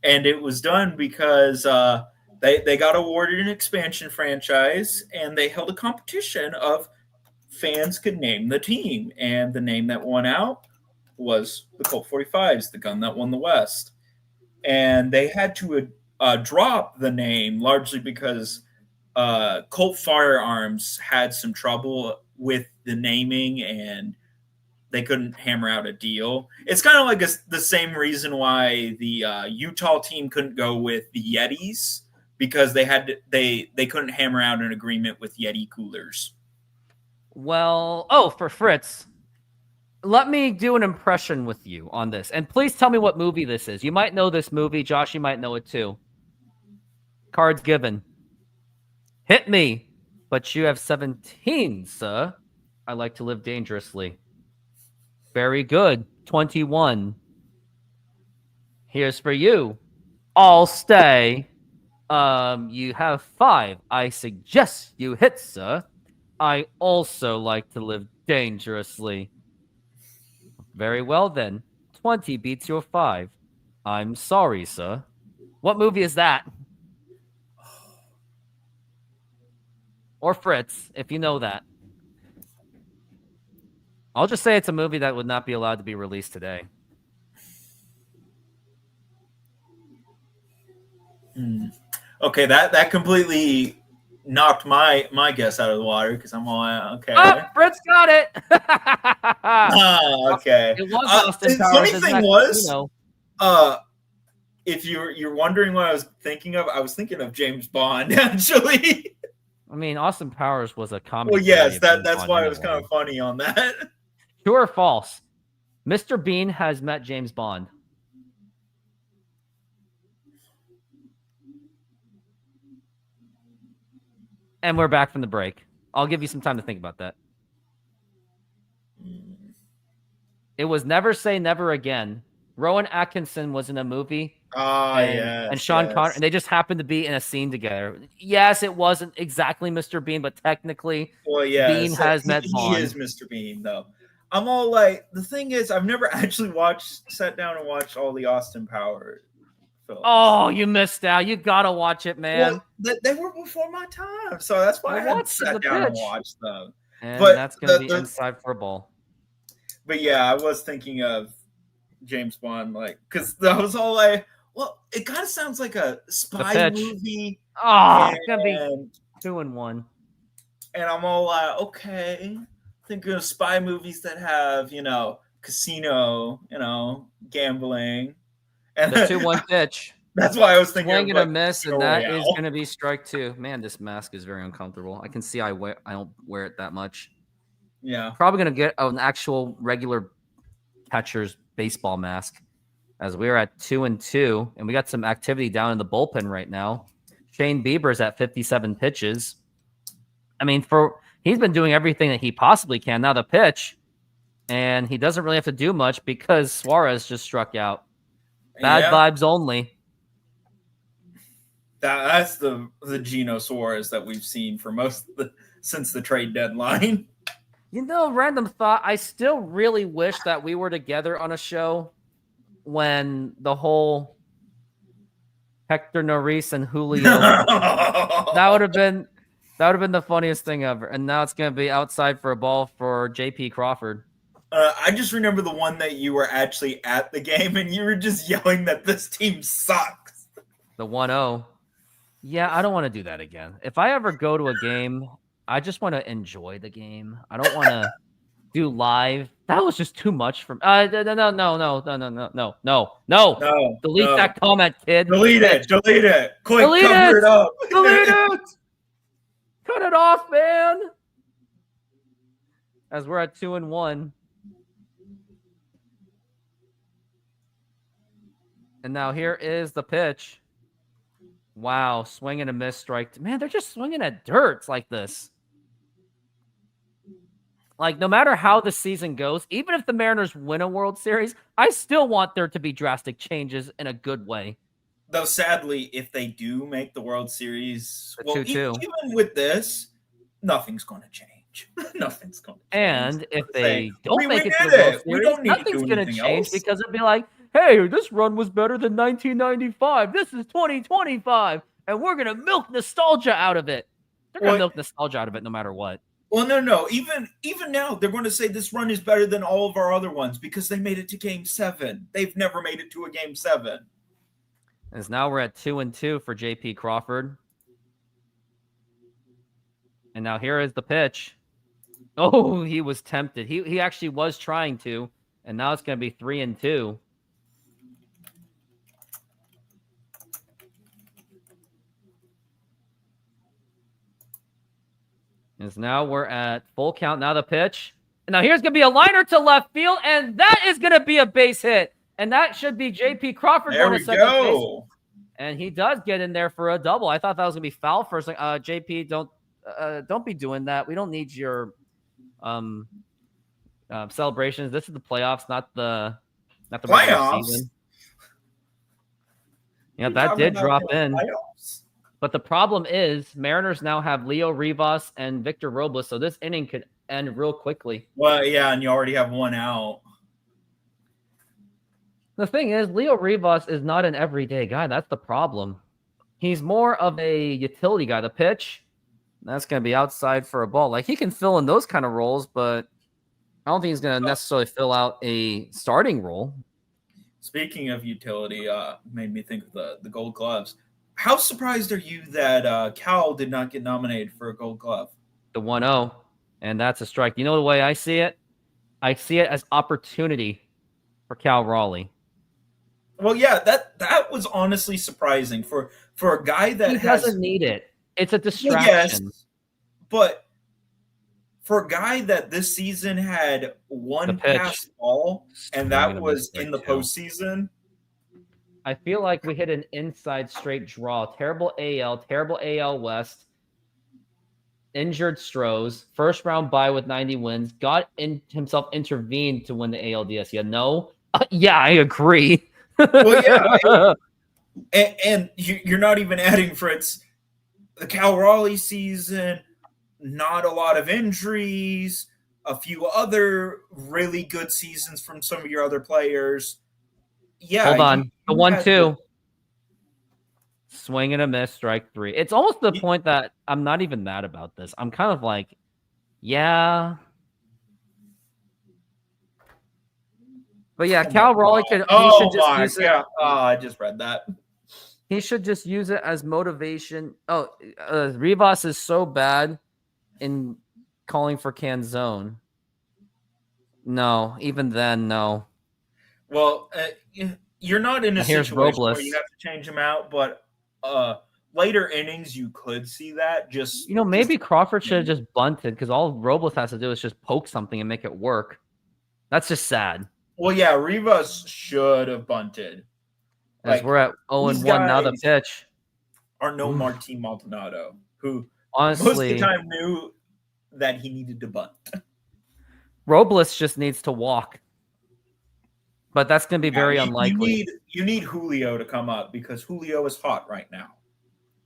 And it was done because they got awarded an expansion franchise, and they held a competition of fans could name the team. And the name that won out was the Colt 45s, the gun that won the West. And they had to drop the name largely because Colt Firearms had some trouble with the naming, and they couldn't hammer out a deal. It's kind of like the same reason why the Utah team couldn't go with the Yetis, because they couldn't hammer out an agreement with Yeti coolers. Well, for Fritz, let me do an impression with you on this. And please tell me what movie this is. You might know this movie. Josh, you might know it too. Cards given. Hit me, but you have 17, sir. I like to live dangerously. Very good. 21. Here's for you. I'll stay. You have 5. I suggest you hit, sir. I also like to live dangerously. Very well, then. 20 beats your 5. I'm sorry, sir. What movie is that? Or Fritz, if you know that. I'll just say it's a movie that would not be allowed to be released today. Okay, that completely knocked my guess out of the water because I'm all okay. Oh, Fritz got it. Okay. It was Austin The Powers. funny Isn't thing that, was, you know, if you're wondering what I was thinking of, I was thinking of James Bond actually. I mean, Austin Powers was a comedy. Well, yes, parody of that's James why Bond it was kind of funny on that. True or false? Mr. Bean has met James Bond. And we're back from the break. I'll give you some time to think about that. It was Never Say Never Again. Rowan Atkinson was in a movie. And Sean Connery, and they just happened to be in a scene together. Yes, it wasn't exactly Mr. Bean, but technically, Bean has met Bond. He is Mr. Bean, though. I'm all like, the thing is, I've never actually sat down and watched all the Austin Powers films. Oh, you missed out. You gotta watch it, man. Well, they were before my time, so that's why I hadn't sat down and watched them. And but that's gonna be inside for a ball. But yeah, I was thinking of James Bond, like, because I was all like, well, it kind of sounds like a spy movie. Oh, it's gonna be 2-1. And I'm all like, okay, thinking of spy movies that have, casino, gambling. And the 2-1 pitch. That's why I was thinking. Swing and a miss, and that is going to be strike 2. Man, this mask is very uncomfortable. I can see I don't wear it that much. Yeah, probably going to get an actual regular catcher's baseball mask, as we're at 2-2, and we got some activity down in the bullpen right now. Shane Bieber's at 57 pitches. I mean, he's been doing everything that he possibly can. Now the pitch, and he doesn't really have to do much because Suarez just struck out. Bad vibes only. That's the Geno Suarez that we've seen for since the trade deadline. Random thought. I still really wish that we were together on a show when the whole Hector Neris and Julio. that would have been the funniest thing ever. And now it's going to be outside for a ball for J.P. Crawford. I just remember the one that you were actually at the game and you were just yelling that this team sucks. The 1-0. Yeah, I don't want to do that again. If I ever go to a game, I just want to enjoy the game. I don't want to do live. That was just too much for me. No. Delete that comment, kid. Delete it. Quick, cover it up. Delete it. Cut it off, man. As we're at 2-1. And now here is the pitch. Wow, swing and a miss, strike. Man, they're just swinging at dirt like this. Like, no matter how the season goes, even if the Mariners win a World Series, I still want there to be drastic changes in a good way. Though, sadly, if they do make the World Series, even with this, nothing's going to change. Nothing's going to change. And if they don't make it to the World Series, nothing's going to change because it'll be like, hey, this run was better than 1995. This is 2025, and we're going to milk nostalgia out of it. They're going to milk nostalgia out of it no matter what. Well, no. Even now, they're going to say this run is better than all of our other ones because they made it to Game 7. They've never made it to a Game 7. As now we're at 2-2 for J.P. Crawford. And now here is the pitch. Oh, he was tempted. He actually was trying to, and now it's going to be 3-2. As now we're at full count. Now the pitch. And now here's going to be a liner to left field, and that is going to be a base hit. And that should be J.P. Crawford going to second base. And he does get in there for a double. I thought that was going to be foul first. J.P., don't be doing that. We don't need your celebrations. This is the playoffs, not the regular season. Yeah, that did drop in. Playoffs. But the problem is Mariners now have Leo Rivas and Victor Robles, so this inning could end real quickly. Well, yeah, and you already have one out. The thing is, Leo Rivas is not an everyday guy. That's the problem. He's more of a utility guy. The pitch, that's going to be outside for a ball. Like, he can fill in those kind of roles, but I don't think he's going to necessarily fill out a starting role. Speaking of utility, made me think of the Gold Gloves. How surprised are you that Cal did not get nominated for a Gold Glove? The 1-0, and that's a strike. You know the way I see it? I see it as opportunity for Cal Raleigh. Well, yeah, that was honestly surprising for a guy that He doesn't need it. It's a distraction. Yes, but for a guy that this season had one pass ball, and that was in the postseason. I feel like we hit an inside straight draw. Terrible AL West. Injured Strohs. First round bye with 90 wins. Got himself intervened to win the ALDS. Yeah, no? Yeah, I agree. Well, yeah. And you're not even adding, Fritz, the Cal Raleigh season, not a lot of injuries, a few other really good seasons from some of your other players. Yeah. Hold on. The 1-2. Swing and a miss, strike 3. It's almost the point that I'm not even mad about this. I'm kind of like, yeah. But yeah, Cal Raleigh should just use it. Yeah. I just read that. He should just use it as motivation. Rivas is so bad in calling for Canzone. No, even then, no. Well, you're not in a situation Robles. where you have to change him out, but later innings you could see that. Just maybe Crawford should have just bunted because all Robles has to do is just poke something and make it work. That's just sad. Well, yeah, Rivas should have bunted. As we're at 0-1 now, the pitch. Are no Martin Maldonado, who honestly most of the time knew that he needed to bunt. Robles just needs to walk. But that's going to be very unlikely. You need Julio to come up because Julio is hot right now.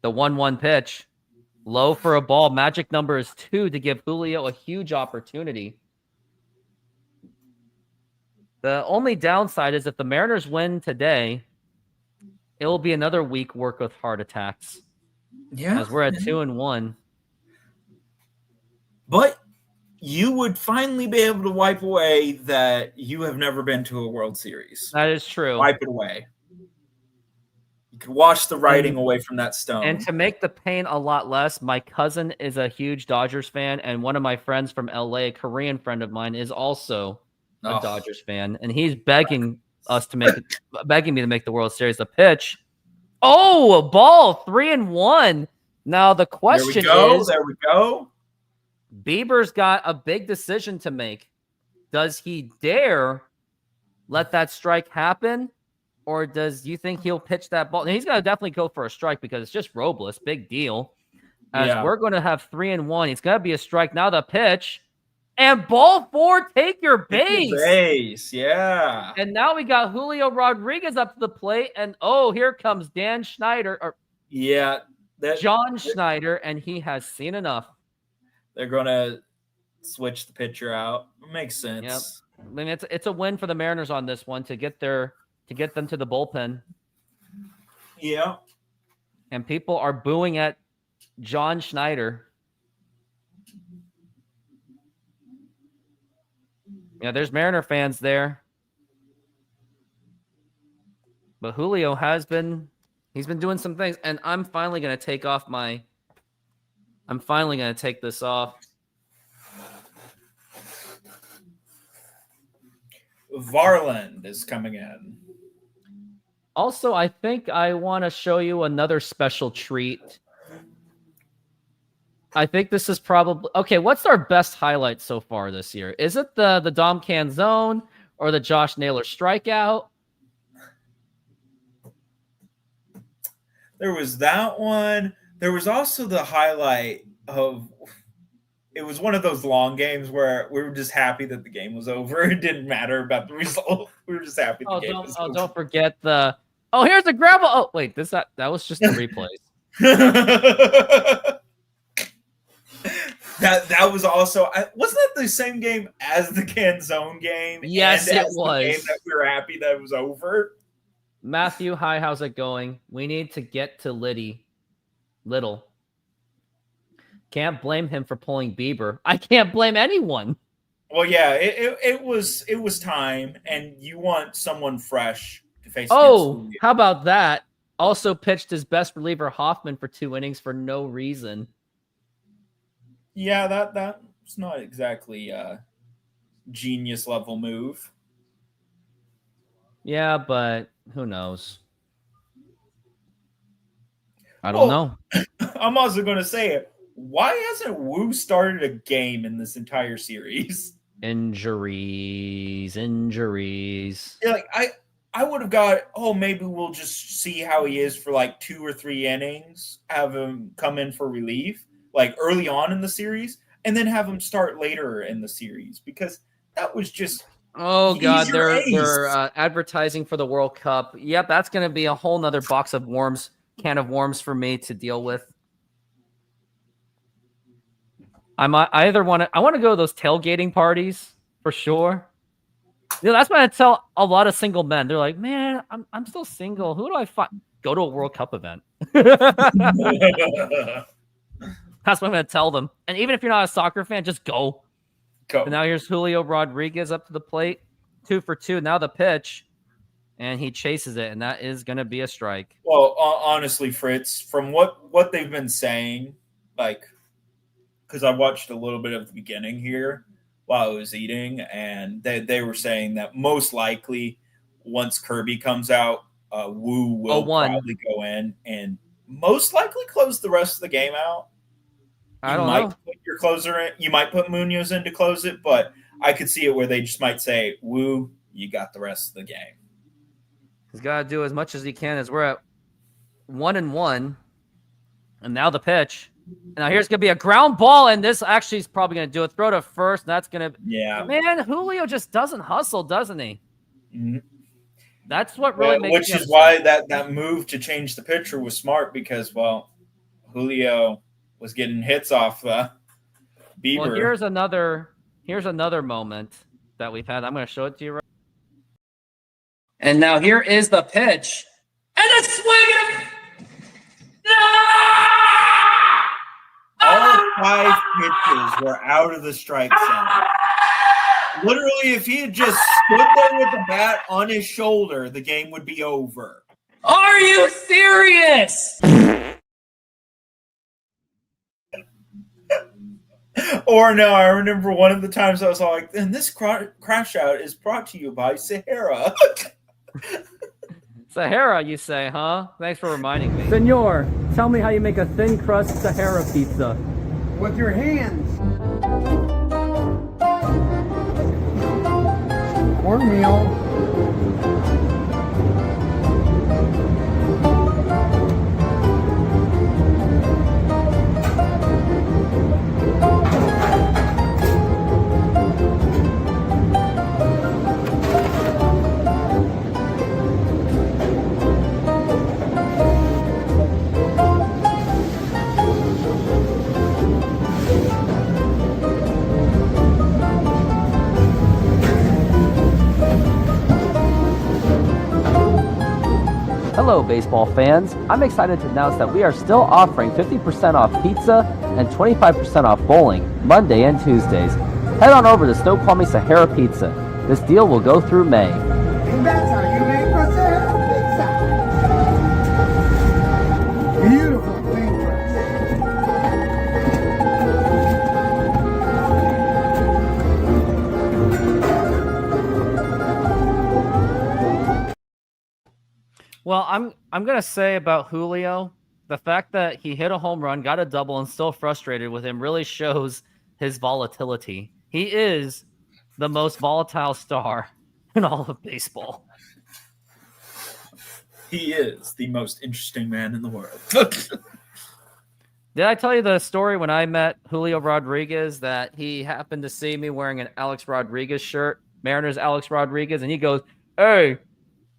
The 1-1 pitch. Low for a ball. Magic number is 2 to give Julio a huge opportunity. The only downside is if the Mariners win today, it will be another week work with heart attacks. Yeah. As we're at 2-1. But you would finally be able to wipe away that you have never been to a World Series. That is true. Wipe it away. You could wash the writing away from that stone. And to make the pain a lot less, my cousin is a huge Dodgers fan, and one of my friends from LA, a Korean friend of mine, is also a Dodgers fan, and he's begging me to make the World Series. The pitch. Oh, a ball, 3-1. Now the question is, there we go. Bieber's got a big decision to make. Does he dare let that strike happen? Or does you think he'll pitch that ball? Now, he's going to definitely go for a strike because it's just Robles. Big deal. We're going to have 3-1. It's going to be a strike. Now the pitch. And ball 4, take your base. Yeah. And now we got Julio Rodriguez up to the plate. And, here comes Dan Schneider. John Schneider. And he has seen enough. They're going to switch the pitcher out. Makes sense. Yep. I mean, it's a win for the Mariners on this one to get them to the bullpen. Yeah. And people are booing at John Schneider. Yeah, there's Mariner fans there. But Julio he's been doing some things, and I'm finally going to take this off. Varland is coming in. Also, I think I want to show you another special treat. I think this is probably... Okay, what's our best highlight so far this year? Is it the Dom Canzone or the Josh Naylor strikeout? There was that one. There was also the highlight of... It was one of those long games where we were just happy that the game was over. It didn't matter about the result. We were just happy the game was over. Don't forget the... Oh, here's the gravel. Oh, wait, that was just the replays. That was also... Wasn't that the same game as the Canzone game? Yes, it was. The game that we were happy that it was over? Matthew, hi, how's it going? We need to get to Little. Can't blame him for pulling Bieber. I can't blame anyone. Well, yeah, it was time, and you want someone fresh to face. Oh, how about that? Also pitched his best reliever Hoffman for 2 innings for no reason. Yeah, that's not exactly a genius level move. Yeah, but who knows? I don't know. I'm also going to say it. Why hasn't Wu started a game in this entire series? Injuries. Yeah, like I would have got, maybe we'll just see how he is for like 2 or 3 innings, have him come in for relief, like early on in the series, and then have him start later in the series, because that was just God, your they're ace. advertising for the World Cup. Yep, that's going to be a whole nother can of worms for me to deal with. I want to go to those tailgating parties for sure. That's what I tell a lot of single men. They're like, man, I'm still single. Who do I find? Go to a World Cup event. That's what I'm going to tell them. And even if you're not a soccer fan, just go. And now here's Julio Rodriguez up to the plate. 2 for 2. Now the pitch. And he chases it, and that is going to be a strike. Well, honestly, Fritz, from what they've been saying, like, because I watched a little bit of the beginning here while I was eating, and they were saying that most likely once Kirby comes out, Wu will probably go in and most likely close the rest of the game out. I don't know. Put your closer in. You might put Munoz in to close it, but I could see it where they just might say, Wu, you got the rest of the game. He's got to do as much as he can as we're at 1-1. And now the pitch. And now here's going to be a ground ball, and this actually is probably going to do it. Throw to first, and that's going to... Yeah. Man, Julio just doesn't hustle, doesn't he? Mm-hmm. That's what really makes Which is why that move to change the pitcher was smart, because, Julio was getting hits off Bieber. Well, here's another moment that we've had. I'm going to show it to you right. And now here is the pitch. And a swing! All 5 pitches were out of the strike zone. Literally, if he had just stood there with the bat on his shoulder, the game would be over. Are you serious? Or no, I remember one of the times I was all like, and this crash out is brought to you by Sahara. Sahara, you say, huh? Thanks for reminding me. Senor, tell me how you make a thin crust Sahara pizza. With your hands. Cornmeal. Hello, baseball fans. I'm excited to announce that we are still offering 50% off pizza and 25% off bowling Monday and Tuesdays. Head on over to Snoqualmie Sahara Pizza. This deal will go through May. And that's how you make a Sahara pizza. Beautiful thin crust. Well, I'm gonna say about Julio, the fact that he hit a home run, got a double, and still frustrated with him really shows his volatility. He is the most volatile star in all of baseball. He is the most interesting man in the world. Did I tell you the story when I met Julio Rodriguez that he happened to see me wearing an Alex Rodriguez shirt, Mariners Alex Rodriguez, and he goes, "Hey,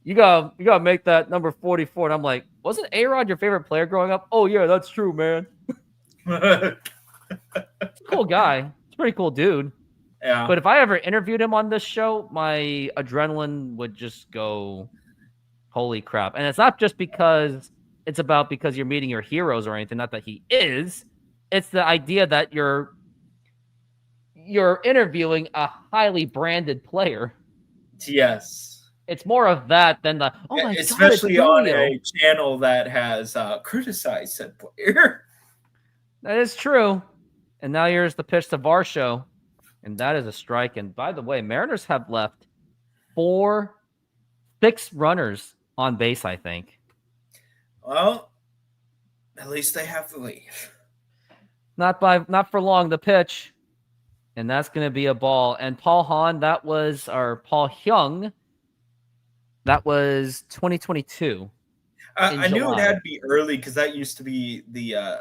you gotta make that number 44." And I'm like, "Wasn't A-Rod your favorite player growing up?" "Oh yeah, that's true, man." Cool guy. It's a pretty cool dude. Yeah. But if I ever interviewed him on this show, my adrenaline would just go, holy crap. And it's not just because you're meeting your heroes or anything, not that he is. It's the idea that you're interviewing a highly branded player. Yes. It's more of that than the oh my Especially god, on a channel that has criticized said player. That is true. And now here's the pitch to Varsho, and that is a strike. And by the way, Mariners have left 6 runners on base, I think. Well, at least they have to leave. Not for long. The pitch, and that's going to be a ball. And Paul Hyung, that was 2022. I knew it had to be early because that used to be the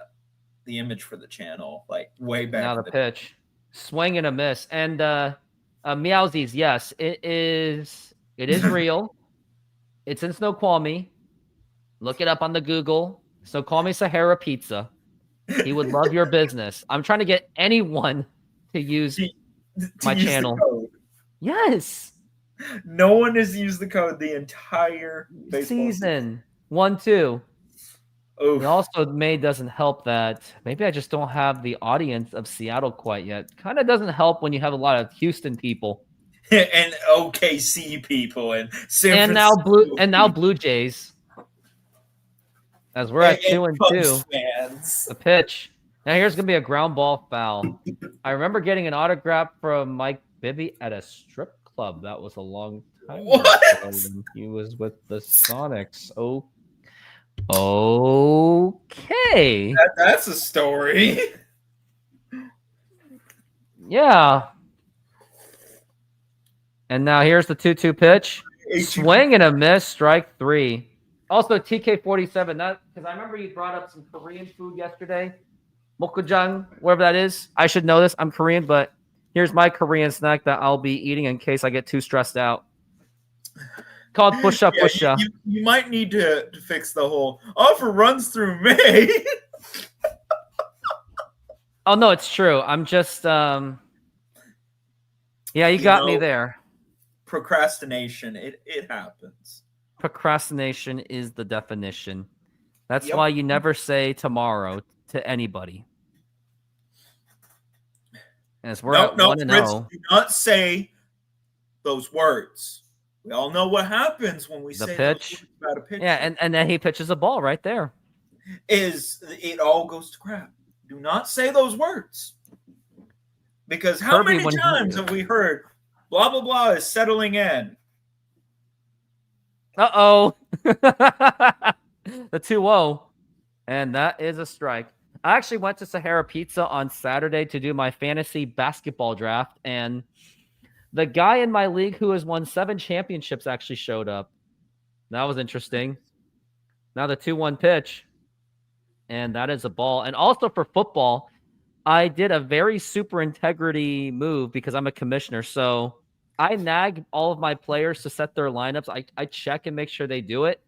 image for the channel, like way back. Now the pitch, swing and a miss. And Meowsies, yes, it is real. It's in Snoqualmie. Look it up on the Google. Snoqualmie Sahara Pizza. He would love your business. I'm trying to get anyone to use my channel. Yes. No one has used the code the entire season. 1-2. Oof. He also doesn't help that maybe I just don't have the audience of Seattle quite yet. Kind of doesn't help when you have a lot of Houston people and OKC people and San now Blue Jays. As we're at 2-2. The pitch. Now here's gonna be a ground ball foul. I remember getting an autograph from Mike Bibby at a strip club. That was a long time ago. He was with the Sonics. Okay. That's a story. Yeah. And now here's the 2-2 pitch. Swing and a miss, strike 3. Also, TK47, because I remember you brought up some Korean food yesterday. Mokujang, wherever that is. I should know this. I'm Korean, but here's my Korean snack that I'll be eating in case I get too stressed out. Called pusha pusha. You might need to fix the whole offer runs through May. Oh, no, it's true. I'm just, yeah, you got me there. Procrastination. It happens. Procrastination is the definition. That's why you never say tomorrow to anybody. As we're at 1-0. Fritz, do not say those words. We all know what happens when we say pitch. Those words about a pitch. Yeah, and then he pitches a ball right there. It all goes to crap. Do not say those words. Because how many times have we heard blah, blah, blah is settling in? Uh-oh. The 2-0. And that is a strike. I actually went to Sahara Pizza on Saturday to do my fantasy basketball draft, and the guy in my league who has won 7 championships actually showed up. That was interesting. Now the 2-1 pitch. And that is a ball. And also for football, I did a very super integrity move because I'm a commissioner. So I nag all of my players to set their lineups. I check and make sure they do it.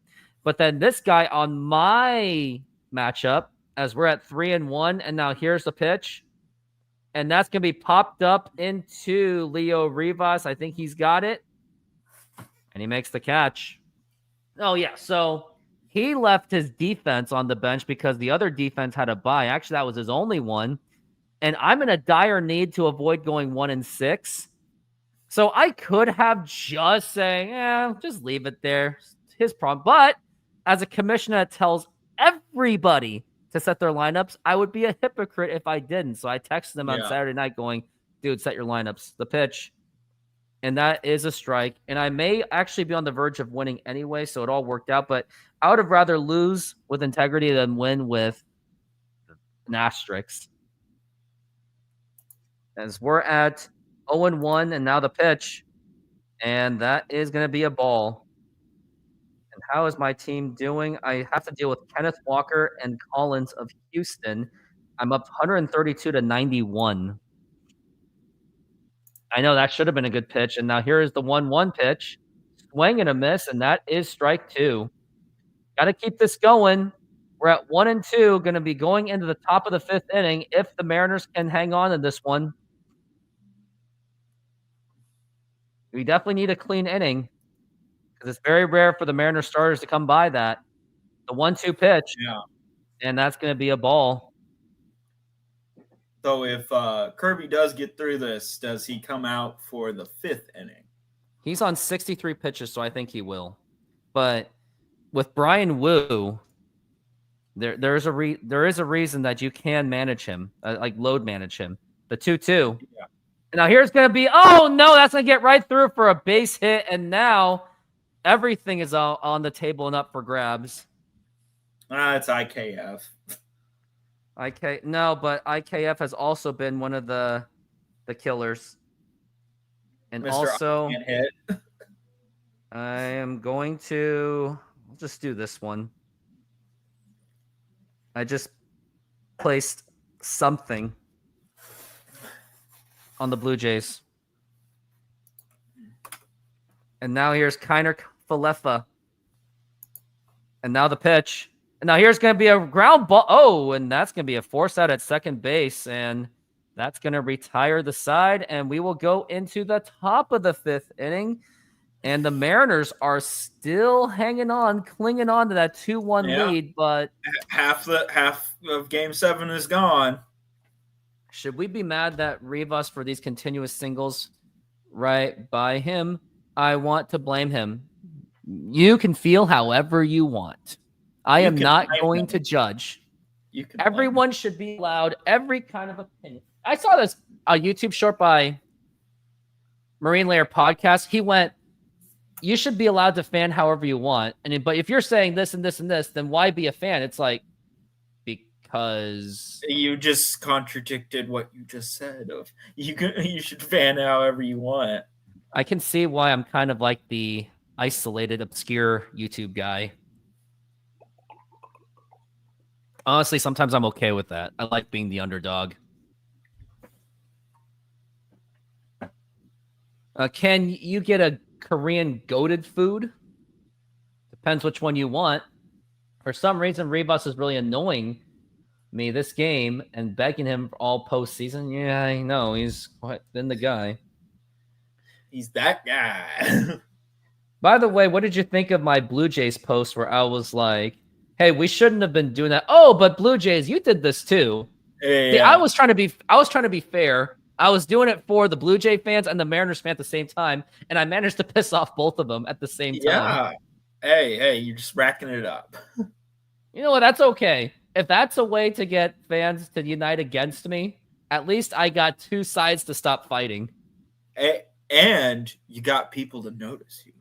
But then this guy on my matchup, as we're at 3-1, and now here's the pitch. And that's going to be popped up into Leo Rivas. I think he's got it. And he makes the catch. Oh, yeah. So he left his defense on the bench because the other defense had a bye. Actually, that was his only one. And I'm in a dire need to avoid going 1-6. So I could have just saying, just leave it there. His problem. But as a commissioner that tells everybody to set their lineups, I would be a hypocrite if I didn't. So I texted them on Saturday night going, dude, set your lineups. The pitch. And that is a strike. And I may actually be on the verge of winning anyway, so it all worked out. But I would have rather lose with integrity than win with an asterisk. As we're at 0-1, and now the pitch. And that is going to be a ball. And how is my team doing? I have to deal with Kenneth Walker and Collins of Houston. I'm up 132-91. I know that should have been a good pitch. And now here is the 1-1 pitch. Swing and a miss, and that is strike 2. Got to keep this going. We're at 1-2, going to be going into the top of the 5th inning if the Mariners can hang on in this one. We definitely need a clean inning because it's very rare for the Mariners starters to come by that. The 1-2 pitch, and that's going to be a ball. So if Kirby does get through this, does he come out for the 5th inning? He's on 63 pitches, so I think he will. But with Brian Wu, there is a reason that you can manage him, like load manage him. The 2-2. Yeah. Now here's gonna be that's gonna get right through for a base hit, and now everything is all on the table and up for grabs. It's IKF. But IKF has also been one of the killers. And Mr. also, can't hit. I am going to just do this one. I just placed something on the Blue Jays. And now here's Kiner Falefa. And now the pitch. And now here's going to be a ground ball. Oh, and that's going to be a force out at second base. And that's going to retire the side. And we will go into the top of the fifth inning. And the Mariners are still hanging on, clinging on to that 2-1 lead. But half of Game 7 is gone. Should we be mad that Rivas for these continuous singles right by him? I want to blame him. You can feel however you want. I am not going to judge. Everyone should be allowed every kind of opinion. I saw this YouTube short by Marine Layer Podcast. He went, you should be allowed to fan however you want. But if you're saying this and this and this, then why be a fan? It's like, because you just contradicted what you just said. You should fan however you want. I can see why I'm kind of like the isolated, obscure YouTube guy. Honestly, sometimes I'm okay with that. I like being the underdog. Can you get a Korean goated food? Depends which one you want. For some reason, Rivas is really annoying me this game and begging him for all postseason. Yeah, I know. He's quite been the guy. He's that guy. By the way, what did you think of my Blue Jays post where I was like, hey, we shouldn't have been doing that. Oh, but Blue Jays, you did this too. Yeah. See, I was trying to be fair. I was doing it for the Blue Jay fans and the Mariners fan at the same time, and I managed to piss off both of them at the same time. Yeah. Hey, you're just racking it up. You know what? That's okay. If that's a way to get fans to unite against me, at least I got two sides to stop fighting. And you got people to notice you.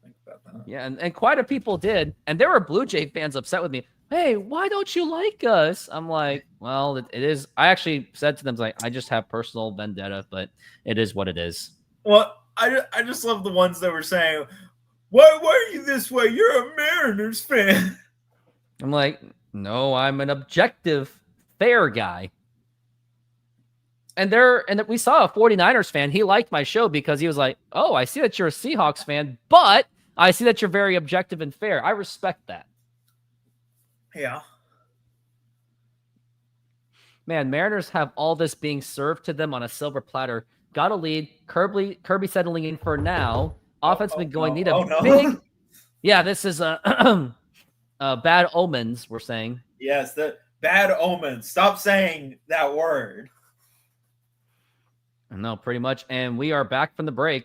Think about that. Yeah, and quite a people did. And there were Blue Jay fans upset with me. Hey, why don't you like us? I'm like, well, it is. I actually said to them, like, I just have personal vendetta, but it is what it is. Well, I just love the ones that were saying, why are you this way? You're a Mariners fan. I'm like, no, I'm an objective, fair guy. And we saw a 49ers fan. He liked my show because he was like, oh, I see that you're a Seahawks fan, but I see that you're very objective and fair. I respect that. Yeah. Man, Mariners have all this being served to them on a silver platter. Got a lead. Kirby settling in for now. Offense been going. Need a big. Yeah, this is bad omens, we're saying. Yes, the bad omens. Stop saying that word. No, pretty much. And we are back from the break.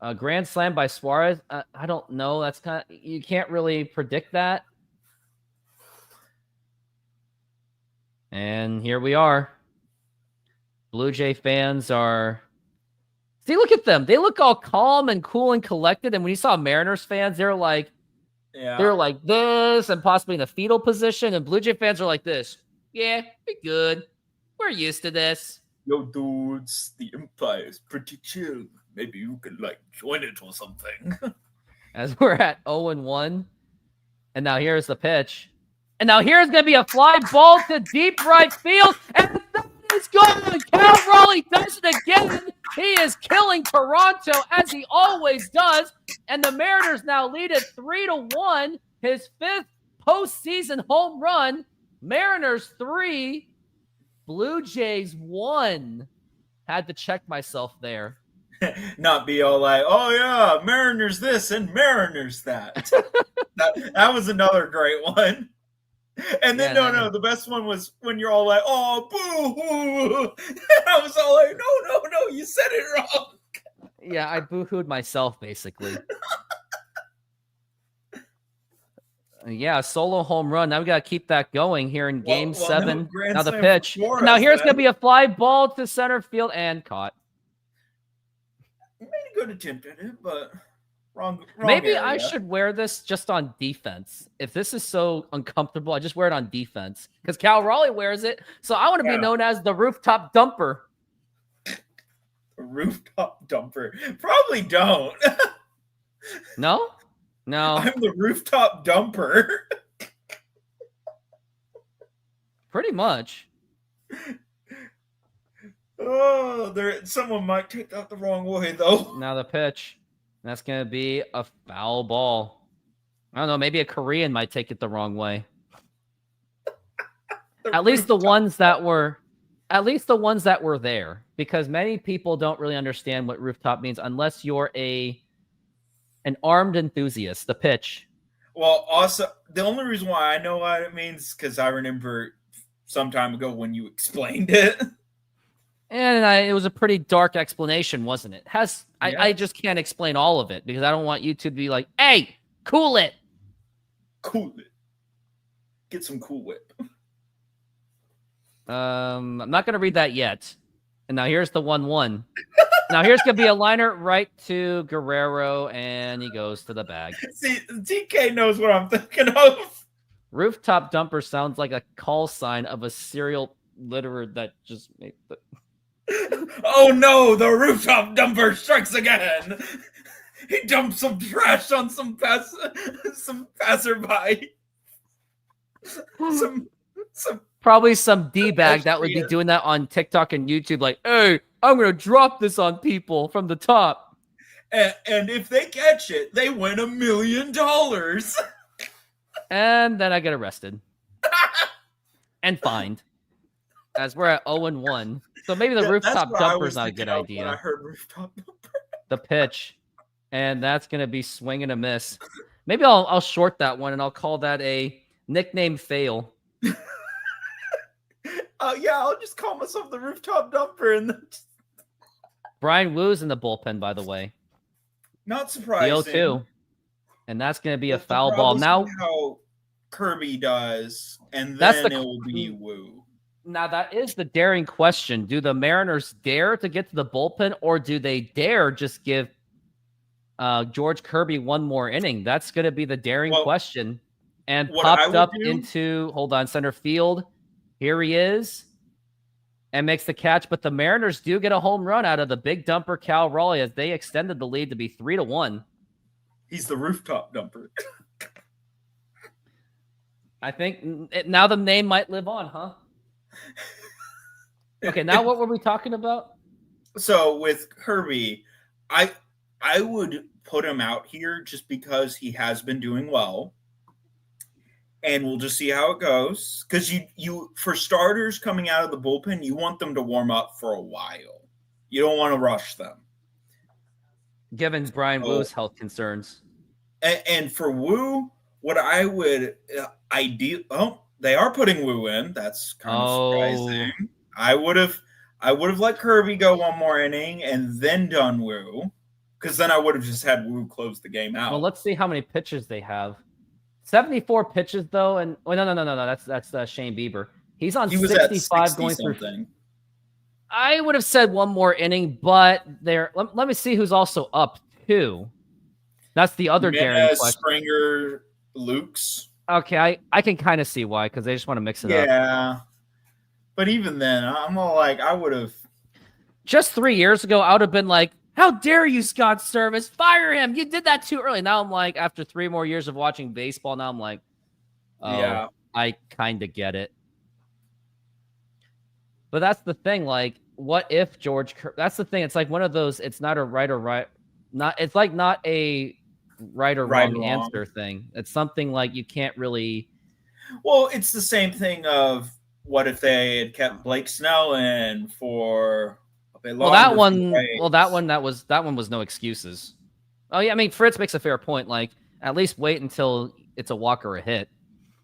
A grand slam by Suarez. I don't know. That's kind of, you can't really predict that. And here we are. Blue Jay fans are. See, look at them. They look all calm and cool and collected. And when you saw Mariners fans, they're like this and possibly in a fetal position. And Blue Jay fans are like this. Yeah, we're good. We're used to this. Yo, dudes, the Empire is pretty chill. Maybe you could, join it or something. As we're at 0-1. And now here's the pitch. And now here's going to be a fly ball to deep right field. And that is going. Cal Raleigh does it again. He is killing Toronto as he always does. And the Mariners now lead it 3-1. His fifth postseason home run. Mariners 3. Blue Jays 1. Had to check myself there. Not be all like, oh yeah, Mariners this and Mariners that. that was another great one. And then no, the best one was when you're all like, oh, boo. And I was all like, no, you said it wrong. Yeah, I boo-hooed myself, basically. Yeah, solo home run. Now we got to keep that going here in Game 7. No, grand now the slam pitch. for And now us, here's then. going to be a fly ball to center field and caught. Made a good attempt at it, but wrong Maybe area. I should wear this just on defense. If this is so uncomfortable, I just wear it on defense. Because Cal Raleigh wears it, so I want to be known as the rooftop dumper. A rooftop dumper. Probably don't. No? No. I'm the rooftop dumper. Pretty much. Oh, someone might take that the wrong way, though. Now the pitch. That's going to be a foul ball. I don't know. Maybe a Korean might take it the wrong way. At least the ones that were there, because many people don't really understand what rooftop means unless you're an armed enthusiast. The pitch. Well, also, the only reason why I know what it means is because I remember some time ago when you explained it. And it was a pretty dark explanation, wasn't it? I just can't explain all of it because I don't want you to be like, hey, cool it. Cool it. Get some Cool Whip. I'm not going to read that yet. And now here's the 1-1. Now here's going to be a liner right to Guerrero, and he goes to the bag. See, TK knows what I'm thinking of. Rooftop dumper sounds like a call sign of a serial litterer that just made the... Oh no, the rooftop dumper strikes again. He dumped some trash on some passerby. Some Probably some D-bag that would be doing that on TikTok and YouTube, like, hey, I'm going to drop this on people from the top. And if they catch it, they win $1 million. And then I get arrested. And fined. As we're at 0-1. So maybe the rooftop dumper is not a good idea. When I heard rooftop dumper. The pitch. And that's going to be swing and a miss. Maybe I'll short that one and I'll call that a nickname fail. Yeah, I'll just call myself the rooftop dumper. And then Brian Woo's in the bullpen, by the way. Not surprising. The 0-2. And that's going to be a But foul ball. Now, how Kirby does, and then it will be Woo. Now, that is the daring question. Do the Mariners dare to get to the bullpen, or do they dare just give George Kirby one more inning? That's going to be the daring question. And popped up into, center field. Here he is. And makes the catch. But the Mariners do get a home run out of the big dumper, Cal Raleigh, as they extended the lead to be 3-1. He's the rooftop dumper. I think now the name might live on, huh? Okay, now what were we talking about? So with Kirby, I would put him out here just because he has been doing well. And we'll just see how it goes. Because you for starters coming out of the bullpen, you want them to warm up for a while. You don't want to rush them. Given Brian Woo's health concerns. And for Woo, what I would they are putting Woo in. That's kind of surprising. I would have let Kirby go one more inning and then done Woo, because then I would have just had Woo close the game out. Well, let's see how many pitches they have. 74 pitches though, and no. That's Shane Bieber. He was 65 going through. I would have said one more inning, but let me see who's also up too. That's the other daring question. Springer, Luke's. Okay, I can kind of see why, because they just want to mix it up. Yeah. But even then, I'm all like, I would have. Just 3 years ago, I would have been like, how dare you, Scott Service? Fire him. You did that too early. Now I'm like, after 3 more years of watching baseball, now I'm like, oh, yeah, I kind of get it. But that's the thing. Like, what if that's the thing. It's like one of those, it's not a right or right. It's like not a right or wrong answer thing. It's something like you can't really. Well, it's the same thing of what if they had kept Blake Snell in for a bit longer. That one was no excuses. Oh yeah, I mean Fritz makes a fair point. Like at least wait until it's a walk or a hit.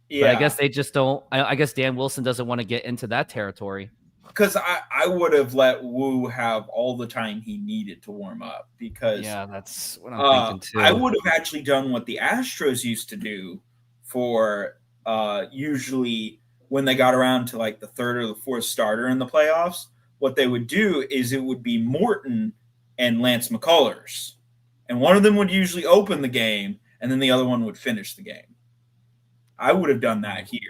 Yeah. But I guess they just don't. I guess Dan Wilson doesn't want to get into that territory. because I would have let Wu have all the time he needed to warm up because Yeah, that's what I'm thinking too. I would have actually done what the Astros used to do for usually when they got around to like the third or the fourth starter in the playoffs. What they would do is it would be Morton and Lance McCullers, and one of them would usually open the game, and then the other one would finish the game. I would have done that here.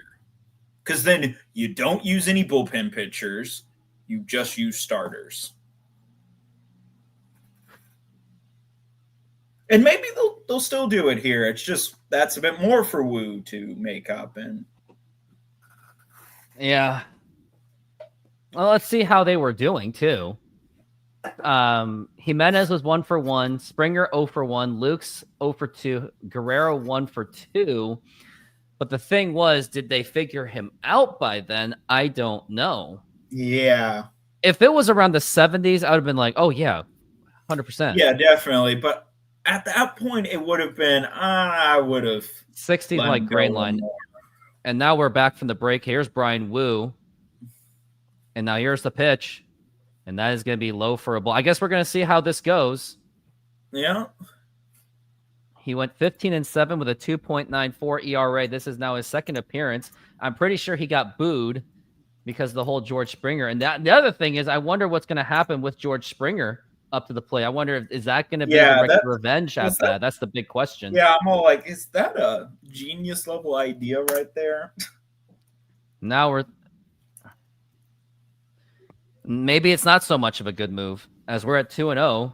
Because then you don't use any bullpen pitchers. You just use starters. And maybe they'll still do it here. It's just that's a bit more for Wu to make up. And yeah. Well, let's see how they were doing, too. Jimenez was 1 for 1. Springer 0 for 1. Luke's 0 for 2. Guerrero 1 for 2. But the thing was, did they figure him out by then? I don't know. Yeah. If it was around the 70s, I would have been like, oh, yeah, 100%. Yeah, definitely. But at that point, it would have been, I would have. 60s like grain line. And now we're back from the break. Here's Brian Wu. And now here's the pitch. And that is going to be low for a ball. I guess we're going to see how this goes. Yeah. He went 15-7 with a 2.94 ERA. This is now his second appearance. I'm pretty sure he got booed because of the whole George Springer. And the other thing is, I wonder what's going to happen with George Springer up to the plate. I wonder is that going to be a revenge after that? That's the big question. Yeah, I'm all like, is that a genius level idea right there? Now maybe it's not so much of a good move as we're at 2-0.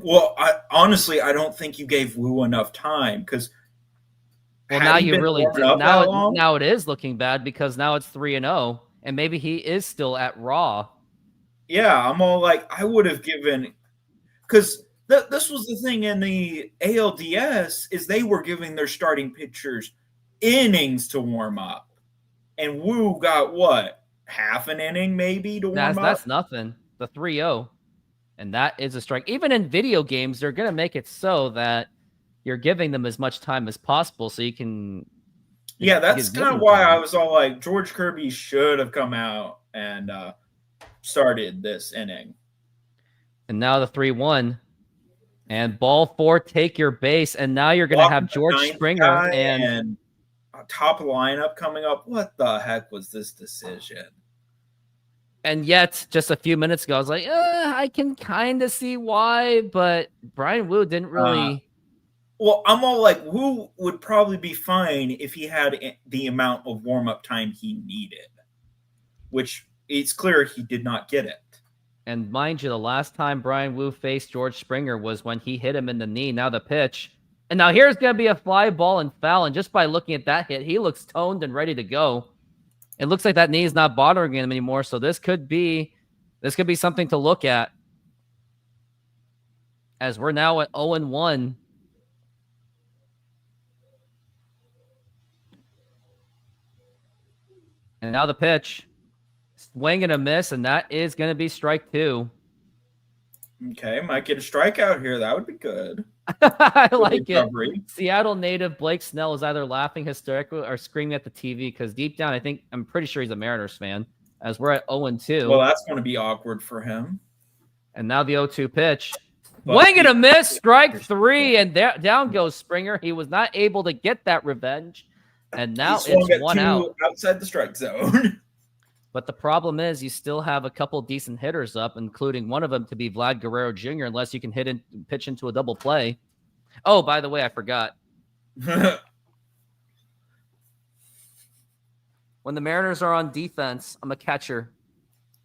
Well, I don't think you gave Wu enough time because. Well, now you really did. Now it is looking bad because now it's 3-0, and maybe he is still at raw. Yeah, I'm all like, I would have given because this was the thing in the ALDS is they were giving their starting pitchers innings to warm up, and Wu got what, half an inning maybe to warm up. That's nothing. The 3-0. And that is a strike. Even in video games, they're going to make it so that you're giving them as much time as possible so you can. Yeah, that's kind of why I was all like, George Kirby should have come out and started this inning. And now the 3-1. And ball 4, take your base. And now you're going to have George Springer and top of the lineup coming up. What the heck was this decision? And yet, just a few minutes ago, I was like, I can kind of see why, but Brian Wu didn't really. Well, I'm all like, Wu would probably be fine if he had the amount of warm-up time he needed, which it's clear he did not get it. And mind you, the last time Brian Wu faced George Springer was when he hit him in the knee. Now the pitch. And now here's going to be a fly ball and foul. And just by looking at that hit, he looks toned and ready to go. It looks like that knee is not bothering him anymore, so this could be something to look at. As we're now at 0-1. And now the pitch. Swing and a miss, and that is going to be strike 2. Okay, might get a strikeout here. That would be good. I like it. Seattle native Blake Snell is either laughing hysterically or screaming at the TV because deep down, I'm pretty sure he's a Mariners fan. As we're at 0-2. Well, that's going to be awkward for him. And now the 0-2 pitch. Swing and a miss, strike 3, and down goes Springer. He was not able to get that revenge, and now it's 1 out outside the strike zone. But the problem is you still have a couple decent hitters up, including one of them to be Vlad Guerrero Jr., unless you can pitch into a double play. Oh, by the way, I forgot. When the Mariners are on defense, I'm a catcher.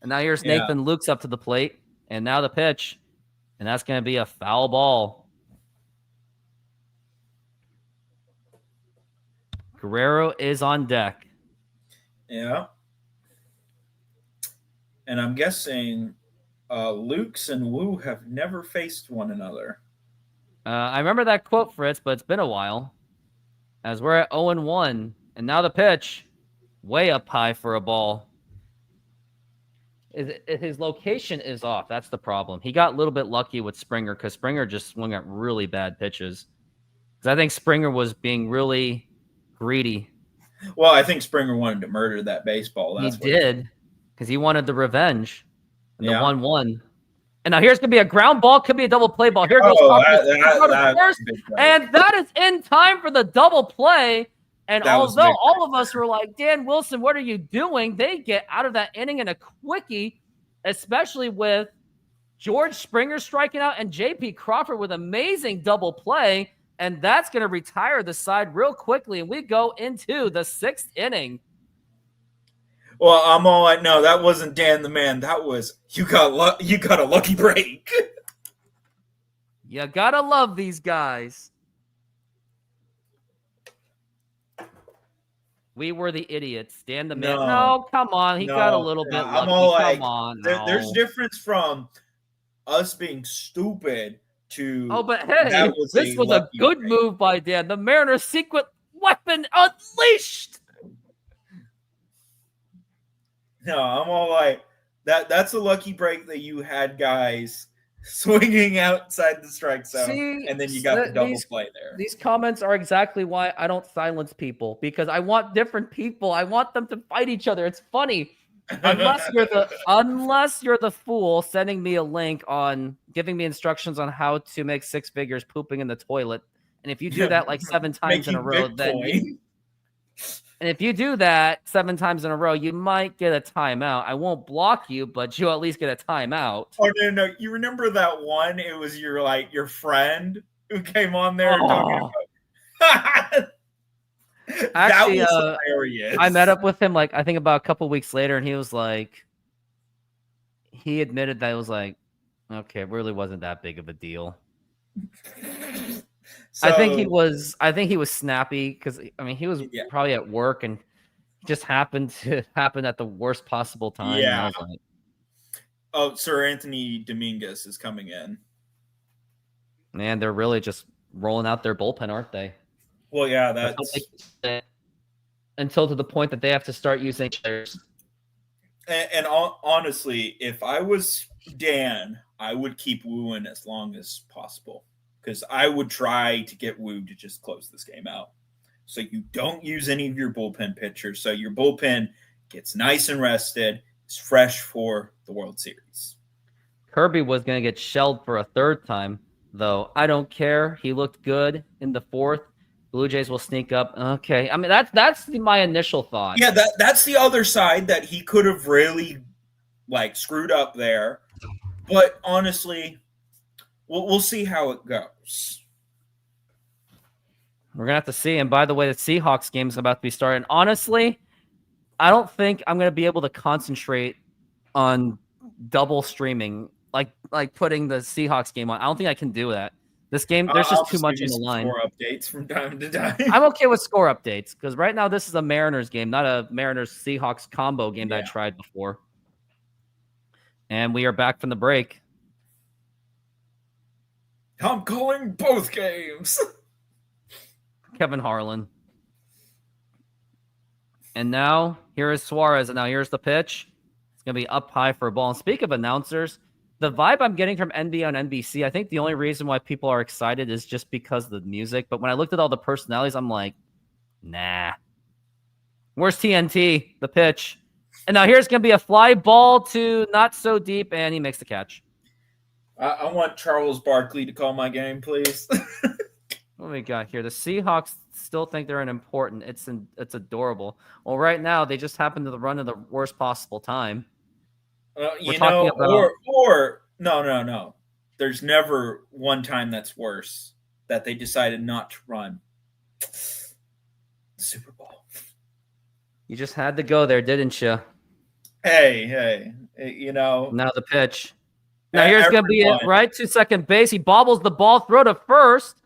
And now here's Nathan Lukes up to the plate. And now the pitch. And that's going to be a foul ball. Guerrero is on deck. Yeah. And I'm guessing Lukes and Wu have never faced one another. I remember that quote, Fritz, but it's been a while. As we're at 0-1. And now the pitch. Way up high for a ball. His location is off. That's the problem. He got a little bit lucky with Springer because Springer just swung at really bad pitches. Because I think Springer was being really greedy. Well, I think Springer wanted to murder that baseball. He did. because he wanted the revenge and the Yeah. 1-1. And now here's going to be a ground ball, could be a double play ball. Here goes Oh, Crawford that first, big play. and that is in time for the double play. And That was although big. all of us were like, Dan Wilson, what are you doing? They get out of that inning in a quickie, especially with George Springer striking out and J.P. Crawford with amazing double play. And that's going to retire the side real quickly. And we go into the 6th inning. Well, I'm all like, no, that wasn't Dan the Man. That was you got a lucky break. You got to love these guys. We were the idiots. Dan the Man. No, come on. He got a little bit lucky. I'm all like, come on. There's difference from us being stupid to. Oh, but hey, this was a good move by Dan. The Mariners' secret weapon unleashed. No, I'm all like, that's a lucky break that you had guys swinging outside the strike zone, and then you got the double play there. These comments are exactly why I don't silence people, because I want different people. I want them to fight each other. It's funny. Unless you're the fool sending me a link on giving me instructions on how to make 6 figures pooping in the toilet. And if you do that like 7 times in a row, and if you do that 7 times in a row, you might get a timeout. I won't block you, but you'll at least get a timeout. Oh, no. You remember that one? It was your friend who came on there talking about. Actually, that was hilarious. I met up with him, like, I think about a couple weeks later, and he was like, he admitted that it was like, okay, it really wasn't that big of a deal. So, I think he was snappy because he was probably at work and just happened to happen at the worst possible time. Yeah. Like, oh, Sir Anthony Dominguez is coming in. Man, they're really just rolling out their bullpen, aren't they? Well, yeah, that's until to the point that they have to start using players. And honestly, if I was Dan, I would keep Wu in as long as possible. Because I would try to get Wu to just close this game out. So you don't use any of your bullpen pitchers. So your bullpen gets nice and rested. It's fresh for the World Series. Kirby was going to get shelled for a 3rd time, though. I don't care. He looked good in the 4th. Blue Jays will sneak up. Okay. That's my initial thought. Yeah, that's the other side that he could have really screwed up there. But honestly, we'll see how it goes. We're going to have to see. And by the way, the Seahawks game is about to be started. Honestly, I don't think I'm going to be able to concentrate on double streaming, like putting the Seahawks game on. I don't think I can do that. This game, there's just too much in the line. Score updates from time to time. I'm okay with score updates because right now this is a Mariners game, not a Mariners-Seahawks combo game that I tried before. And we are back from the break. I'm calling both games. Kevin Harlan. And now, here is Suarez. And now here's the pitch. It's going to be up high for a ball. And speak of announcers, the vibe I'm getting from NBA on NBC, I think the only reason why people are excited is just because of the music. But when I looked at all the personalities, I'm like, nah. Where's TNT? The pitch. And now here's going to be a fly ball to not so deep, and he makes the catch. I want Charles Barkley to call my game, please. What we got here? The Seahawks still think they're important. It's adorable. Well, right now they just happen to run at the worst possible time. No. There's never one time that's worse that they decided not to run. Super Bowl. You just had to go there, didn't you? Hey, Now the pitch. Now here's going to be it, right to second base. He bobbles the ball, throw to first,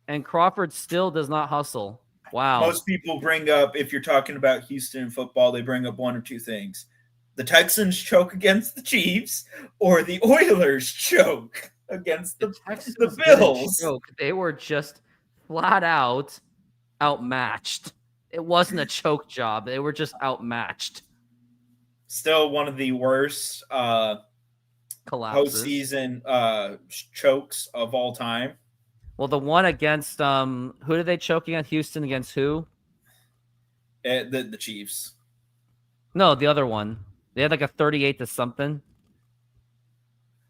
and Crawford still does not hustle. Wow. Most people bring up, if you're talking about Houston football, they bring up one or two things. The Texans choke against the Chiefs, or the Oilers choke against the Bills. They were just flat out outmatched. It wasn't a choke job. They were just outmatched. Still one of the worst postseason chokes of all time. Well, the one against who did they choke against? Houston against who? The Chiefs. No, the other one. They had like a 38 to something.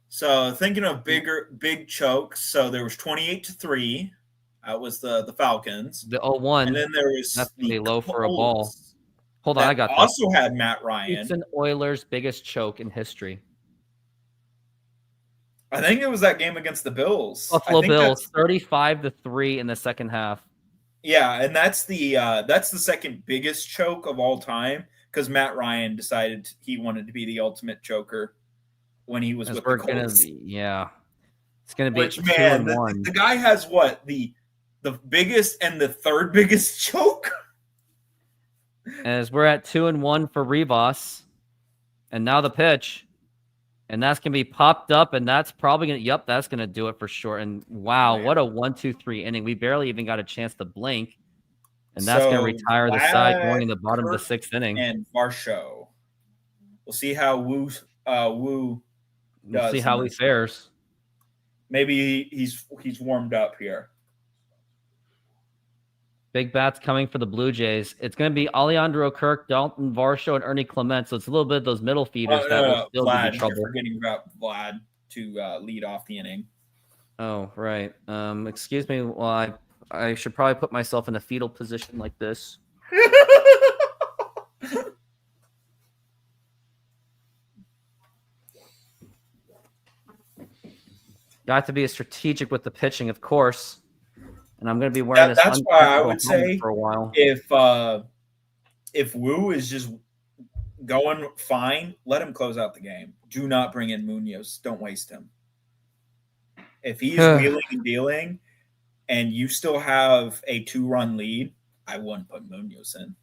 So thinking of big chokes, so there was 28-3. That was the Falcons. The 0-1. And then there was That's the pretty low for a Colts ball. Hold on, that I got this. also had Matt Ryan. Houston Oilers' biggest choke in history. I think it was that game against the Bills. Buffalo Bills, 35-3 in the second half. Yeah, and that's the second biggest choke of all time because Matt Ryan decided he wanted to be the ultimate choker when he was with the Colts. It's gonna be Which, man, the guy has what the biggest and the third biggest choke. As we're at 2-1 for Rivas, and now the pitch, and that's gonna be popped up, and that's probably gonna. Yep, that's gonna do it for sure. And wow, what a 1-2-3 inning! We barely even got a chance to blink, and that's gonna retire the side going in the bottom of the sixth inning. And Varsho, we'll see how Woo does. We'll see how he fares. Maybe he's warmed up here. Big bats coming for the Blue Jays. It's going to be Alejandro Kirk, Dalton Varsho, and Ernie Clement. So it's a little bit of those middle feeders that will still Vlad, be trouble. You're forgetting about Vlad to lead off the inning. Oh, right. Excuse me. Well, I should probably put myself in a fetal position like this. Got to be strategic with the pitching, of course. And I'm going to be wearing this. That's why I would say for a while. If Wu is just going fine, let him close out the game. Do not bring in Munoz. Don't waste him. If he's wheeling and dealing, and you still have a 2-run lead, I wouldn't put Munoz in.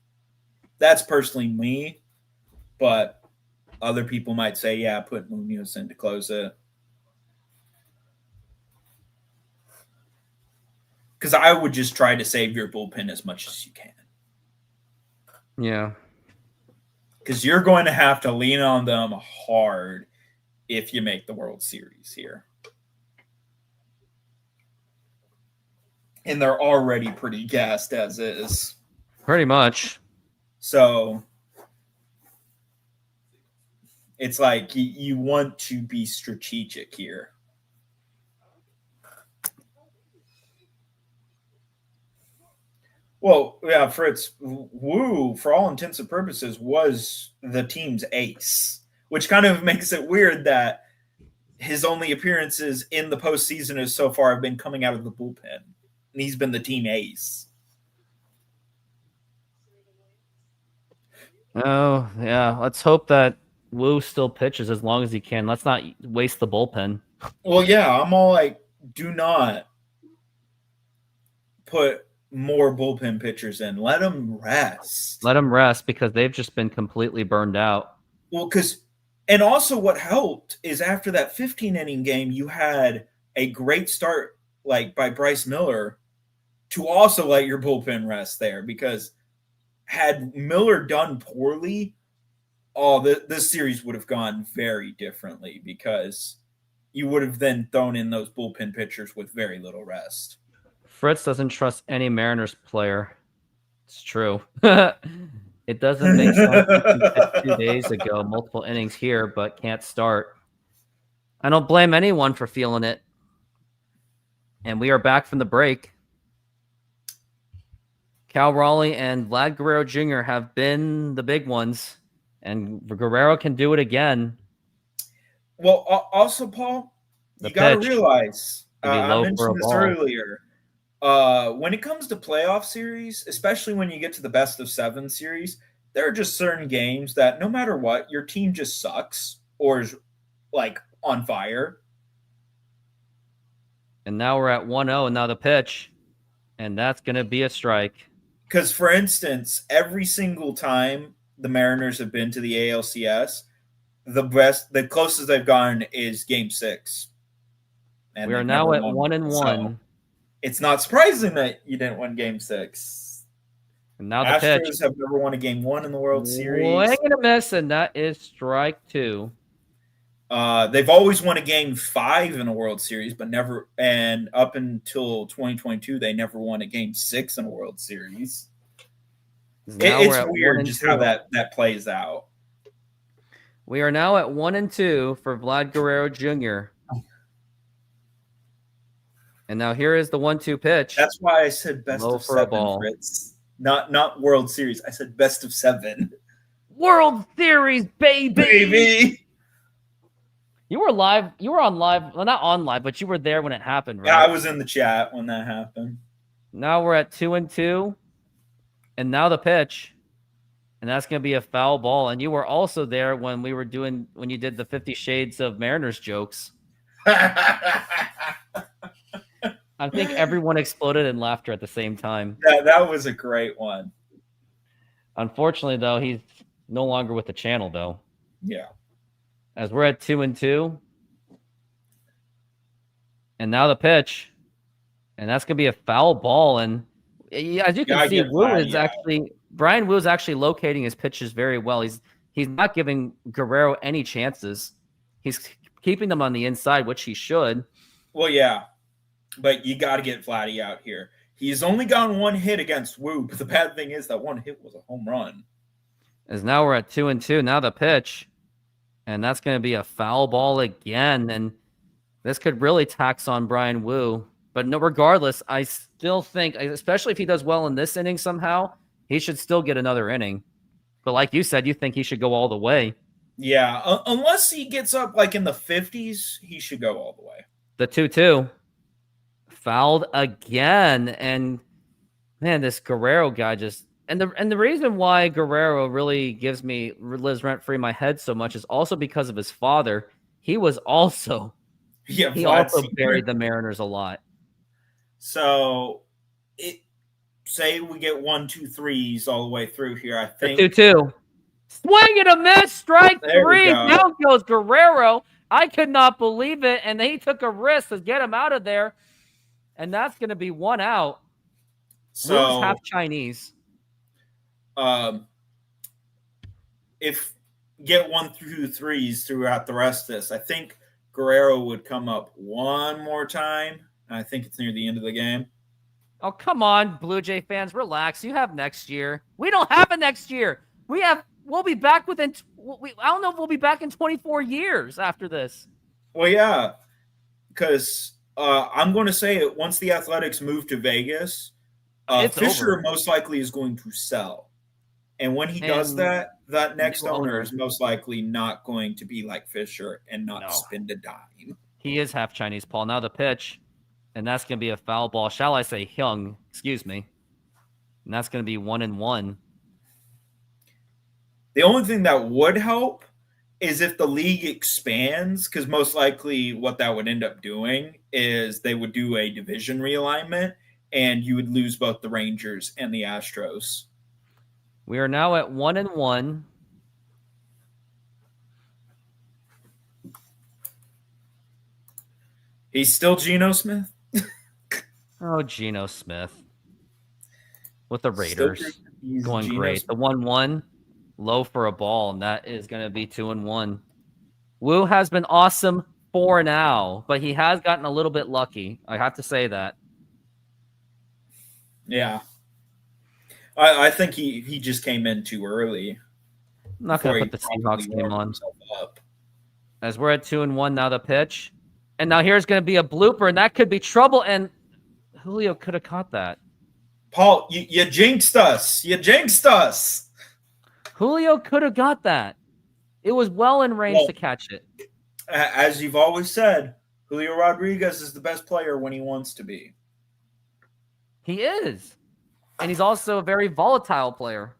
That's personally me, but other people might say, yeah, put Munoz in to close it. Because I would just try to save your bullpen as much as you can. Yeah. Because you're going to have to lean on them hard if you make the World Series here. And they're already pretty gassed as is. Pretty much. So it's like you want to be strategic here. Well, yeah, Fritz, Wu, for all intents and purposes, was the team's ace, which kind of makes it weird that his only appearances in the postseason so far have been coming out of the bullpen, and he's been the team ace. Oh, yeah. Let's hope that Wu still pitches as long as he can. Let's not waste the bullpen. Well, yeah, I'm all like, do not put more bullpen pitchers in. Let them rest. Let them rest because they've just been completely burned out. Well, and also what helped is after that 15-inning game, you had a great start like by Bryce Miller to also let your bullpen rest there, because had Miller done poorly, this series would have gone very differently, because you would have then thrown in those bullpen pitchers with very little rest. Fritz doesn't trust any Mariners player. It's true. It doesn't make sense. 2 days ago, multiple innings here, but can't start. I don't blame anyone for feeling it. And we are back from the break. Cal Raleigh and Vlad Guerrero Jr. have been the big ones, and Guerrero can do it again. Well, also, Paul, you got to realize, I mentioned this earlier, when it comes to playoff series, especially when you get to the best of 7 series, there are just certain games that no matter what, your team just sucks or is like on fire. And now we're at 1-0, and now the pitch, and that's going to be a strike. Because, for instance, every single time the Mariners have been to the ALCS, the closest they've gone is Game 6. And we are now at 1-1. So it's not surprising that you didn't win Game 6. And now the Astros pitch. have never won a Game 1 in the World Series. Swing and a miss, and that is strike 2. They've always won a Game 5 in a World Series, but never. And up until 2022, they never won a Game 6 in a World Series. It's weird just how that plays out. We are now at 1-2 for Vlad Guerrero Jr. And now here is the 1-2 pitch. That's why I said best Low of for a 7, ball. Fritz. Not World Series. I said best of 7. World Series, baby! Baby! You were live. You were on live. Well, not on live, but you were there when it happened, right? Yeah, I was in the chat when that happened. Now we're at 2-2. And now the pitch. And that's going to be a foul ball. And you were also there when we were doing, when you did the 50 Shades of Mariners jokes. I think everyone exploded in laughter at the same time. That was a great one. Unfortunately, though, he's no longer with the channel, though. Yeah. As we're at 2-2. And now the pitch. And that's going to be a foul ball. And as you can see, Brian Wu is actually locating his pitches very well. He's not giving Guerrero any chances. He's keeping them on the inside, which he should. Well, yeah. But you got to get Vladdy out here. He's only gotten 1 hit against Wu, but the bad thing is that 1 hit was a home run. As now we're at 2-2. Now the pitch. And that's going to be a foul ball again. And this could really tax on Brian Wu. But no, regardless, I still think, especially if he does well in this inning somehow, he should still get another inning. But like you said, you think he should go all the way. Yeah, unless he gets up like in the 50s, he should go all the way. The 2-2. Fouled again. And, man, this Guerrero guy just... And the reason why Guerrero really lives rent-free in my head so much is also because of his father. He was also... Yeah, he also buried the Mariners a lot. So, say we get 1, 2, 3s all the way through here. I think 2-2. Swing and a miss, strike there 3. Down goes Guerrero. I could not believe it, and he took a risk to get him out of there, and that's going to be 1 out. So Wu's half Chinese. If get 1 through 3s throughout the rest of this, I think Guerrero would come up 1 more time. I think it's near the end of the game. Oh, come on, Blue Jay fans, relax. You have next year. We don't have a next year. We'll be back within. I don't know if we'll be back in 24 years after this. Well, yeah, because I'm going to say it. Once the Athletics move to Vegas, Fisher over. Most likely is going to sell, and when he does that next owner is most likely not going to be like Fisher and not spend a dime. He is half Chinese, Paul. Now the pitch. And that's going to be a foul ball. Shall I say Hyung? Excuse me. And that's going to be 1-1. The only thing that would help is if the league expands, because most likely what that would end up doing is they would do a division realignment, and you would lose both the Rangers and the Astros. We are now at 1-1. He's still Geno Smith? Oh, Geno Smith. With the Raiders. Going Geno great. Smith. The 1-1. Low for a ball, and that is going to be 2-1. Wu has been awesome for now, but he has gotten a little bit lucky. I have to say that. Yeah. I think he just came in too early. I'm not going to put the Seahawks game on. As we're at 2-1 now, the pitch. And now here's going to be a blooper, and that could be trouble, and Julio could have caught that. Paul, you jinxed us. You jinxed us. Julio could have got that. It was well in range to catch it. As you've always said, Julio Rodriguez is the best player when he wants to be. He is. And he's also a very volatile player.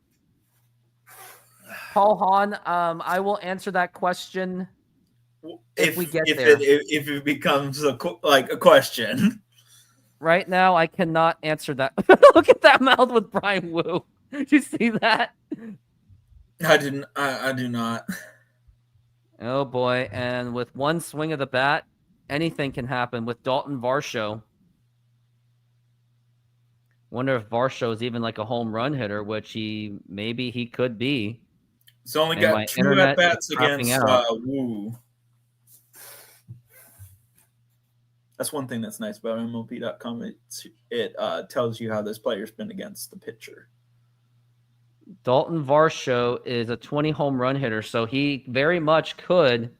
Paul Hahn, I will answer that question if we get there. If it becomes a question. Right now, I cannot answer that. Look at that mouth with Brian Wu. Did you see that? I didn't. I do not. Oh, boy. And with one swing of the bat, anything can happen with Dalton Varsho. Wonder if Varsho is even like a home run hitter, which maybe he could be. He's only got 2 at-bats against Wu. That's one thing that's nice about MLB.com. It tells you how this player's been against the pitcher. Dalton Varsho is a 20 home run hitter, so he very much could.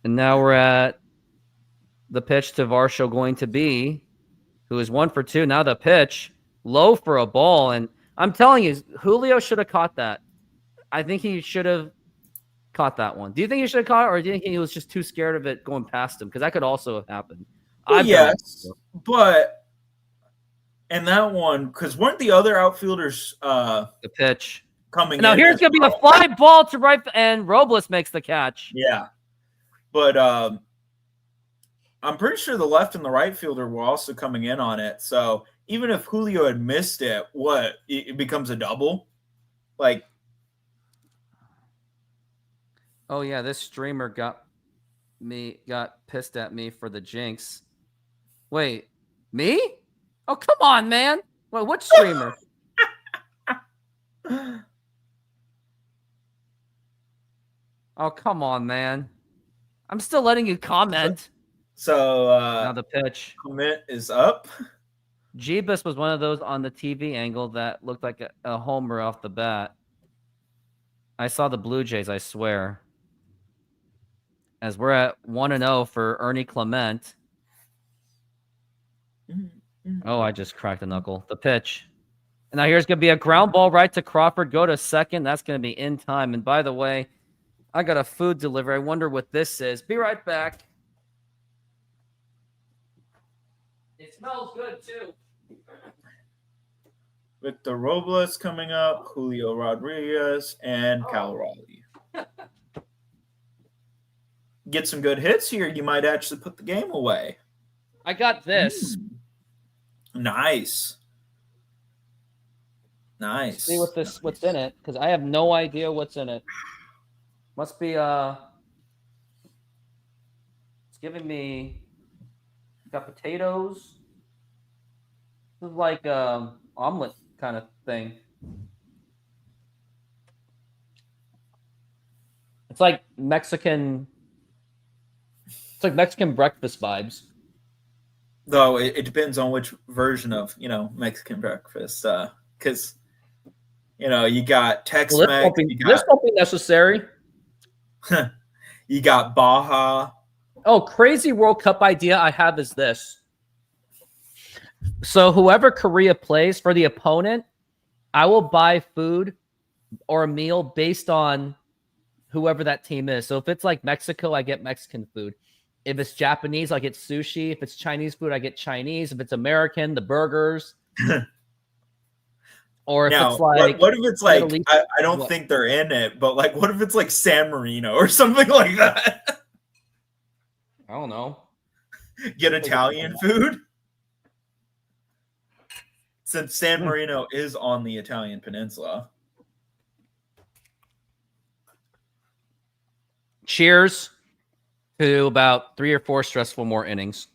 And now we're at the pitch to Varsho going to be, who is 1 for 2. Now the pitch, low for a ball. And I'm telling you, Julio should have caught that. I think he should have caught that one. Do you think he should have caught it, or do you think he was just too scared of it going past him? Because that could also have happened. Well, yes, but and that one, because weren't the other outfielders the pitch coming now in? Here's going to be a fly ball to right, and Robles makes the catch. Yeah. But I'm pretty sure the left and the right fielder were also coming in on it. So even if Julio had missed it, it becomes a double? Like, oh yeah, this streamer got pissed at me for the jinx. Wait, me? Oh, come on, man. Wait, what streamer? Oh, come on, man. I'm still letting you comment. So now the pitch. Comment is up. Jeebus was one of those on the TV angle that looked like a homer off the bat. I saw the Blue Jays, I swear. As we're at 1-0 for Ernie Clement. Oh, I just cracked a knuckle. The pitch. And now here's going to be a ground ball right to Crawford. Go to second. That's going to be in time. And by the way, I got a food delivery. I wonder what this is. Be right back. It smells good, too. Victor Robles coming up, Julio Rodriguez, and Cal Raleigh. Get some good hits here. You might actually put the game away. I got this. Nice. Nice. See what's in it, because I have no idea what's in it. Must be it's giving me got potatoes. This is like omelet kind of thing. It's like Mexican breakfast vibes. Though it depends on which version of, Mexican breakfast. Because, you got Tex-Mex. This won't be necessary. You got Baja. Oh, crazy World Cup idea I have is this. So whoever Korea plays for the opponent, I will buy food or a meal based on whoever that team is. So if it's like Mexico, I get Mexican food. If it's Japanese, I get sushi. If it's Chinese food, I get Chinese. If it's American, the burgers. Or if it's like... What if it's like... I don't think they're in it, but like, what if it's like San Marino or something like that? I don't know. Get Italian food? Since San Marino is on the Italian peninsula. Cheers to about 3 or 4 stressful more innings.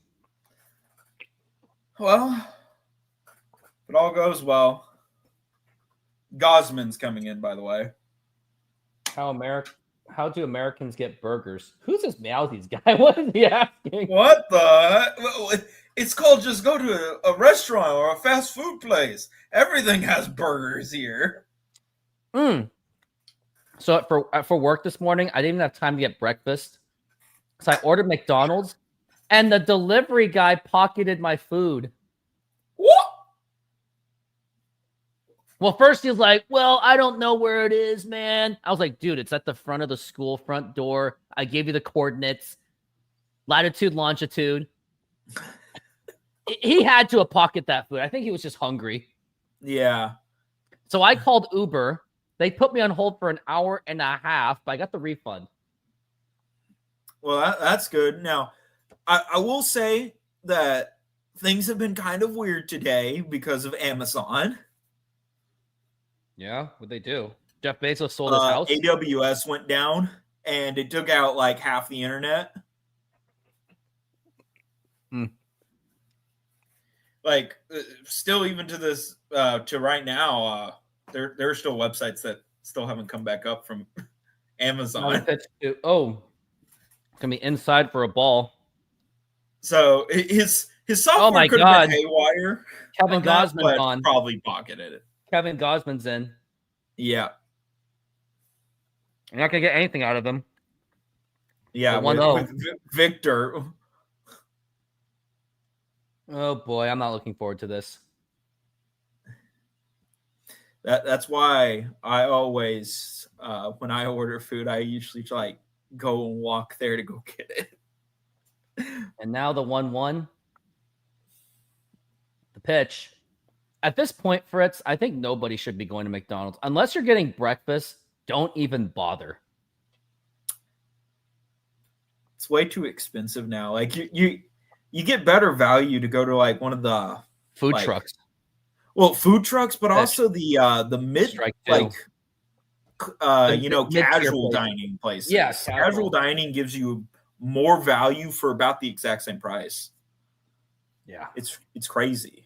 Well, if it all goes well. Gosman's coming in, by the way. How do Americans get burgers? Who's this Mouthies guy? What is he asking? What the? It's called just go to a restaurant or a fast food place. Everything has burgers here. So for work this morning, I didn't even have time to get breakfast. So I ordered McDonald's, and the delivery guy pocketed my food. What? Well, first he was like, well, I don't know where it is, man. I was like, dude, it's at the front of the school front door. I gave you the coordinates. Latitude, longitude. He had to have pocketed that food. I think he was just hungry. Yeah. So I called Uber. They put me on hold for an hour and a half, but I got the refund. Well, that's good. Now, I will say that things have been kind of weird today because of Amazon. Yeah, what'd they do? Jeff Bezos sold his house? AWS went down, and it took out like half the internet. Like, still, even to this, to right now, there are still websites that still haven't come back up from Amazon. Oh, it's gonna be inside for a ball. So his His software my could have God. been haywire. Kevin on that, Gosman but gone. probably pocketed it. Kevin Gosman's in. Yeah. You're not going to get anything out of him. Yeah, The 1-0. with Victor. Oh, boy. I'm not looking forward to this. That's why I always, when I order food, I usually like go and walk there to go get it. And now the 1-1. The pitch. At this point, Fritz, I think nobody should be going to McDonald's. Unless you're getting breakfast, don't even bother. It's way too expensive now. Like you get better value to go to like one of the Food trucks. Well, food trucks, but also the mid Strike two. like mid-tier casual places. dining places. Yeah, casual dining gives you more value for about the exact same price. Yeah. It's crazy.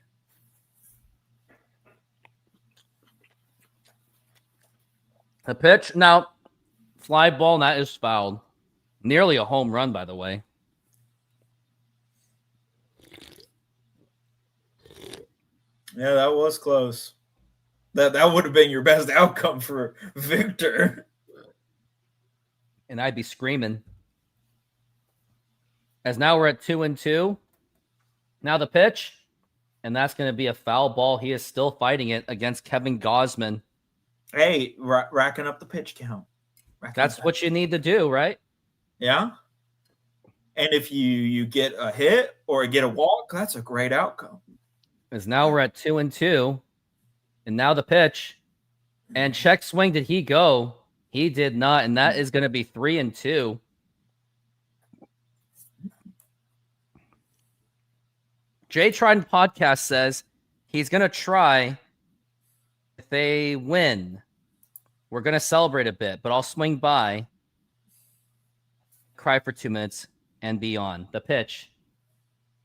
The pitch. Now, fly ball, and that is fouled. Nearly a home run, by the way. Yeah, that was close. That would have been your best outcome for Victor. And I'd be screaming. As now we're at 2-2. Now the pitch. And that's going to be a foul ball. He is still fighting it against Kevin Gosman. Hey, racking up the pitch count. That's what you need to do, right? Yeah. And if you get a hit or get a walk, that's a great outcome. As now we're at 2-2. And now the pitch. And check swing, did he go? He did not. And that is going to be 3-2. Jay Trident Podcast says he's going to try. If they win, we're going to celebrate a bit, but I'll swing by, cry for 2 minutes, and be on. The pitch.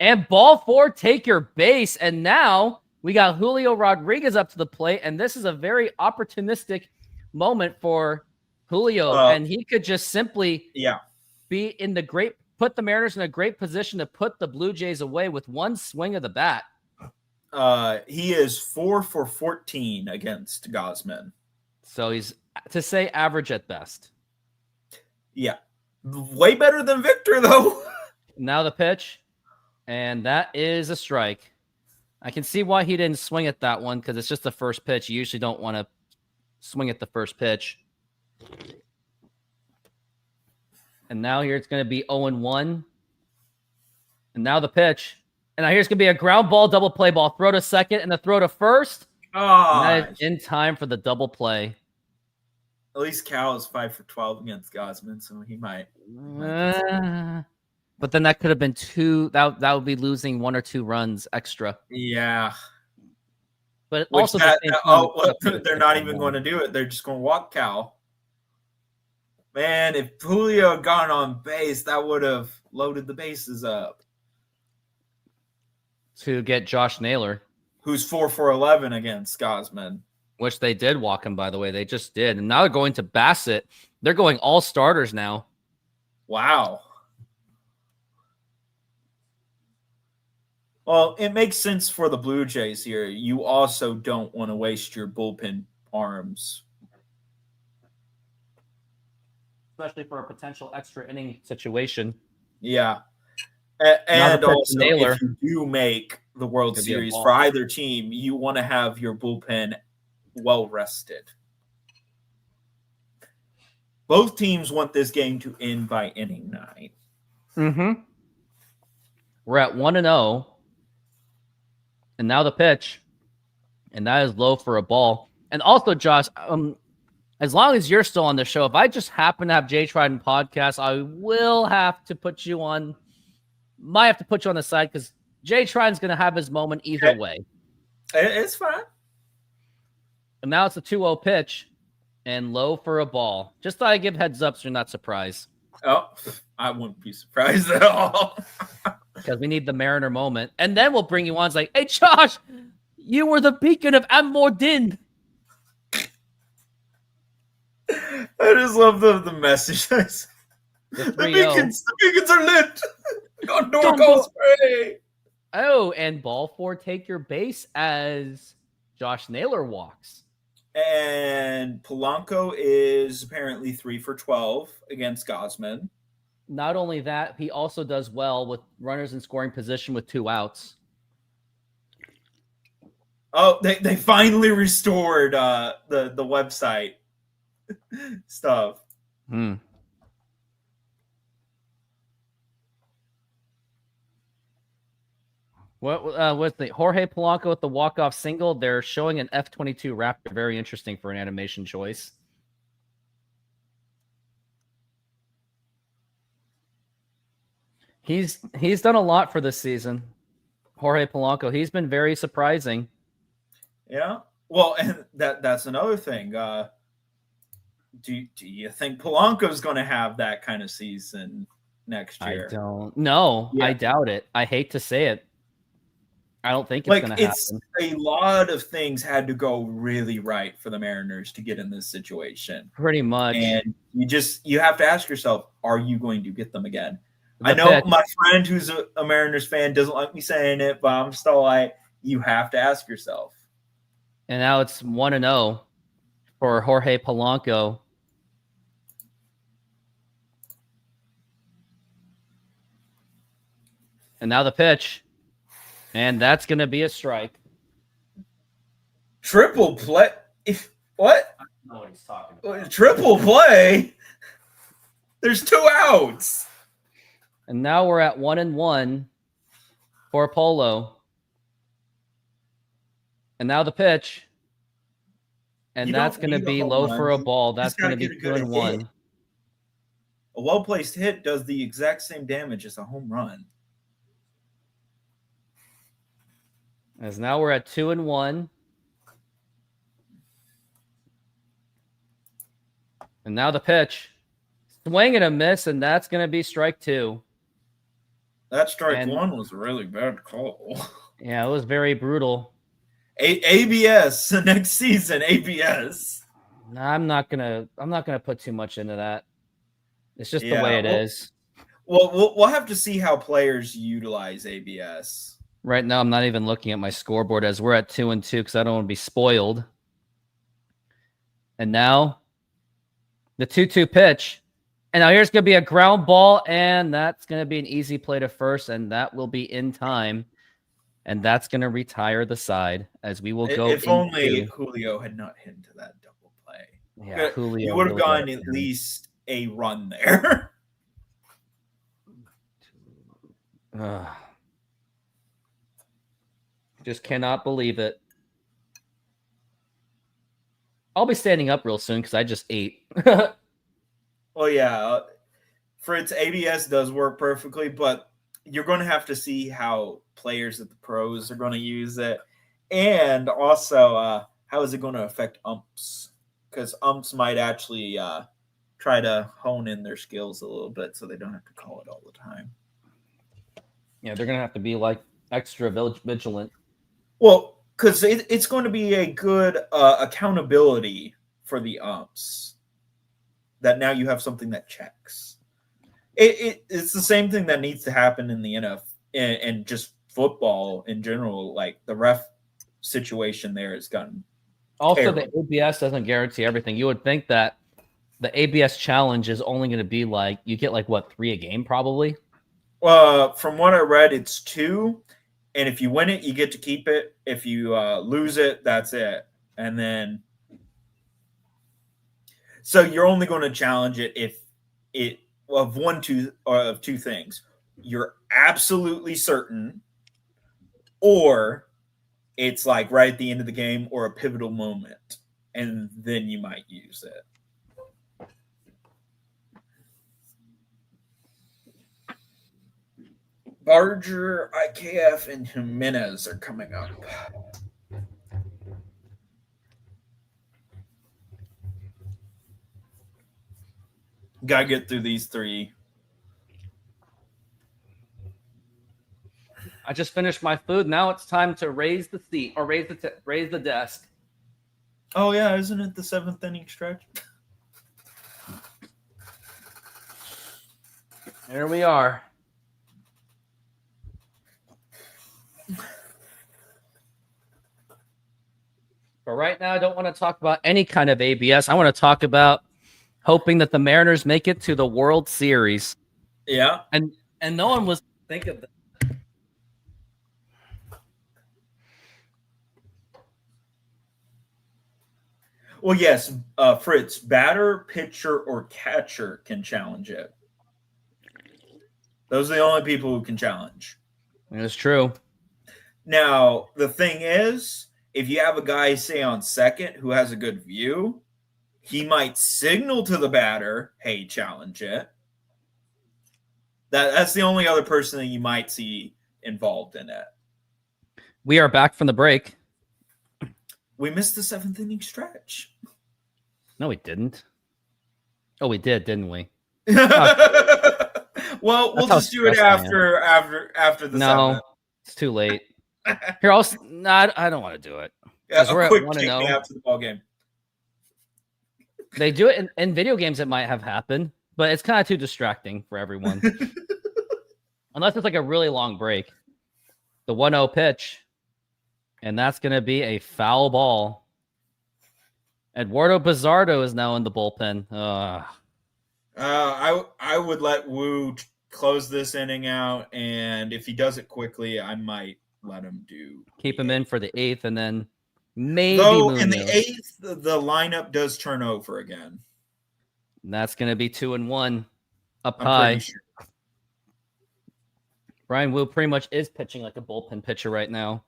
And ball 4, take your base. And now we got Julio Rodriguez up to the plate, and this is a very opportunistic moment for Julio. And he could just simply be in the put the Mariners in a great position to put the Blue Jays away with one swing of the bat. He is 4 for 14 against Gosman. So he's, to say, average at best. Yeah. Way better than Victor, though. Now the pitch. And that is a strike. I can see why he didn't swing at that one, because it's just the first pitch. You usually don't want to swing at the first pitch. And now here it's going to be 0-1. And now the pitch. And now here's going to be a ground ball, double play ball. Throw to second and the throw to first. Oh, And that is in time for the double play. At least Cal is 5 for 12 against Gosman, so he might. But then that could have been 2. That would be losing 1 or 2 runs extra. Yeah. But Which also, they're not even going to do it. They're just going to walk Cal. Man, if Julio had gone on base, that would have loaded the bases up. To get Josh Naylor, who's 4 for 11 against Gosman. Which they did walk him, by the way. They just did. And now they're going to Bassett. They're going all starters now. Wow. Well, it makes sense for the Blue Jays here. You also don't want to waste your bullpen arms. Especially for a potential extra inning situation. Yeah. And also, Naylor, if you do make the World Series for either team, you want to have your bullpen well rested. Both teams want this game to end by inning 9. Mm-hmm. We're at 1-0. And now the pitch. And that is low for a ball. And also, Josh, as long as you're still on the show, if I just happen to have Jay Trident Podcast, I will have to put you on. Might have to put you on the side because Jay Trident's going to have his moment either way. It's fine. And now it's a 2-0 pitch and low for a ball. Just thought I'd give heads up so you're not surprised. Oh, I wouldn't be surprised at all. Because we need the Mariner moment. And then we'll bring you on. It's like, hey, Josh, you were the beacon of Amordin. I just love the message. The beacons are lit. On door goes spray. Oh, and ball 4, take your base as Josh Naylor walks. And Polanco is apparently 3 for 12 against Gosman. Not only that, he also does well with runners in scoring position with 2 outs. Oh, they finally restored the website stuff. What was the Jorge Polanco with the walk-off single? They're showing an F-22 Raptor. Very interesting for an animation choice. He's done a lot for this season. Jorge Polanco. He's been very surprising. Yeah. Well, and that's another thing. Do you think Polanco's going to have that kind of season next year? I don't. No, I doubt it. I hate to say it. I don't think it's going to happen. A lot of things had to go really right for the Mariners to get in this situation. Pretty much. And you have to ask yourself, are you going to get them again? I know my friend who's a Mariners fan doesn't like me saying it, but I'm still like, you have to ask yourself. And now it's 1-0 for Jorge Polanco. And now the pitch. And that's going to be a strike. Triple play? What? I don't know what he's talking about. Triple play? There's 2 outs. And now we're at 1-1 for Polo. And now the pitch. And that's going to be low for a ball. That's going to be 2-1. A well-placed hit does the exact same damage as a home run. As now we're at 2-1. And now the pitch. Swing and a miss, and that's going to be strike 2. That strike 1 was a really bad call. Yeah, it was very brutal. ABS next season, ABS. I'm not gonna put too much into that. It's just the way it is. Well, we'll have to see how players utilize ABS. Right now, I'm not even looking at my scoreboard as we're at 2-2 because I don't want to be spoiled. And now, the 2-2 pitch. And now here's going to be a ground ball, and that's going to be an easy play to first, and that will be in time. And that's going to retire the side as we will go. If only Julio had not hit into that double play. Yeah, Julio. You would have gotten at least a run there. Just cannot believe it. I'll be standing up real soon because I just ate. Well, yeah. Fritz, ABS does work perfectly, but you're going to have to see how players at the pros are going to use it. And also, how is it going to affect umps? Because umps might actually try to hone in their skills a little bit so they don't have to call it all the time. Yeah, they're going to have to be like extra vigilant. Well, because it's going to be a good accountability for the umps that now you have something that checks. It's the same thing that needs to happen in the NFL and just football in general. Like the ref situation there has gotten also terrible. The ABS doesn't guarantee everything. You would think that the ABS challenge is only going to be like you get like what 3 a game probably. From what I read, it's 2, and if you win it, you get to keep it. If you lose it, that's it. And then, so you're only going to challenge it if it of two things. You're absolutely certain, or it's like right at the end of the game or a pivotal moment, and then you might use it. Barger, IKF, and Jimenez are coming up. Gotta get through these 3. I just finished my food. Now it's time to raise the seat or raise the desk. Oh yeah, isn't it the 7th inning stretch? There we are. But right now, I don't want to talk about any kind of ABS. I want to talk about hoping that the Mariners make it to the World Series. Yeah. And no one was thinking of that. Well, yes, Fritz, batter, pitcher, or catcher can challenge it. Those are the only people who can challenge. It's true. Now, the thing is, if you have a guy, say, on second who has a good view, he might signal to the batter, hey, challenge it. That's the only other person that you might see involved in it. We are back from the break. We missed the 7th inning stretch. No, we didn't. Oh, we did, didn't we? Well, we'll just do it after the 7th. It's too late. Here, I don't want to do it. Yeah, we're a quick at 1-0. kick me after the ball game. They do it in video games. It might have happened, but it's kind of too distracting for everyone. Unless it's like a really long break. The 1-0 pitch. And that's going to be a foul ball. Eduardo Bizzardo is now in the bullpen. I would let Wu close this inning out, and if he does it quickly, I might let him do. Keep him in for the 8th, and then maybe. Though in the 8th, the lineup does turn over again. And that's going to be 2-1 up I'm high. pretty sure. Brian Wu pretty much is pitching like a bullpen pitcher right now.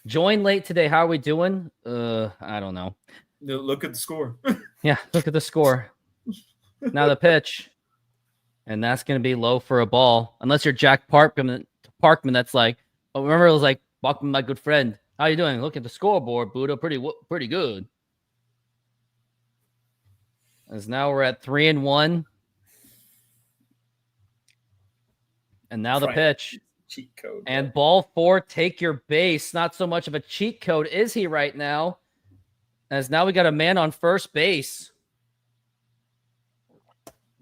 Join late today. How are we doing? I don't know. Look at the score. Yeah, look at the score. Now the pitch. And that's going to be low for a ball. Unless you're Jack Parkman, that's like, oh, remember it was like, Bachman, my good friend. How you doing? Look at the scoreboard, Buddha. Pretty good. As now we're at 3-1. And now the pitch. Cheat code. And ball 4, take your base. Not so much of a cheat code, is he right now? As now we got a man on first base.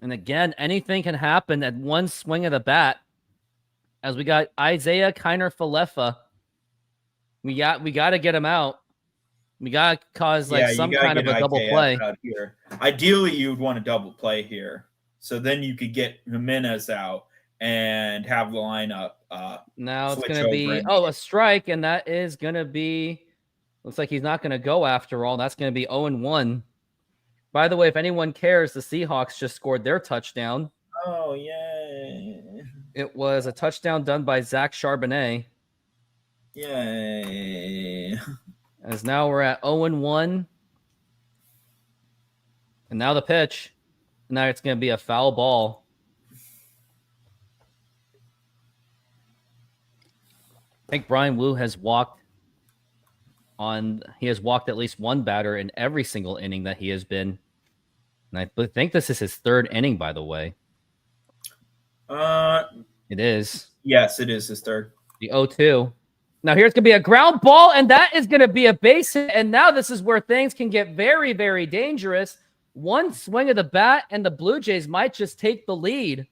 And again, anything can happen at one swing of the bat. As we got Isaiah Kiner-Falefa. We got to get him out. We got to cause some kind of a double play. Out here. Ideally, you'd want a double play here. So then you could get Jimenez out and have the lineup. Now it's going to be, a strike, and that is going to be, looks like he's not going to go after all. That's going to be 0-1. By the way, if anyone cares, the Seahawks just scored their touchdown. Oh, yay. It was a touchdown done by Zach Charbonnet. Yay. As now we're at 0-1. And now the pitch. Now it's going to be a foul ball. I think Brian Wu has walked at least one batter in every single inning that he has been. And I think this is his 3rd inning, by the way. It is. Yes, it is his 3rd. The 0-2. Now here's going to be a ground ball, and that is going to be a base hit. And now this is where things can get very, very dangerous. One swing of the bat, and the Blue Jays might just take the lead.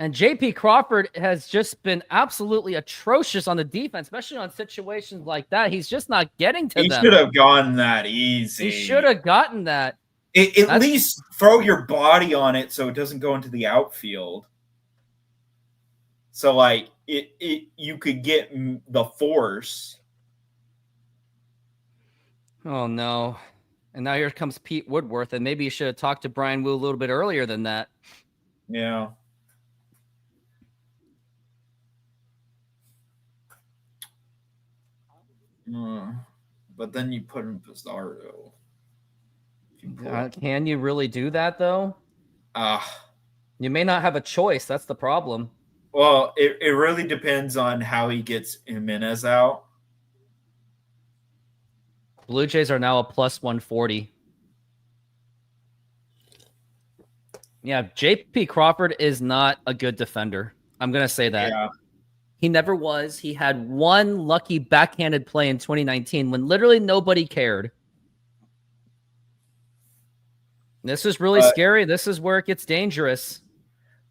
And J.P. Crawford has just been absolutely atrocious on the defense, especially on situations like that. He's just not getting to them. He should have gotten that easy. He should have gotten that. At least throw your body on it so it doesn't go into the outfield. So, you could get the force. Oh, no. And now here comes Pete Woodworth, and maybe you should have talked to Brian Wu a little bit earlier than that. Yeah. But then you put in Pizarro. Can you really do that, though? You may not have a choice. That's the problem. Well, it really depends on how he gets Jimenez out. Blue Jays are now a plus 140. Yeah, J.P. Crawford is not a good defender. I'm going to say that. Yeah. He never was. He had one lucky backhanded play in 2019 when literally nobody cared. This is really scary. This is where it gets dangerous.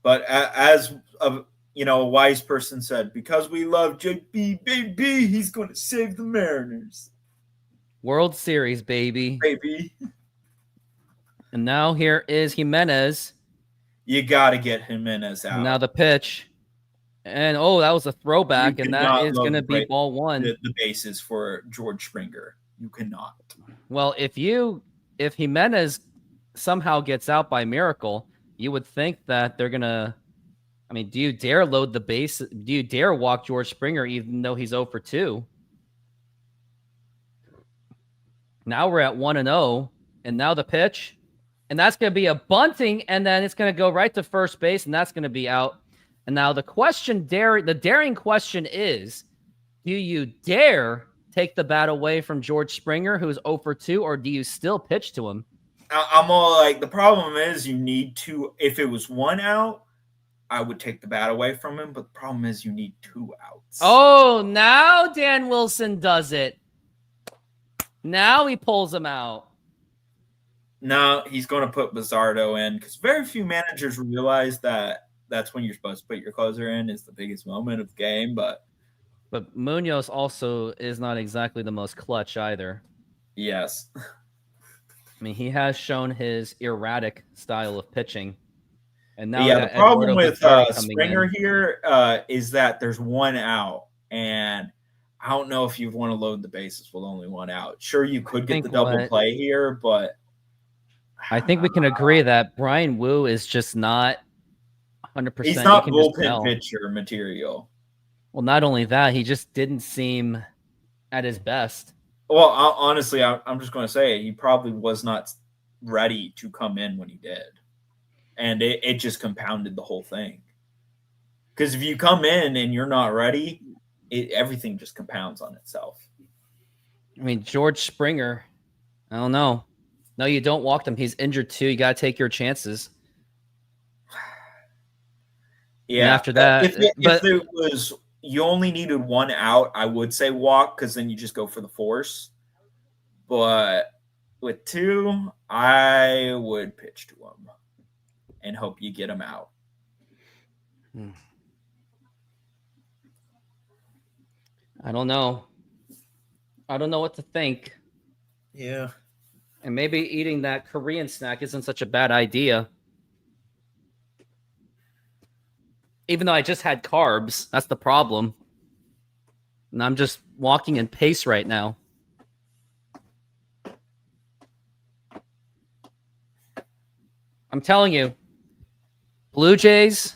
But as of a wise person said, because we love JB, baby, he's going to save the Mariners. World Series, baby. Baby. And now here is Jimenez. You got to get Jimenez out. Now the pitch. And, that was a throwback, and that is going to be ball one. The bases for George Springer. You cannot. Well, if Jimenez somehow gets out by miracle, you would think that they're going to – do you dare load the base? Do you dare walk George Springer even though he's 0 for 2? Now we're at 1-0, and now the pitch. And that's going to be a bunting, and then it's going to go right to first base, and that's going to be out. And now the daring question is, do you dare take the bat away from George Springer, who's 0 for 2, or do you still pitch to him? I'm all like, the problem is you need to, if it was 1 out, I would take the bat away from him, but the problem is you need 2 outs. Oh, now Dan Wilson does it. Now he pulls him out. No, he's going to put Bizzardo in, because very few managers realize that that's when you're supposed to put your closer in. It's the biggest moment of the game, but Munoz also is not exactly the most clutch either. Yes. He has shown his erratic style of pitching. And now the problem with Springer here is that there's 1 out, and I don't know if you want to load the bases with only 1 out. Sure, you could get the double play here, but I think we can agree that Brian Wu is just not 100%. He's not bullpen pitcher material. Well, not only that, he just didn't seem at his best. Well, honestly, I'm just going to say he probably was not ready to come in when he did. And it just compounded the whole thing. Because if you come in and you're not ready, everything just compounds on itself. George Springer, I don't know. No, you don't walk him. He's injured too. You got to take your chances. Yeah. And after that, if it was you only needed 1 out, I would say walk, because then you just go for the force. But with 2, I would pitch to him and hope you get him out. I don't know. I don't know what to think. Yeah. And maybe eating that Korean snack isn't such a bad idea. Even though I just had carbs, that's the problem. And I'm just walking in pace right now. I'm telling you, Blue Jays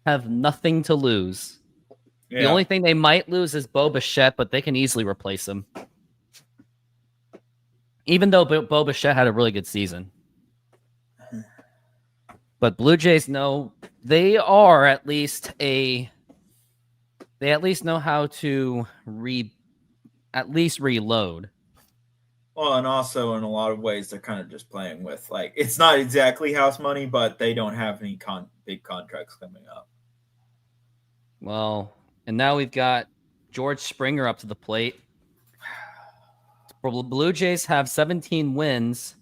have nothing to lose. Yeah. The only thing they might lose is Bo Bichette, but they can easily replace him. Even though Bo Bichette had a really good season. But Blue Jays know they are at least they at least know how to reload. Well, and also in a lot of ways, they're kind of just playing with, it's not exactly house money, but they don't have any big contracts coming up. Well, and now we've got George Springer up to the plate. Blue Jays have 17 wins,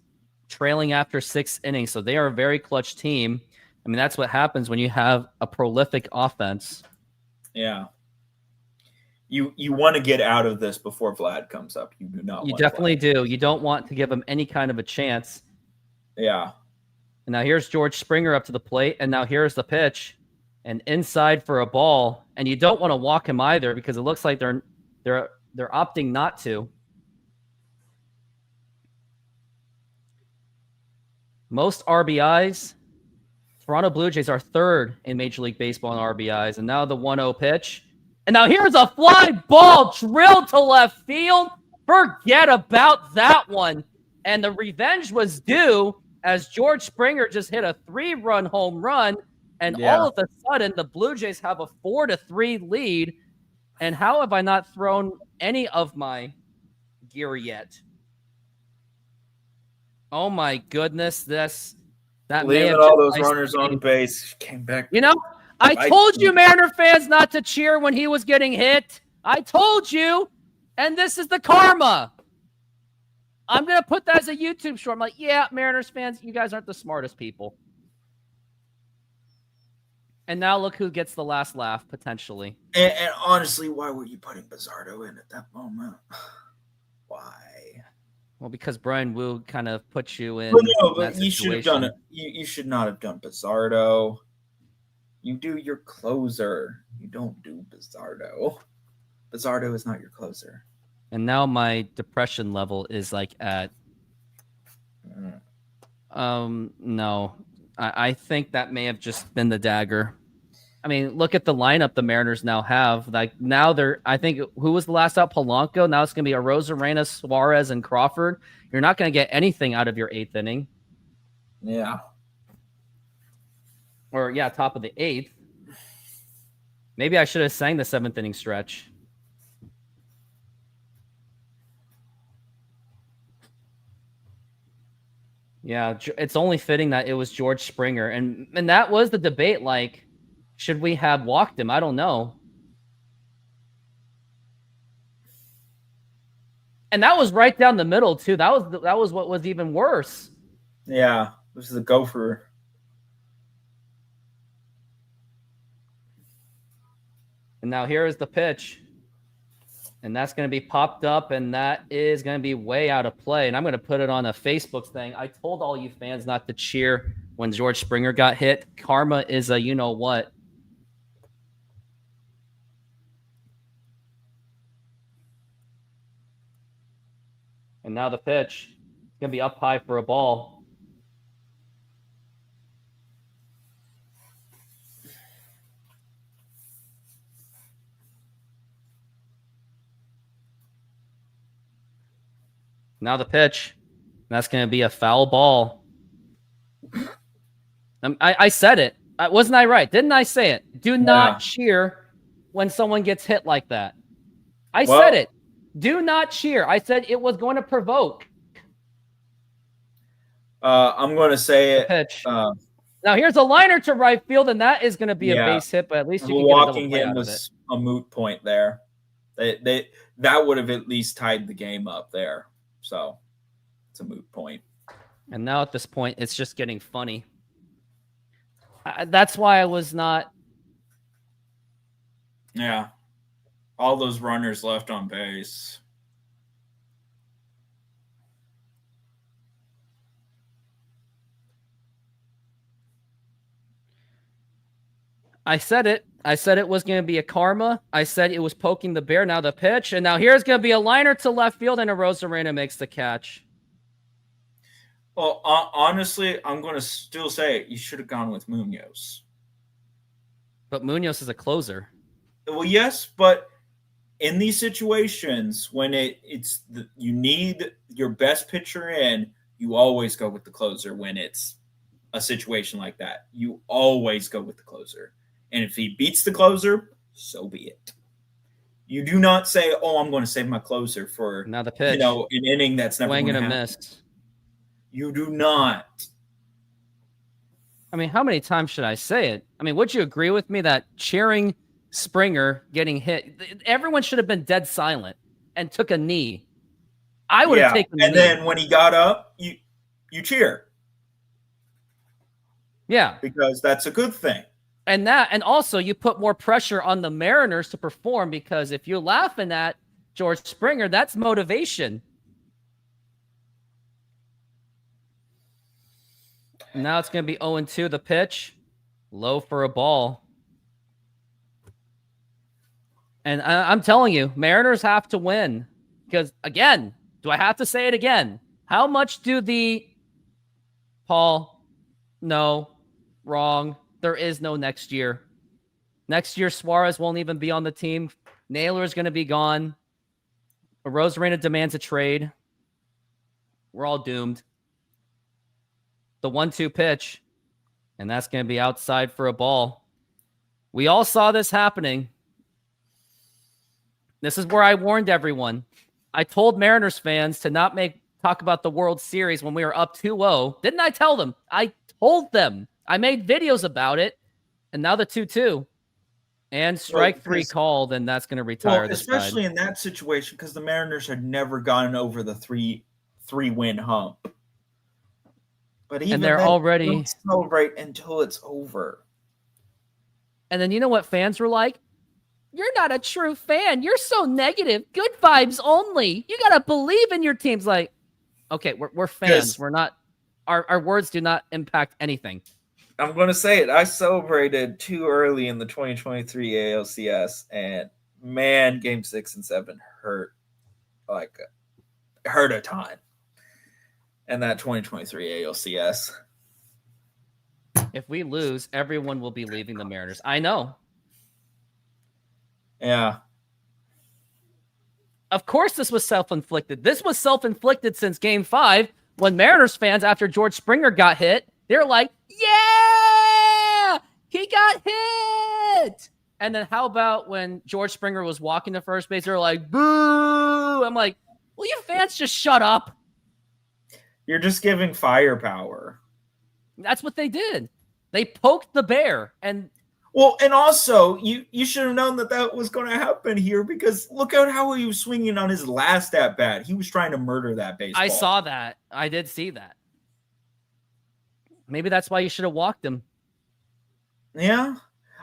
trailing after 6 innings, so they are a very clutch team. That's what happens when you have a prolific offense. Yeah. You want to get out of this before Vlad comes up. You do not. You definitely do. You don't want to give him any kind of a chance. Yeah. And now here's George Springer up to the plate, and now here's the pitch, and inside for a ball. And you don't want to walk him either, because it looks like they're opting not to. Most RBIs. Toronto Blue Jays are 3rd in Major League Baseball in RBIs, and now the 1-0 pitch. And now here's a fly ball drilled to left field. Forget about that one. And the revenge was due, as George Springer just hit a 3-run home run. And all of a sudden, the Blue Jays have a 4-3 lead. And how have I not thrown any of my gear yet? Oh my goodness, that leaving all those runners on base came back. I told you, Mariner fans, not to cheer when he was getting hit. I told you, and this is the karma. I'm going to put that as a YouTube short. I'm like, yeah, Mariners fans, you guys aren't the smartest people. And now look who gets the last laugh, potentially. And honestly, why were you putting Bizzardo in at that moment? Why? Well, because Brian Wu kind of put you in. But no, in but that you should have done situation. it. You should not have done Bizzardo. You do your closer. You don't do Bizzardo. Bizzardo is not your closer. And now my depression level is like at. No, I think that may have just been the dagger. I mean, look at the lineup the Mariners now have. Like now I think who was the last out? Polanco. Now it's going to be Arozarena, Suarez, and Crawford. You're not going to get anything out of your 8th inning. Yeah. Or yeah, top of the 8th. Maybe I should have sang the 7th inning stretch. Yeah, it's only fitting that it was George Springer. And that was the debate, like, should we have walked him? I don't know. And that was right down the middle, too. That was what was even worse. Yeah, this is the gopher. And now here is the pitch. And that's going to be popped up, and that is going to be way out of play. And I'm going to put it on a Facebook thing. I told all you fans not to cheer when George Springer got hit. Karma is a you-know-what. And now the pitch. It's going to be up high for a ball. Now the pitch. That's going to be a foul ball. I said it. Wasn't I right? Didn't I say it? Do not cheer when someone gets hit like that. I said it. Do not cheer. I said it was going to provoke. I'm going to say it. Pitch. Now here's a liner to right field, and that is going to be a base hit, but at least you can get a double play out of it. A moot point there. That would have at least tied the game up there. So it's a moot point. And now at this point, it's just getting funny. That's why I was not. Yeah. All those runners left on base. I said it. I said it was going to be a karma. I said it was poking the bear. Now the pitch. And now here's going to be a liner to left field, and Arozarena makes the catch. Well, honestly, I'm going to still say it. You should have gone with Munoz. But Munoz is a closer. Well, yes, but in these situations when you need your best pitcher in, you always go with the closer. When it's a situation like that, you always go with the closer. And if he beats the closer, so be it. You do not say, "Oh, I'm going to save my closer for now the pitch." An inning that's never going to miss. You do not. I mean, how many times should I say it? I mean, would you agree with me that cheering Springer getting hit, everyone should have been dead silent and took a knee? I would have taken the knee. And then when he got up, you cheer. Yeah. Because that's a good thing. And also you put more pressure on the Mariners to perform, because if you're laughing at George Springer, that's motivation. Now it's going to be 0-2 the pitch. Low for a ball. And I'm telling you, Mariners have to win. Because, again, do I have to say it again? How much do Paul, no, wrong. There is no next year. Next year, Suarez won't even be on the team. Naylor is going to be gone. Arozarena demands a trade. We're all doomed. The 1-2 pitch, and that's going to be outside for a ball. We all saw this happening. This is where I warned everyone. I told Mariners fans to not talk about the World Series when we were up 2-0. Didn't I tell them? I told them. I made videos about it, and now the 2-2. And strike three called, and that's going to retire this side. Especially in that situation, because the Mariners had never gotten over the three-win hump. But even they're already don't celebrate until it's over. And then you know what fans were like? You're not a true fan. You're so negative. Good vibes only. You got to believe in your teams. Like, okay, we're fans. We're not, our words do not impact anything. I'm going to say it. I celebrated too early in the 2023 ALCS, and man, game 6 and 7 hurt a ton. And that 2023 ALCS. If we lose, everyone will be leaving the Mariners. I know. Yeah. Of course this was self-inflicted. This was self-inflicted since Game 5 when Mariners fans, after George Springer got hit, they're like, yeah, he got hit. And then how about when George Springer was walking to first base, they're like, boo. I'm like, will you fans just shut up? You're just giving firepower. That's what they did. They poked the bear. And also, you should have known that was going to happen here, because look at how he was swinging on his last at bat. He was trying to murder that baseball. I saw that. I did see that. Maybe that's why you should have walked him. Yeah.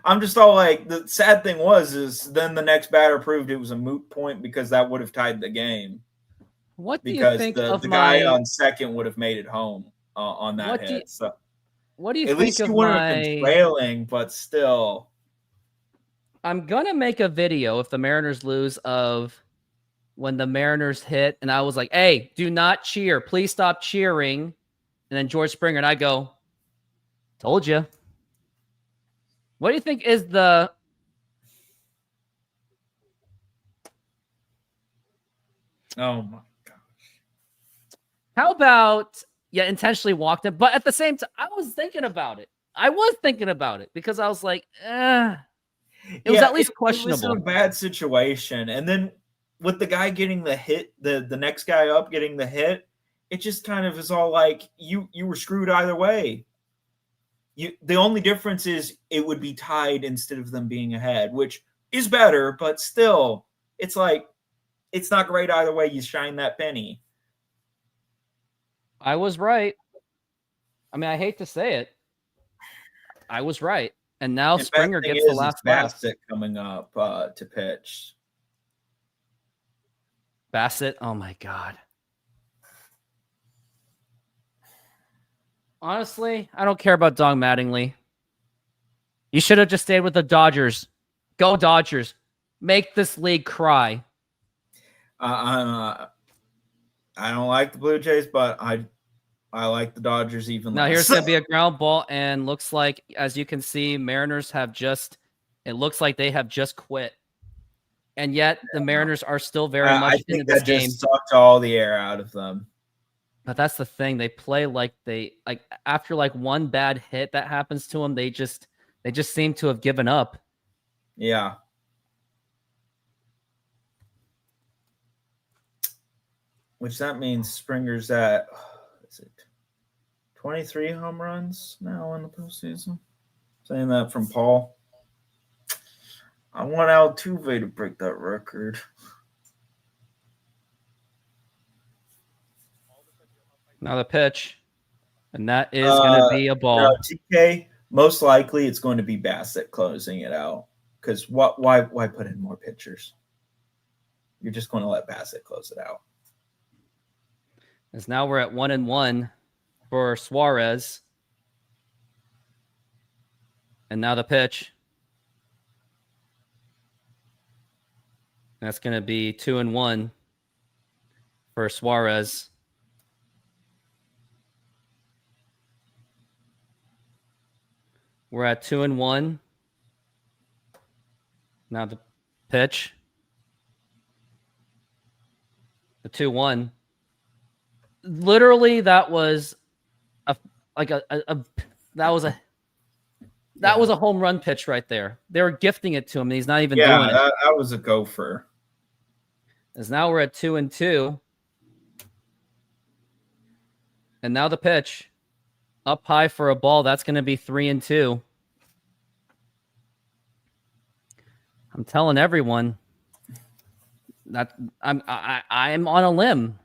I'm just all like, the sad thing is then the next batter proved it was a moot point, because that would have tied the game. What do you think the guy on second would have made it home on that hit. What do you at think least of you wouldn't have been trailing, but still. I'm going to make a video if the Mariners lose of when the Mariners hit, and I was like, hey, do not cheer. Please stop cheering. And then George Springer, and I go, told you. What do you think is the... Oh, my gosh. How about... Yeah, intentionally walked him. But at the same time, I was thinking about it. Because I was like, It was at least questionable. It was a bad situation. And then with the guy getting the hit, the next guy up getting the hit, it just kind of is all like, you were screwed either way. The only difference is it would be tied instead of them being ahead, which is better, but still, it's like, it's not great either way. You shine that penny. I was right. I mean, I hate to say it. I was right. And now Springer gets the last Bassett coming up to pitch. Bassett, oh my God. Honestly, I don't care about Dong Mattingly. You should have just stayed with the Dodgers. Go Dodgers. Make this league cry. I don't like the Blue Jays, but I like the Dodgers even now. less. Here's going to be a ground ball, and looks like, as you can see, Mariners have just, it looks like they have just quit. And yet the Mariners are still very much in this game. Just sucked all the air out of them. But that's the thing. They play like after one bad hit that happens to them, they just seem to have given up. Yeah. Which that means Springer's at, is it 23 home runs now in the postseason? Saying that from Paul. I want Altuve to break that record. Now the pitch. And that is going to be a ball. TK, most likely it's going to be Bassett closing it out. Because why put in more pitchers? You're just going to let Bassett close it out. As now we're at 1-1 for Suarez. And now the pitch. That's going to be 2-1 for Suarez. We're at 2-1. Now the pitch. The 2-1. Literally, that was a home run pitch right there. They were gifting it to him, and he's not even doing it. Yeah, that was a gopher. As now we're at 2-2. And now the pitch. Up high for a ball. That's going to be 3-2. I'm telling everyone that I'm on a limb.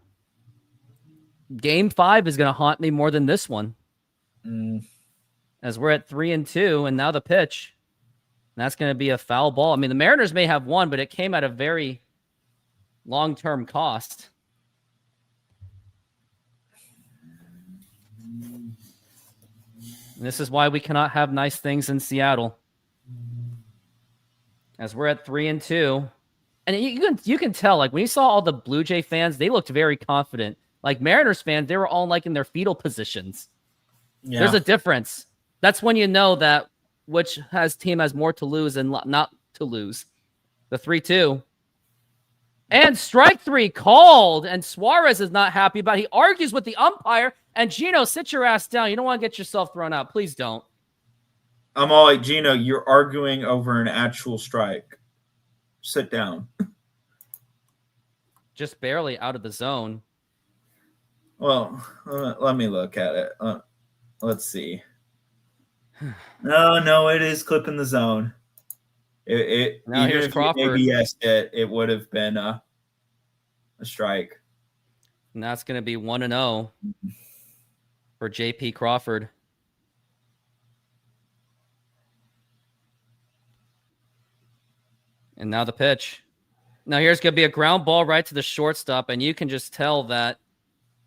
Game 5 is going to haunt me more than this one. As we're at 3-2, and now the pitch. that's going to be a foul ball. I mean, the Mariners may have won, but it came at a very long-term cost. And this is why we cannot have nice things in Seattle. As we're at 3-2. And you can tell, like, when you saw all the Blue Jay fans, they looked very confident. Like, Mariners fans, they were all, like, in their fetal positions. Yeah. There's a difference. That's when you know that which team has more to lose and not to lose. The 3-2. And strike 3 called, and Suarez is not happy about it. He argues with the umpire, and Gino, sit your ass down. You don't want to get yourself thrown out. Please don't. I'm all like, Gino, you're arguing over an actual strike. Sit down. Just barely out of the zone. Well, let me look at it. Let's see. No, it is clipping the zone. Now here's Crawford. It would have been a strike. And that's going to be 1-0 for J.P. Crawford. And now the pitch. Now here's going to be a ground ball right to the shortstop, and you can just tell that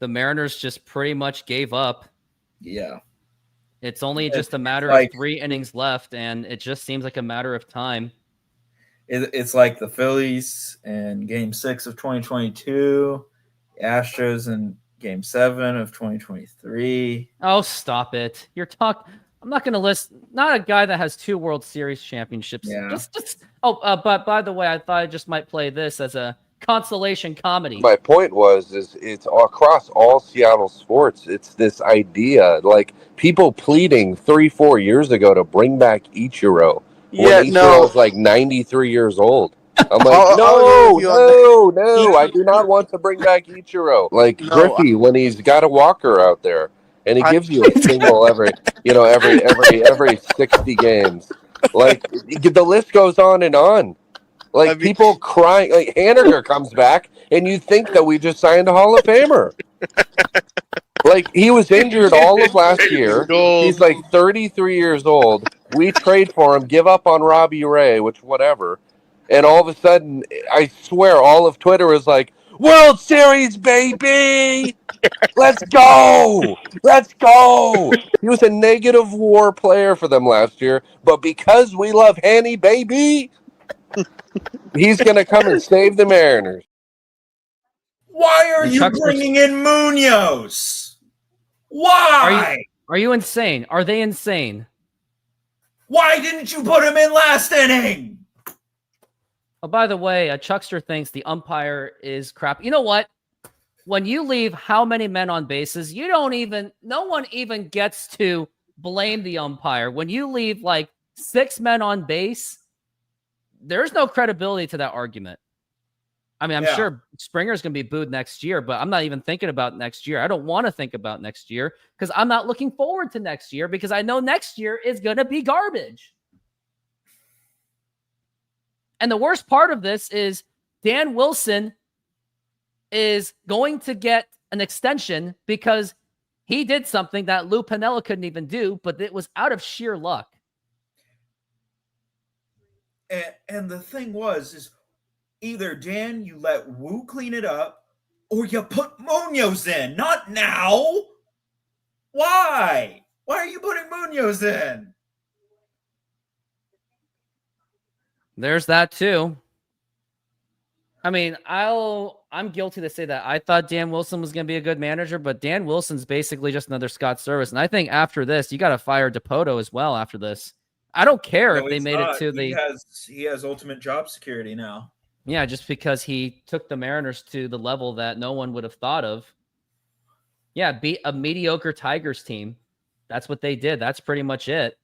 the Mariners just pretty much gave up. Yeah. It's only just a matter of 3 innings left, and it just seems like a matter of time. It's like the Phillies in Game 6 of 2022, Astros in Game 7 of 2023. Oh, stop it. I'm not going to list, not a guy that has 2 World Series championships. Yeah. But by the way, I thought I just might play this as a consolation comedy. My point is it's across all Seattle sports. It's this idea, like people pleading 3-4 years ago to bring back Ichiro. Yeah, when Ichiro was like 93 years old. I'm like, no, I do not want to bring back Ichiro. Like Griffey when he's got a walker out there and he gives you a single every 60 games. Like the list goes on and on. Like people crying. Like Haniger comes back, and you think that we just signed a Hall of Famer. Like he was injured all of last year. He's like 33 years old. We trade for him, give up on Robbie Ray, which whatever, and all of a sudden, I swear, all of Twitter is like, "World Series, baby! Let's go! Let's go!" He was a negative WAR player for them last year, but because we love Hanny, baby. He's going to come and save the Mariners. Why are you bringing in Munoz? Why? Are you insane? Are they insane? Why didn't you put him in last inning? Oh, by the way, Chuckster thinks the umpire is crap. You know what? When you leave how many men on bases, no one even gets to blame the umpire. When you leave like 6 men on base, there's no credibility to that argument. I mean, I'm sure Springer's going to be booed next year, but I'm not even thinking about next year. I don't want to think about next year because I'm not looking forward to next year because I know next year is going to be garbage. And the worst part of this is Dan Wilson is going to get an extension because he did something that Lou Piniella couldn't even do, but it was out of sheer luck. And the thing is either Dan, you let Wu clean it up, or you put Munoz in. Not now. Why? Why are you putting Munoz in? There's that too. I mean, I'm guilty to say that I thought Dan Wilson was going to be a good manager, but Dan Wilson's basically just another Scott Service. And I think after this, you got to fire DePoto as well after this. I don't care if they made it to the... He has ultimate job security now. Yeah, just because he took the Mariners to the level that no one would have thought of. Yeah, beat a mediocre Tigers team. That's what they did. That's pretty much it.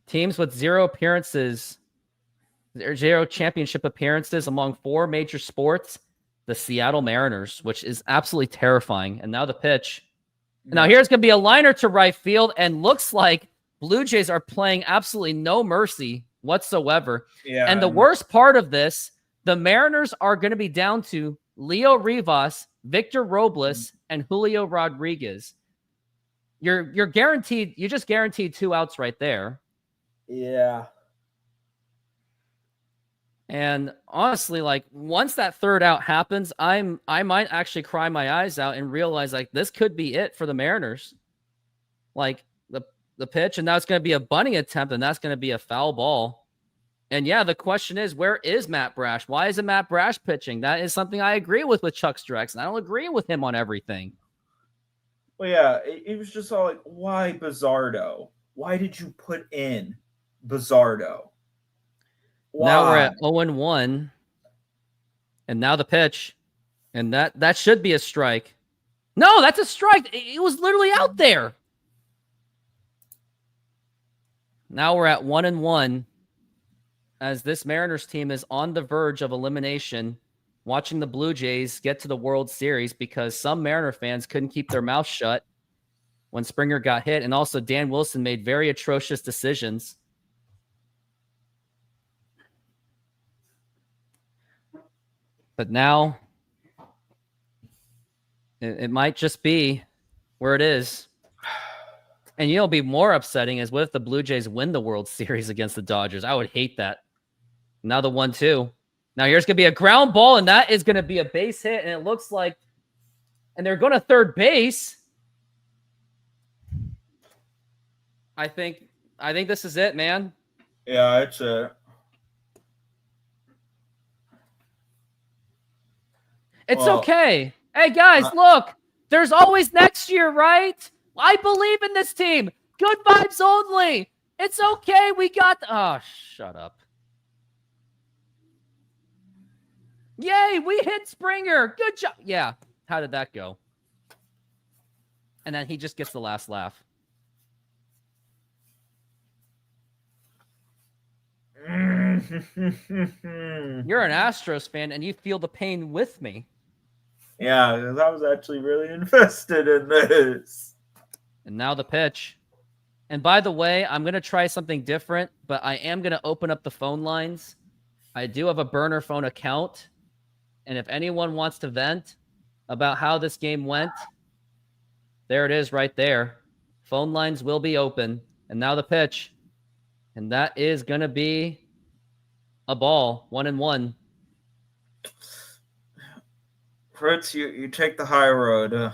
Teams with 0 appearances, 0 championship appearances among 4 major sports, the Seattle Mariners, which is absolutely terrifying. And now the pitch. Now here's going to be a liner to right field, and looks like Blue Jays are playing absolutely no mercy whatsoever. Yeah. And the worst part of this, the Mariners are going to be down to Leo Rivas, Victor Robles, and Julio Rodriguez. you're guaranteed. You just guaranteed 2 outs right there. Yeah. And honestly, like once that 3rd out happens, I might actually cry my eyes out and realize like this could be it for the Mariners. Like the pitch, and now it's going to be a bunting attempt, and that's going to be a foul ball. And yeah, the question is, where is Matt Brash? Why isn't Matt Brash pitching? That is something I agree with Chuck Strex, and I don't agree with him on everything. Well, yeah, it was just all like, why Bizardo? Why did you put in Bizardo? Why? Now we're at 0-1, and now the pitch, and that should be a strike. No, that's a strike. It was literally out there. Now we're at 1-1, as this Mariners team is on the verge of elimination, watching the Blue Jays get to the World Series because some Mariner fans couldn't keep their mouth shut when Springer got hit, and also Dan Wilson made very atrocious decisions. But now it might just be where it is. And it'll be more upsetting is what if the Blue Jays win the World Series against the Dodgers? I would hate that. Now the 1-2. Now here's going to be a ground ball, and that is going to be a base hit, and it looks like, and they're going to third base. I think this is it, man. Yeah, it's a. It's okay. Hey, guys, look. There's always next year, right? I believe in this team. Good vibes only. It's okay. We got... Oh, shut up. Yay, we hit Springer. Good job. Yeah, how did that go? And then he just gets the last laugh. You're an Astros fan, and you feel the pain with me. Yeah, because I was actually really invested in this. And now the pitch. And by the way, I'm going to try something different, but I am going to open up the phone lines. I do have a burner phone account. And if anyone wants to vent about how this game went, there it is right there. Phone lines will be open. And now the pitch. And that is going to be a ball, 1-1. Fritz, you take the high road.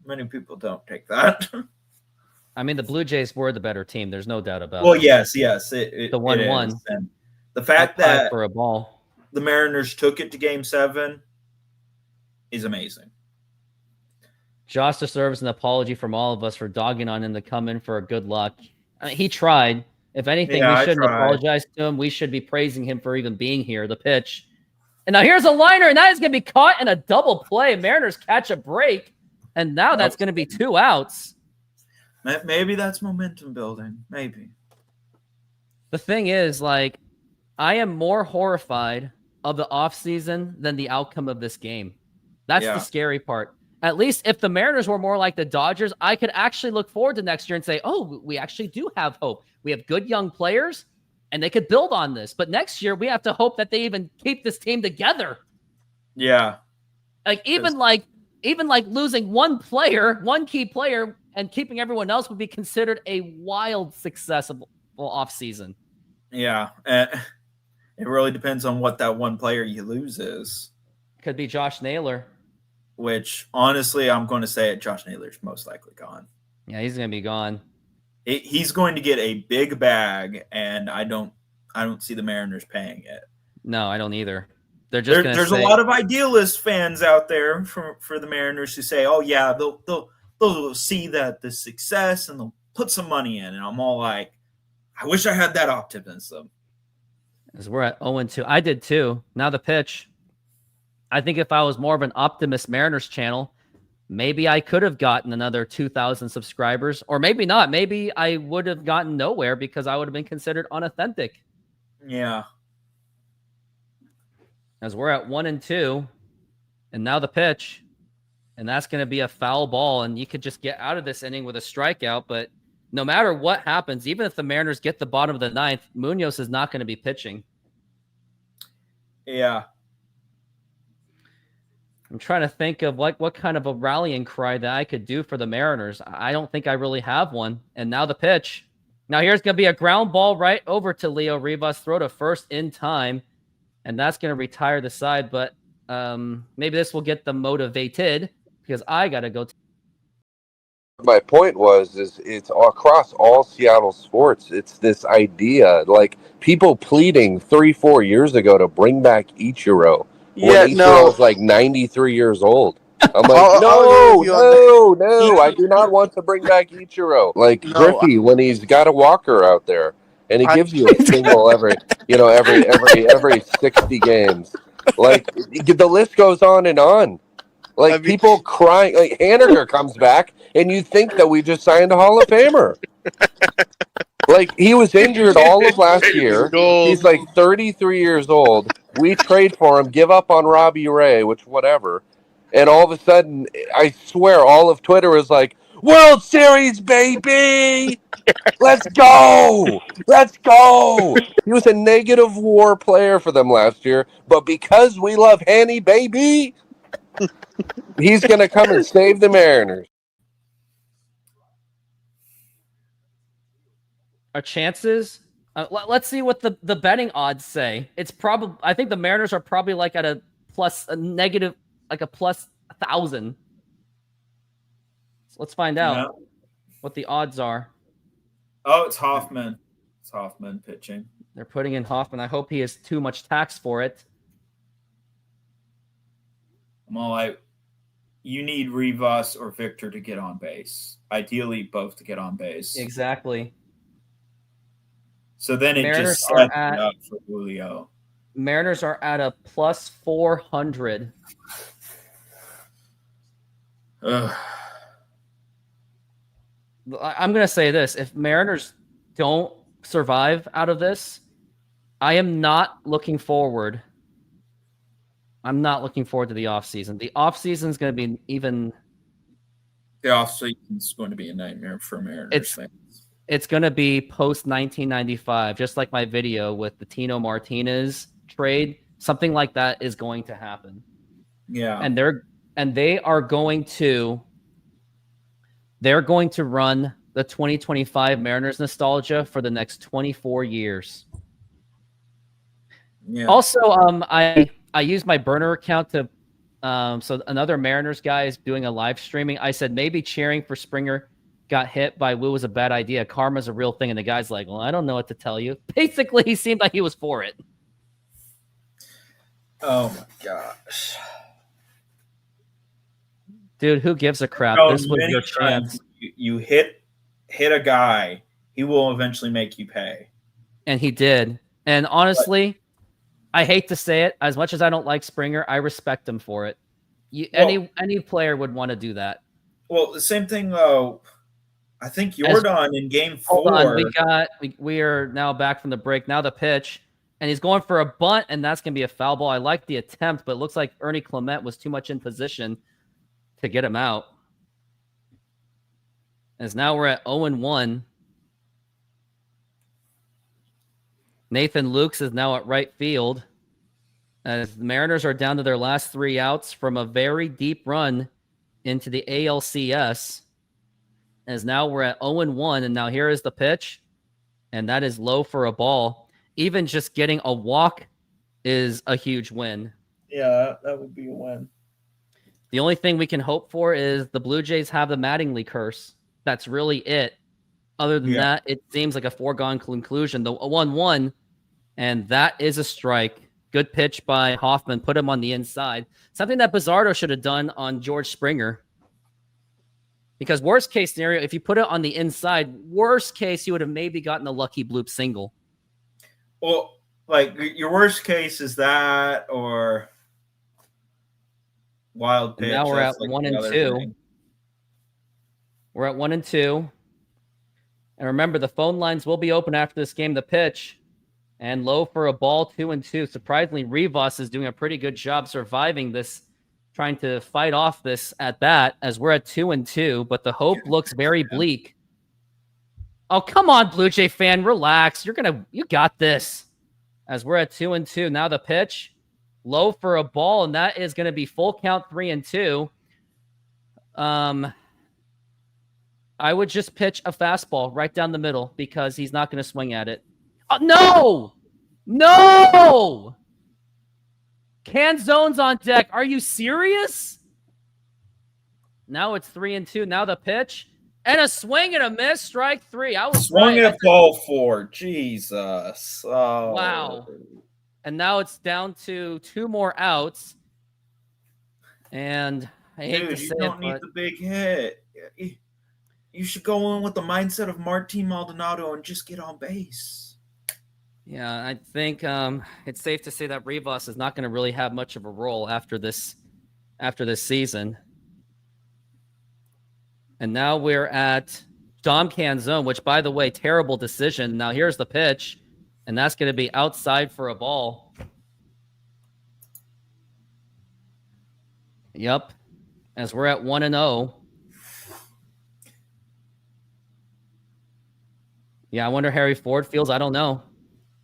Many people don't take that. I mean, the Blue Jays were the better team. There's no doubt about it. Well, yes. The 1-1. And the fact that for a ball, the Mariners took it to Game 7 is amazing. Josh deserves an apology from all of us for dogging on him to come in for a good luck. I mean, he tried. If anything, we shouldn't apologize to him. We should be praising him for even being here. The pitch. And now here's a liner, and that is going to be caught in a double play. Mariners catch a break, and now that's going to be 2 outs. Maybe that's momentum building. Maybe. The thing is, like, I am more horrified of the offseason than the outcome of this game. That's the scary part. At least if the Mariners were more like the Dodgers, I could actually look forward to next year and say, oh, we actually do have hope. We have good young players, and they could build on this. But next year, we have to hope that they even keep this team together. Yeah. Like, even like losing one key player, and keeping everyone else would be considered a wild successful offseason. Yeah. It really depends on what that one player you lose is. Could be Josh Naylor. Which, honestly, I'm going to say it. Josh Naylor's most likely gone. Yeah, he's going to be gone. He's going to get a big bag, and I don't see the Mariners paying it. No, I don't either. They're just there's a lot of idealist fans out there for the Mariners who say, "Oh yeah, they'll see that the success and they'll put some money in." And I'm all like, I wish I had that optimism. As we're at 0-2, I did too. Now the pitch. I think if I was more of an optimist Mariners channel, maybe I could have gotten another 2,000 subscribers, or maybe not. Maybe I would have gotten nowhere because I would have been considered unauthentic. Yeah. As we're at 1-2, and now the pitch, and that's going to be a foul ball, and you could just get out of this inning with a strikeout. But no matter what happens, even if the Mariners get the bottom of the ninth, Munoz is not going to be pitching. Yeah. I'm trying to think of what kind of a rallying cry that I could do for the Mariners. I don't think I really have one. And now the pitch. Now here's going to be a ground ball right over to Leo Rivas. Throw to first in time. And that's going to retire the side. But maybe this will get them motivated because I got to go. My point is it's across all Seattle sports. It's this idea, like people pleading 3-4 years ago to bring back Ichiro. When Ichiro's like 93 years old. I'm like, no, I do not want to bring back Ichiro. Like Griffey when he's got a walker out there and he gives you a single every 60 games. Like the list goes on and on. Like people crying, like Haniger comes back and you think that we just signed a Hall of Famer. Like he was injured all of last year. He's like 33 years old. We trade for him, give up on Robbie Ray, which whatever. And all of a sudden, I swear, all of Twitter is like, World Series, baby! Let's go! Let's go! He was a negative WAR player for them last year, but because we love Hanny, baby, he's going to come and save the Mariners. Our chances? Let's see what the betting odds say. It's probably, I think the Mariners are probably like at a negative, like a plus 1,000. So let's find out what the odds are. Oh, it's Hoffman. It's Hoffman pitching. They're putting in Hoffman. I hope he has too much tax for it. I'm all like, you need Rivas or Victor to get on base. Ideally, both to get on base. Exactly. So then it Mariners just sets it up for Julio. Mariners are at a plus 400. I'm going to say this. If Mariners don't survive out of this, I am not looking forward. I'm not looking forward to the offseason. The offseason is going to be even... The offseason is going to be a nightmare for Mariners fans. It's going to be post-1995, just like my video with the Tino Martinez trade. Something like that is going to happen. Yeah. And they are going to run the 2025 Mariners nostalgia for the next 24 years. Yeah. Also, I used my burner account to so another Mariners guy is doing a live streaming. I said maybe cheering for Springer got hit by Wu was a bad idea. Karma's a real thing. And the guy's like, well, I don't know what to tell you. Basically, he seemed like he was for it. Oh, my gosh. Dude, who gives a crap? This was your chance. You hit a guy, he will eventually make you pay. And he did. And honestly, I hate to say it, as much as I don't like Springer, I respect him for it. Any player would want to do that. Well, the same thing, though. I think Jordan in game 4. Hold on, we are now back from the break. Now the pitch, and he's going for a bunt, and that's going to be a foul ball. I like the attempt, but it looks like Ernie Clement was too much in position to get him out. As now we're at 0-1. Nathan Lukes is now at right field. As the Mariners are down to their last 3 outs from a very deep run into the ALCS. As now we're at 0-1, and now here is the pitch, and that is low for a ball. Even just getting a walk is a huge win. Yeah, that would be a win. The only thing we can hope for is the Blue Jays have the Mattingly curse. That's really it. Other than that, it seems like a foregone conclusion. The 1-1, and that is a strike. Good pitch by Hoffman. Put him on the inside. Something that Bizzardo should have done on George Springer. Because worst case scenario, if you put it on the inside, worst case, you would have maybe gotten a lucky bloop single. Well, like your worst case is that or wild pitch. And now we're at 1-2. We're at 1-2. And remember, the phone lines will be open after this game. The pitch and low for a ball, 2-2. Surprisingly, Rivas is doing a pretty good job surviving this, trying to fight off this at bat as we're at 2-2, but the hope looks very bleak. Oh, come on, Blue Jay fan, relax. You got this. As we're at 2-2. Now the pitch, Low for a ball, and that is going to be full count 3-2. I would just pitch a fastball right down the middle because he's not going to swing at it. No! No! Canzone's on deck. Are you serious? Now it's 3-2. Now the pitch. And a swing and a miss. Strike 3. I was swung right. at ball 4. Jesus. Oh. Wow. And now it's down to 2 more outs. And I hate to say you don't need the big hit. You should go in with the mindset of Martin Maldonado and just get on base. Yeah, I think it's safe to say that Rivas is not going to really have much of a role after this season. And now we're at Dom Canzone, which, by the way, terrible decision. Now here's the pitch, and that's going to be outside for a ball. Yep, as we're at 1-0. Yeah, I wonder how Harry Ford feels. I don't know.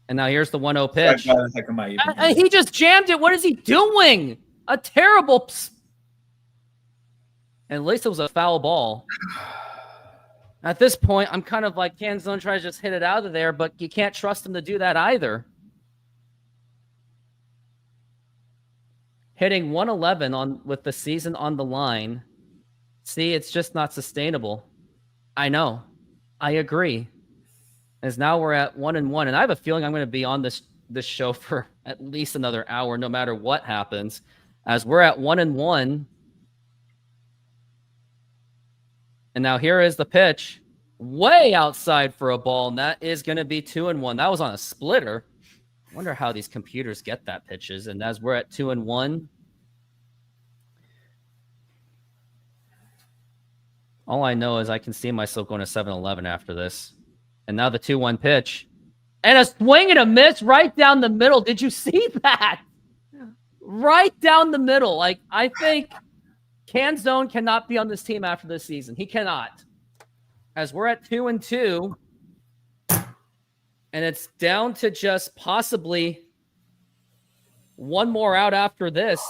And now here's the 1-0 pitch. He just jammed it. What is he doing? A terrible... And at least it was a foul ball. At this point, I'm kind of like, Canzone tries to just hit it out of there, but you can't trust him to do that either. Hitting 111 with the season on the line. See, it's just not sustainable. I know. I agree. As now we're at 1-1, and I have a feeling I'm going to be on this show for at least another hour, no matter what happens. As we're at 1-1. And now here is the pitch. Way outside for a ball, and that is going to be 2-1. That was on a splitter. I wonder how these computers get that pitches. And as we're at 2-1, all I know is I can see myself going to 7-Eleven after this. And now the 2-1 pitch. And a swing and a miss right down the middle. Did you see that? Right down the middle. Like, I think Canzone cannot be on this team after this season. He cannot. As we're at 2-2. And it's down to just possibly one more out after this.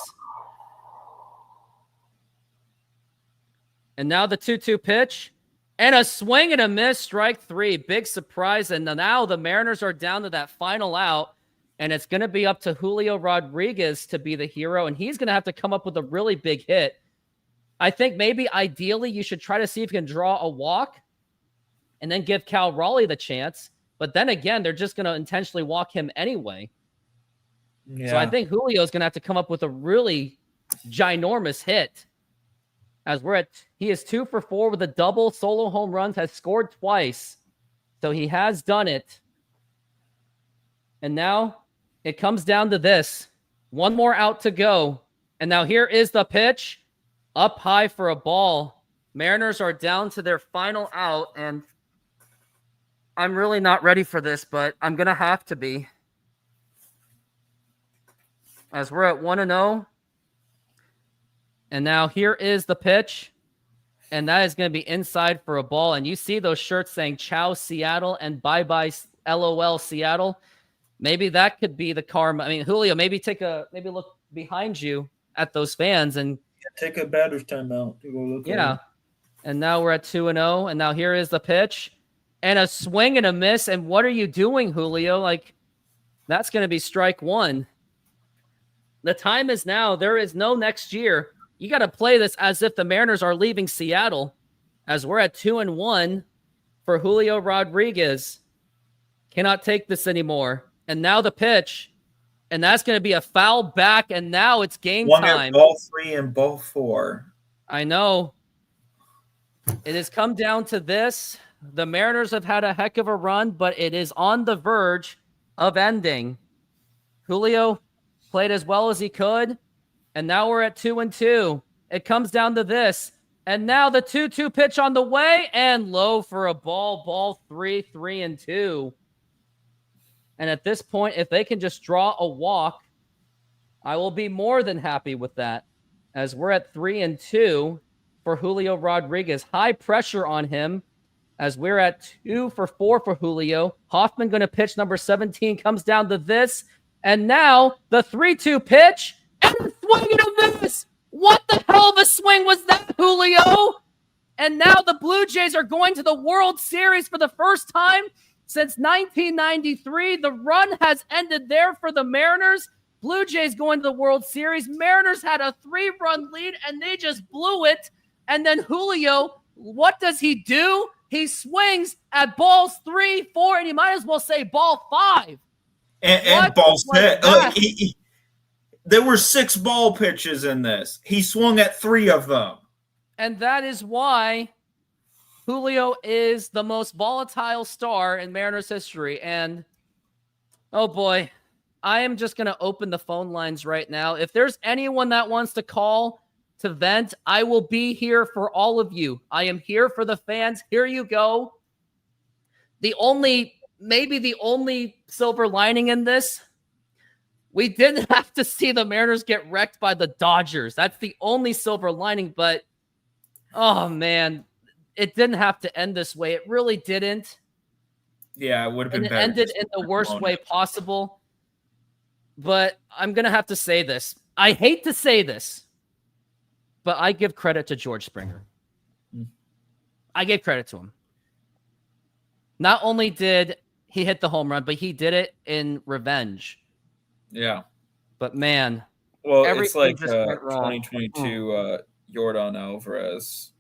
And now the 2-2 pitch. And a swing and a miss, strike 3. Big surprise. And now the Mariners are down to that final out. And it's going to be up to Julio Rodriguez to be the hero. And he's going to have to come up with a really big hit. I think maybe ideally you should try to see if you can draw a walk and then give Cal Raleigh the chance. But then again, they're just going to intentionally walk him anyway. Yeah. So I think Julio's going to have to come up with a really ginormous hit. As he is 2 for 4 with a double, solo home runs, has scored twice. So he has done it. And now it comes down to this. One more out to go. And now here is the pitch. Up high for a ball. Mariners are down to their final out. And I'm really not ready for this, but I'm going to have to be. As we're at 1-0. And now here is the pitch. And that is going to be inside for a ball. And you see those shirts saying Ciao Seattle and Bye-Bye LOL Seattle. Maybe that could be the karma. I mean, Julio, maybe look behind you at those fans and take a batter's timeout to go look. Yeah. And now we're at 2-0. And now here is the pitch. And a swing and a miss. And what are you doing, Julio? Like, that's going to be strike 1. The time is now. There is no next year. You got to play this as if the Mariners are leaving Seattle, as we're at 2-1 for Julio Rodriguez. Cannot take this anymore. And now the pitch. And that's going to be a foul back. And now it's game time. Ball 3 and ball 4. I know. It has come down to this. The Mariners have had a heck of a run, but it is on the verge of ending. Julio played as well as he could. And now we're at 2-2. It comes down to this. And now the 2-2 pitch on the way and low for a ball. Ball 3, 3-2. And at this point, if they can just draw a walk, I will be more than happy with that. As we're at 3-2 for Julio Rodriguez. High pressure on him as we're at 2 for 4 for Julio. Hoffman going to pitch number 17. Comes down to this. And now the 3-2 pitch and the swing and a miss. What the hell of a swing was that, Julio? And now the Blue Jays are going to the World Series for the first time since 1993. The run has ended there for the Mariners. Blue Jays going to the World Series. Mariners had a 3-run lead, and they just blew it. And then Julio, what does he do? He swings at balls 3, 4, and you might as well say ball 5. And ball 6. There were 6 ball pitches in this. He swung at 3 of them. And that is why Julio is the most volatile star in Mariners history. And, oh boy, I am just going to open the phone lines right now. If there's anyone that wants to call to vent, I will be here for all of you. I am here for the fans. Here you go. Maybe the only silver lining in this, we didn't have to see the Mariners get wrecked by the Dodgers. That's the only silver lining, but oh man, it didn't have to end this way. It really didn't. Yeah, it would have been better. It ended in the worst way possible. But I'm going to have to say this. I hate to say this, but I give credit to George Springer. I give credit to him. Not only did he hit the home run, but he did it in revenge. Yeah. But man, well, it's like 2022 Yordan Alvarez.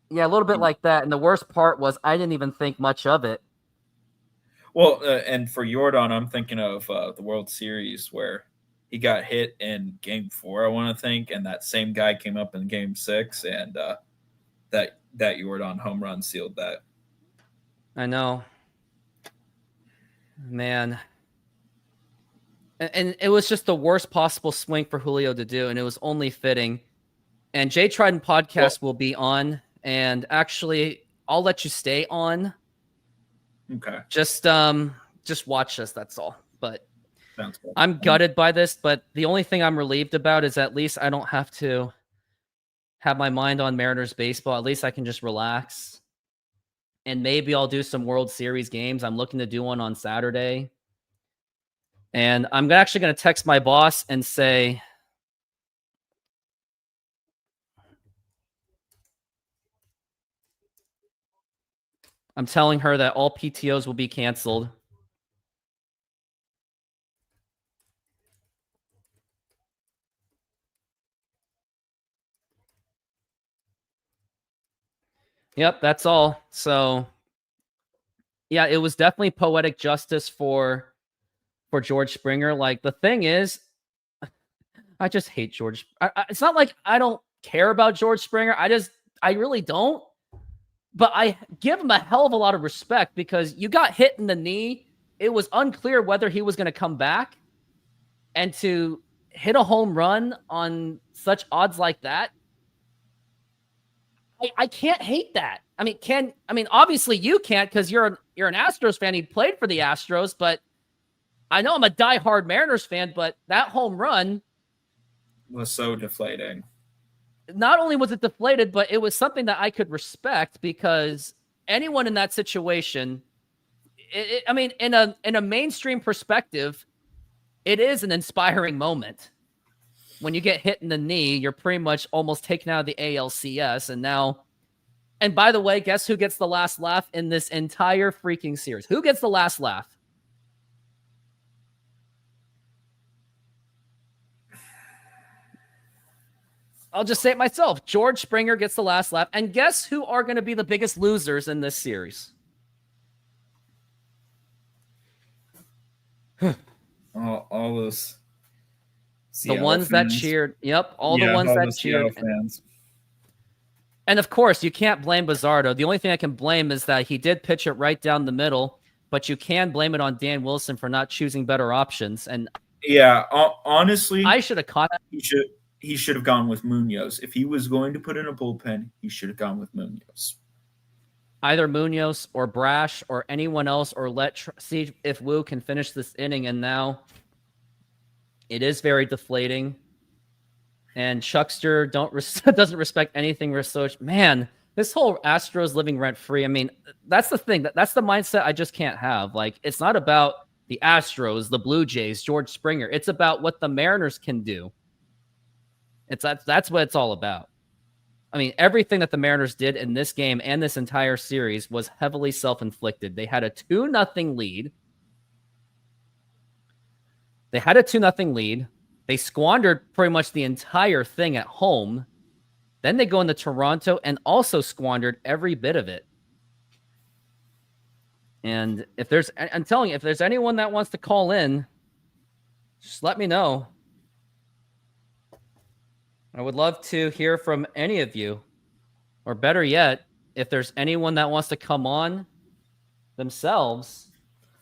Yeah, a little bit like that. And the worst part was I didn't even think much of it. Well, and for Yordan, I'm thinking of the World Series where he got hit in Game 4, I want to think, and that same guy came up in Game 6, and that Yordan home run sealed that. I know. Man. And it was just the worst possible swing for Julio to do, and it was only fitting. And Jay Trident podcast will be on, and actually, I'll let you stay on. Okay. Just watch us, that's all. But sounds good. I'm gutted by this, but the only thing I'm relieved about is at least I don't have to have my mind on Mariners baseball. At least I can just relax. And maybe I'll do some World Series games. I'm looking to do one on Saturday. And I'm actually going to text my boss and say, I'm telling her that all PTOs will be canceled. Yep, that's all. So, yeah, it was definitely poetic justice for George Springer. Like, the thing is, I just hate George. It's not like I don't care about George Springer. I really don't. But I give him a hell of a lot of respect because you got hit in the knee. It was unclear whether he was going to come back. And to hit a home run on such odds like that, I can't hate that. I mean, obviously you can't because you're an Astros fan. He played for the Astros, but I know I'm a diehard Mariners fan, but that home run was so deflating. Not only was it deflated, but it was something that I could respect because anyone in that situation, in a mainstream perspective, it is an inspiring moment. When you get hit in the knee, you're pretty much almost taken out of the ALCS. And by the way, guess who gets the last laugh in this entire freaking series? Who gets the last laugh? I'll just say it myself. George Springer gets the last laugh. And guess who are going to be the biggest losers in this series? All those Seattle the ones fans that cheered. Yep, all the ones that cheered. Fans. And of course, you can't blame Bizzardo. The only thing I can blame is that he did pitch it right down the middle, but you can blame it on Dan Wilson for not choosing better options. And yeah, honestly, I should have caught that. He should have gone with Munoz. If he was going to put in a bullpen, he should have gone with Munoz. Either Munoz or Brash or anyone else, or see if Wu can finish this inning. And now it is very deflating. And Chuckster doesn't respect anything Resoch. Man, this whole Astros living rent free. I mean, that's the thing. That's the mindset I just can't have. Like, it's not about the Astros, the Blue Jays, George Springer. It's about what the Mariners can do. That's what it's all about. I mean, everything that the Mariners did in this game and this entire series was heavily self-inflicted. They had a 2-0 lead. They squandered pretty much the entire thing at home. Then they go into Toronto and also squandered every bit of it. And I'm telling you, if there's anyone that wants to call in, just let me know. I would love to hear from any of you. Or better yet, if there's anyone that wants to come on themselves,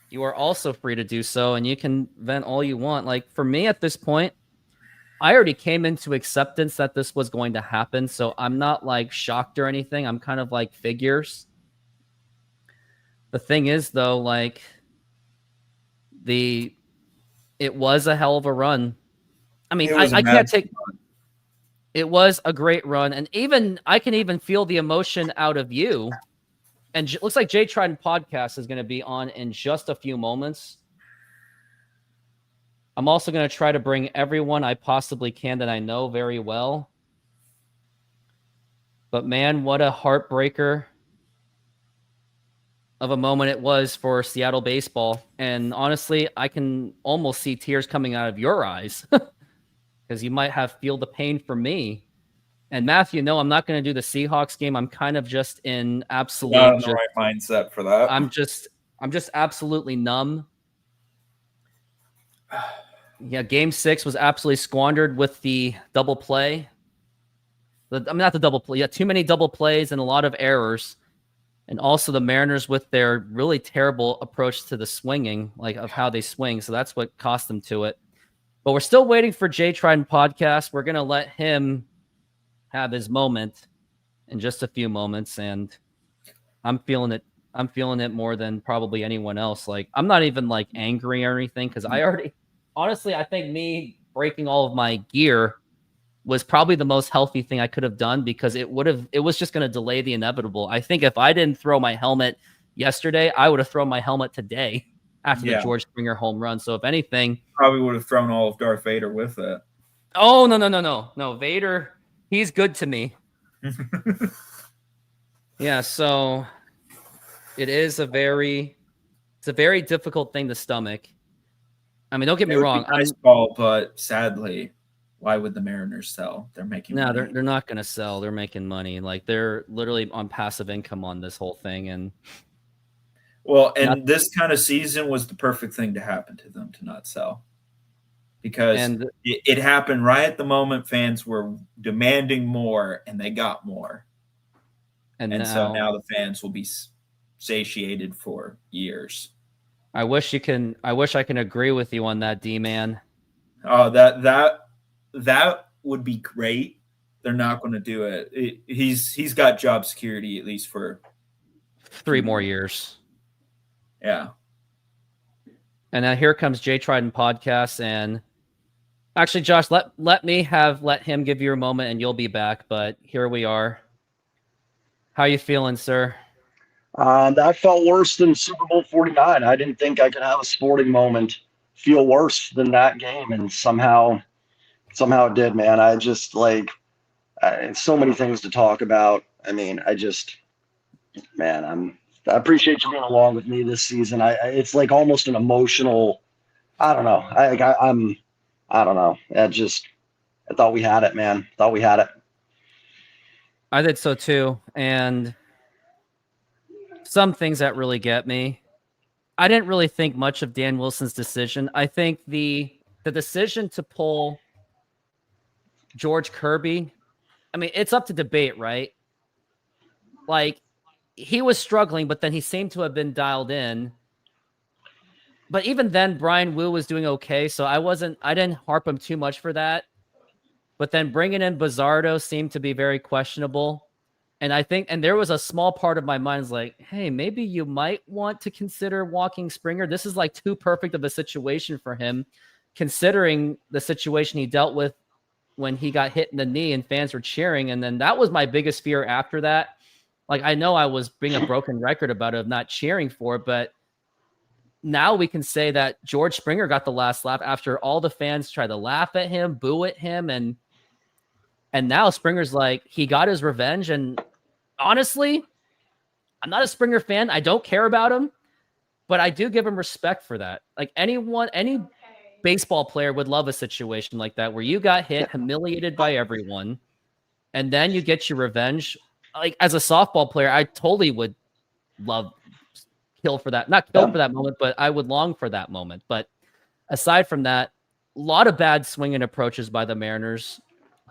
you are also free to do so, and you can vent all you want. Like, for me at this point, I already came into acceptance that this was going to happen, so I'm not, like, shocked or anything. I'm kind of like figures. The thing is, though, like, it was a hell of a run. I mean, I can't take... It was a great run, and I can even feel the emotion out of you. And it looks like Jay Trident Podcast is going to be on in just a few moments. I'm also going to try to bring everyone I possibly can that I know very well. But man, what a heartbreaker of a moment it was for Seattle baseball. And honestly, I can almost see tears coming out of your eyes. Because you might feel the pain for me. And Matthew, no, I'm not going to do the Seahawks game. I'm kind of just in absolute not in the right mindset for that. I'm just absolutely numb. Yeah, Game 6 was absolutely squandered with the double play. Not the double play. Yeah, too many double plays and a lot of errors. And also the Mariners with their really terrible approach to the swinging, like of how they swing. So that's what cost them to it. But we're still waiting for Jay Trident Podcast. We're going to let him have his moment in just a few moments. And I'm feeling it. I'm feeling it more than probably anyone else. Like, I'm not even like angry or anything because honestly, I think me breaking all of my gear was probably the most healthy thing I could have done because it was just going to delay the inevitable. I think if I didn't throw my helmet yesterday, I would have thrown my helmet today. After the George Springer home run. So if anything... Probably would have thrown all of Darth Vader with it. Oh, no. Vader, he's good to me. Yeah, so it's a very difficult thing to stomach. I mean, don't get me wrong. Nice ball, but sadly, why would the Mariners sell? They're making money. They're not going to sell. They're making money. Like, they're literally on passive income on this whole thing. And... Well, and this kind of season was the perfect thing to happen to them to not sell. Because it happened right at the moment fans were demanding more, and they got more. And so now the fans will be satiated for years. I wish I can agree with you on that, D-Man. Oh, that would be great. They're not going to do it. He's got job security at least for 3 more years. Yeah. And now here comes Jay Trident Podcast. And actually, Josh, let him give you a moment and you'll be back. But here we are. How you feeling, sir? That felt worse than Super Bowl 49. I didn't think I could have a sporting moment feel worse than that game. And somehow it did, man. I just so many things to talk about. I mean, I appreciate you being along with me this season. It's like almost an emotional. I don't know. I don't know. I thought we had it, man. I did so too. And some things that really get me. I didn't really think much of Dan Wilson's decision. I think the decision to pull George Kirby. I mean, it's up to debate, right? Like, he was struggling, but then he seemed to have been dialed in. But even then, Brian Wu was doing okay, so I didn't harp him too much for that. But then bringing in Bizzardo seemed to be very questionable. And there was a small part of my mind is like, hey, maybe you might want to consider walking Springer. This is like too perfect of a situation for him, considering the situation he dealt with when he got hit in the knee and fans were cheering. And then that was my biggest fear after that. Like, I know I was being a broken record about it of not cheering for it, but now we can say that George Springer got the last laugh after all the fans tried to laugh at him, boo at him, and now Springer's like, he got his revenge. And honestly, I'm not a Springer fan. I don't care about him, but I do give him respect for that. Like any baseball player would love a situation like that where you got hit, humiliated by everyone, and then you get your revenge. Like as a softball player, I totally would kill for that. Not kill for that moment, but I would long for that moment. But aside from that, a lot of bad swinging approaches by the Mariners.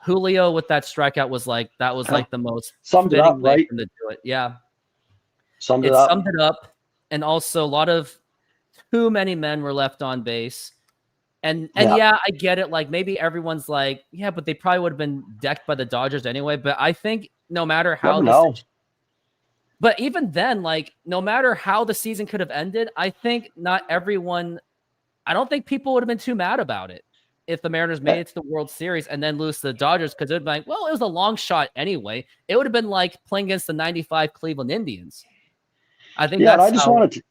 Julio with that strikeout was like the most summed it up, right? To do it. Yeah. Summed it up. And also a lot of too many men were left on base. And yeah, I get it. Like maybe everyone's like, yeah, but they probably would have been decked by the Dodgers anyway. But I think no matter how but even then, like no matter how the season could have ended, I think I don't think people would have been too mad about it if the Mariners made it to the World Series and then lose to the Dodgers, because it would be like, well, it was a long shot anyway. It would have been like playing against the 95 Cleveland Indians. I think and I just wanted to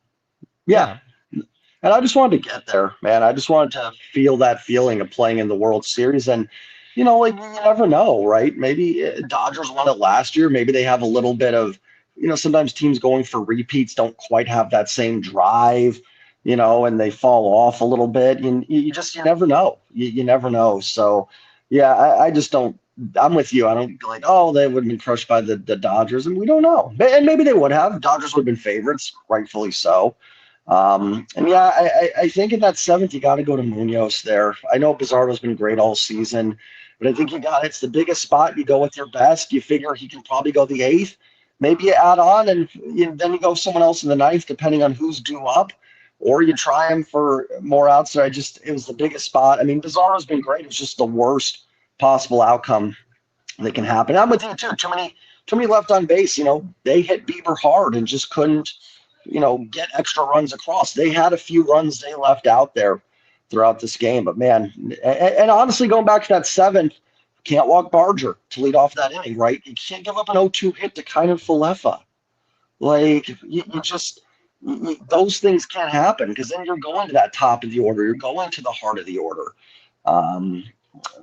and I just wanted to get there, man. I just wanted to feel that feeling of playing in the World Series. And, you know, like, you never know, right? Maybe Dodgers won it last year. Maybe they have a little bit of, you know, sometimes teams going for repeats don't quite have that same drive, you know, and they fall off a little bit. And you never know. You never know. So, yeah, I just don't. I'm with you. I don't like, oh, they would have been crushed by the Dodgers, and we don't know. And maybe they would have. Dodgers would have been favorites, rightfully so. And yeah, I think in that seventh, you got to go to Munoz there. I know Bizarro's been great all season, but I think it's the biggest spot. You go with your best. You figure he can probably go the eighth. Maybe you add on, and then you go someone else in the ninth, depending on who's due up, or you try him for more outs there. It was the biggest spot. I mean, Bizarro's been great. It was just the worst possible outcome that can happen. I'm with you too. Too many left on base. You know, they hit Bieber hard and just couldn't, you know, get extra runs across. They had a few runs they left out there throughout this game. But man, and honestly, going back to that seventh, can't walk Barger to lead off that inning, right? You can't give up an 0-2 hit to kind of Falefa. Like those things can't happen, because then you're going to that top of the order. You're going to the heart of the order.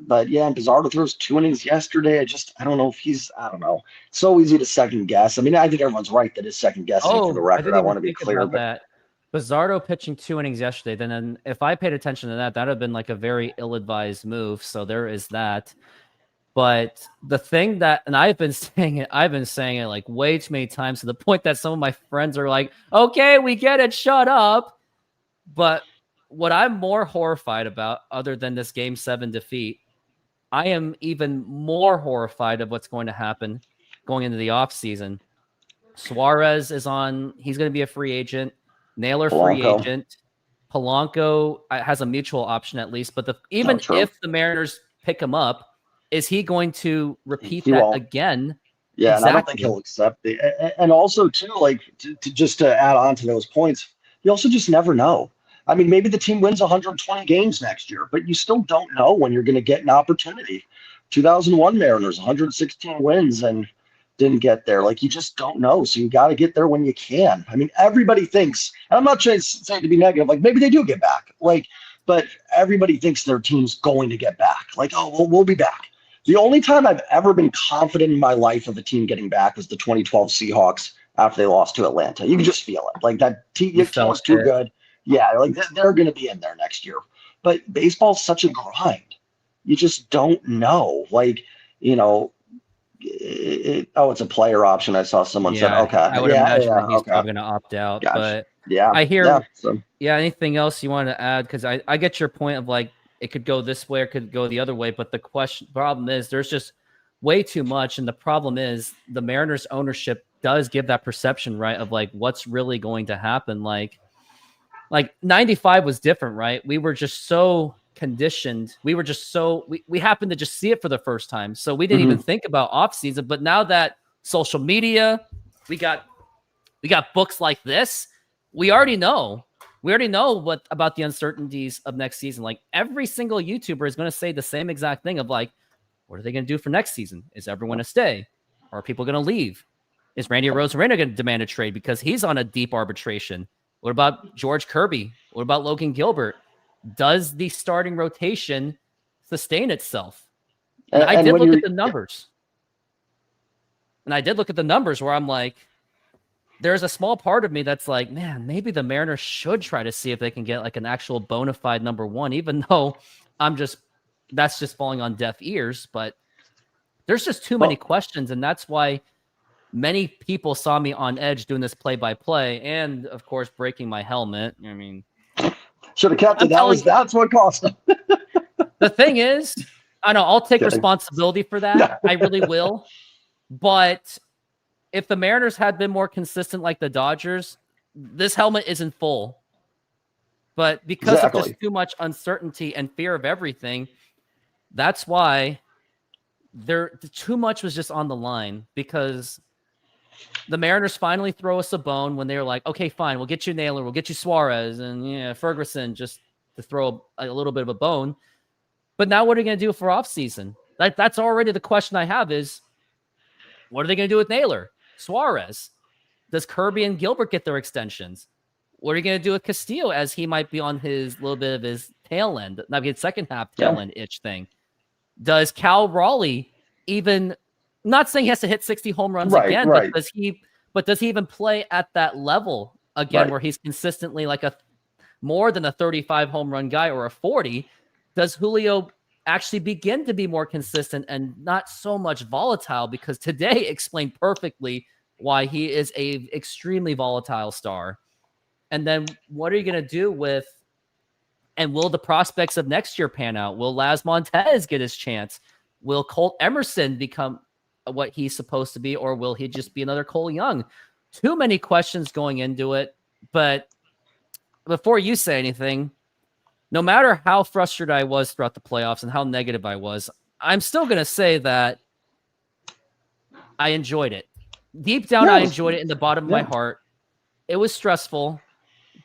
But yeah, Bizarro throws 2 innings yesterday. I don't know if I don't know. It's so easy to second guess. I mean, I think everyone's right that it's second guessing for the record. I want to be clear about that. Bizarro pitching 2 innings yesterday. Then if I paid attention to that, that would have been like a very ill-advised move. So there is that. But the thing that, and I've been saying it like way too many times, to the point that some of my friends are like, okay, we get it, shut up. But what I'm more horrified about, other than this Game 7 defeat, I am even more horrified of what's going to happen going into the offseason. Suarez is he's going to be a free agent. Naylor, free agent. Polanco has a mutual option at least. But even if the Mariners pick him up, is he going to repeat that again? Yeah, exactly. And I don't think he'll accept it. And also, too, like, to add on to those points, you also just never know. I mean, maybe the team wins 120 games next year, but you still don't know when you're going to get an opportunity. 2001 Mariners, 116 wins and didn't get there. Like, you just don't know. So you got to get there when you can. I mean, everybody thinks, and I'm not saying to be negative, like maybe they do get back, like, but everybody thinks their team's going to get back. Like, oh, we'll be back. The only time I've ever been confident in my life of a team getting back was the 2012 Seahawks after they lost to Atlanta. You can just feel it. Like, that team was too good. Yeah, like they're going to be in there next year. But baseball's such a grind. You just don't know. Like, you know, it's a player option. I saw someone said, okay. I would imagine that he's probably going to opt out. Gosh. But yeah, I hear, so. Anything else you want to add? Because I get your point of like, it could go this way or could go the other way. But the problem is there's just way too much. And the problem is the Mariners ownership does give that perception, right, of like what's really going to happen. Like 95 was different, right? We were just so conditioned. We were just we happened to just see it for the first time. So we didn't even think about off season. But now that social media, we got books like this, we already know what about the uncertainties of next season. Like every single YouTuber is going to say the same exact thing of like, what are they going to do for next season? Is everyone to stay? Or are people going to leave? Is Randy Arozarena going to demand a trade because he's on a deep arbitration What about George Kirby? What about Logan Gilbert? Does the starting rotation sustain itself? And I did look at the numbers. And I did look at the numbers where I'm like, there's a small part of me that's like, man, maybe the Mariners should try to see if they can get like an actual bona fide number one, even though that's just falling on deaf ears. But there's just too many questions. And that's why many people saw me on edge doing this play-by-play and, of course, breaking my helmet. I mean, should have kept it. That's what cost him. The thing is, I know I'll take responsibility for that. I really will. But if the Mariners had been more consistent like the Dodgers, this helmet isn't full. But because of just too much uncertainty and fear of everything, that's why too much was just on the line, because the Mariners finally throw us a bone when they were like, okay, fine, we'll get you Naylor, we'll get you Suarez and Ferguson, just to throw a little bit of a bone. But now what are you going to do for offseason? That's already the question I have is, what are they going to do with Naylor? Suarez? Does Kirby and Gilbert get their extensions? What are you going to do with Castillo, as he might be on his little bit of his tail end, not get second half tail end itch thing? Does Cal Raleigh even, not saying he has to hit 60 home runs again, but does he even play at that level again, where he's consistently like more than a 35 home run guy or a 40? Does Julio actually begin to be more consistent and not so much volatile? Because today explained perfectly why he is a extremely volatile star. And then what are you going to do with, and will the prospects of next year pan out? Will Laz Montez get his chance? Will Colt Emerson become what he's supposed to be, or will he just be another Cole Young? Too many questions going into it. But before you say anything, no matter how frustrated I was throughout the playoffs and how negative I was, I'm still going to say that I enjoyed it. Deep down, I enjoyed it in the bottom of my heart. It was stressful,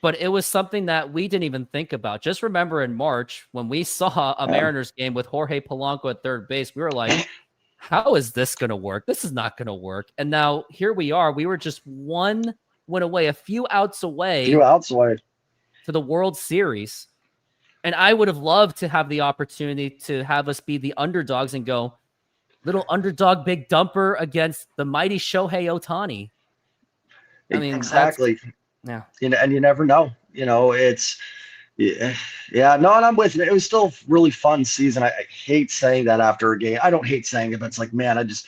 but it was something that we didn't even think about. Just remember in March, when we saw a Mariners game with Jorge Polanco at third base, we were like, how is this going to work? This is not going to work. And now here we are. We were just one win away, a few outs away to the World Series. And I would have loved to have the opportunity to have us be the underdogs and go, little underdog big dumper against the mighty Shohei Ohtani. I mean, exactly. Yeah. And you never know. It's and I'm with you. It was still a really fun season. I hate saying that after a game. I don't hate saying it, but it's like, man, it's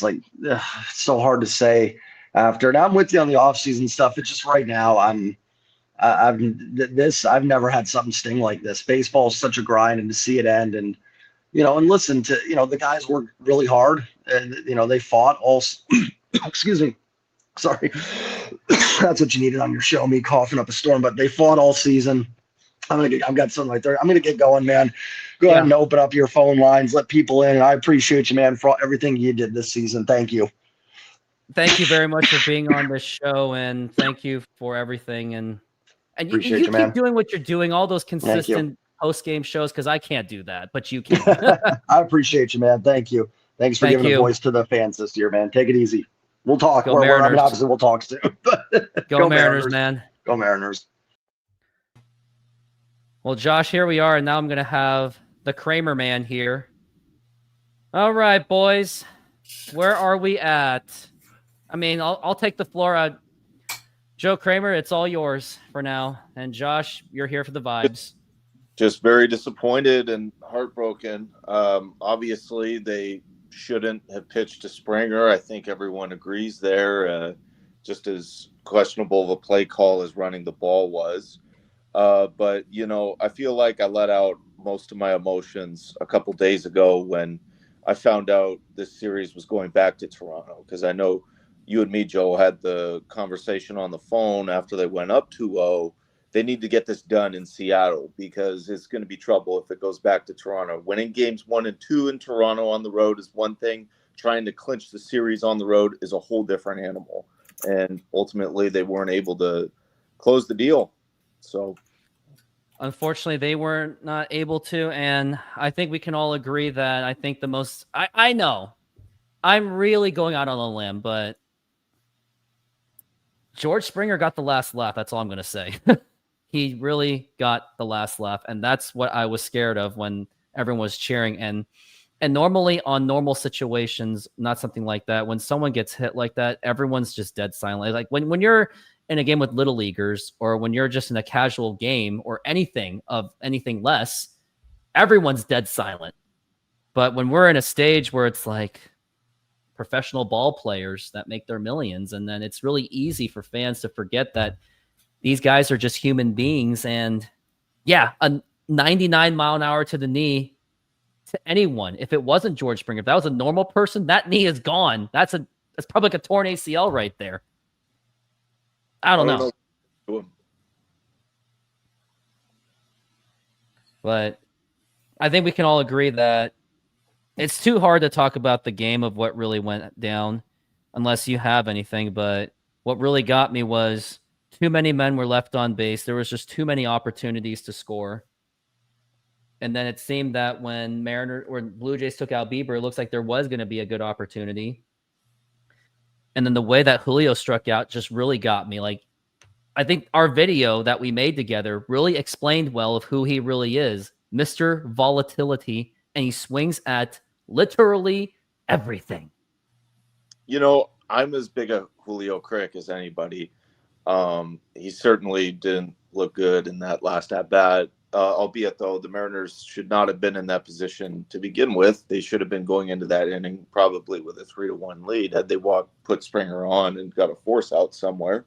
like it's so hard to say after. And I'm with you on the offseason stuff. It's just right now I've never had something sting like this. Baseball is such a grind, and to see it end, and and listen to the guys worked really hard, and they fought all. Excuse me, sorry, that's what you needed on your show. Me coughing up a storm, but they fought all season. I've got something right there. I'm gonna get going, man. Go ahead and open up your phone lines, let people in, and I appreciate you, man, for everything you did this season. Thank you. Thank you very much for being on this show, and thank you for everything. And you keep doing what you're doing, all those consistent post-game shows, because I can't do that, but you can. I appreciate you, man. Thank you. Thanks for giving a voice to the fans this year, man. Take it easy. We'll talk. Obviously, we'll talk soon. Go Mariners, man. Go Mariners. Well, Josh, here we are, and now I'm going to have the Kramer man here. All right, boys. Where are we at? I mean, I'll take the floor. Joe Kramer, it's all yours for now. And Josh, you're here for the vibes. Just very disappointed and heartbroken. Obviously, they shouldn't have pitched to Springer. I think everyone agrees there. Just as questionable of a play call as running the ball was. But, I feel like I let out most of my emotions a couple days ago when I found out this series was going back to Toronto, because I know you and me, Joe, had the conversation on the phone after they went up 2-0. They need to get this done in Seattle, because it's going to be trouble if it goes back to Toronto. Winning games 1 and 2 in Toronto on the road is one thing. Trying to clinch the series on the road is a whole different animal. And ultimately, they weren't able to close the deal. So, unfortunately, they were not able to. And I think we can all agree that I think the most, I know I'm really going out on a limb, but George Springer got the last laugh. That's all I'm going to say. He really got the last laugh, and that's what I was scared of when everyone was cheering. And normally on normal situations, not something like that, when someone gets hit like that, everyone's just dead silent. Like when you're in a game with little leaguers, or when you're just in a casual game or anything less, everyone's dead silent. But when we're in a stage where it's like professional ball players that make their millions, and then it's really easy for fans to forget that these guys are just human beings. And yeah, a 99 mile an hour to the knee to anyone, if it wasn't George Springer, if that was a normal person, that knee is gone. That's probably like a torn ACL right there. I don't know. But I think we can all agree that it's too hard to talk about the game of what really went down unless you have anything. But what really got me was too many men were left on base. There was just too many opportunities to score. And then it seemed that when Blue Jays took out Bieber, it looks like there was going to be a good opportunity. And then the way that Julio struck out just really got me. Like, I think our video that we made together really explained well of who he really is. Mr. Volatility, and he swings at literally everything. You know, I'm as big a Julio critic as anybody. He certainly didn't look good in that last at-bat. Albeit, though, the Mariners should not have been in that position to begin with. They should have been going into that inning probably with a 3-1 lead had they put Springer on and got a force out somewhere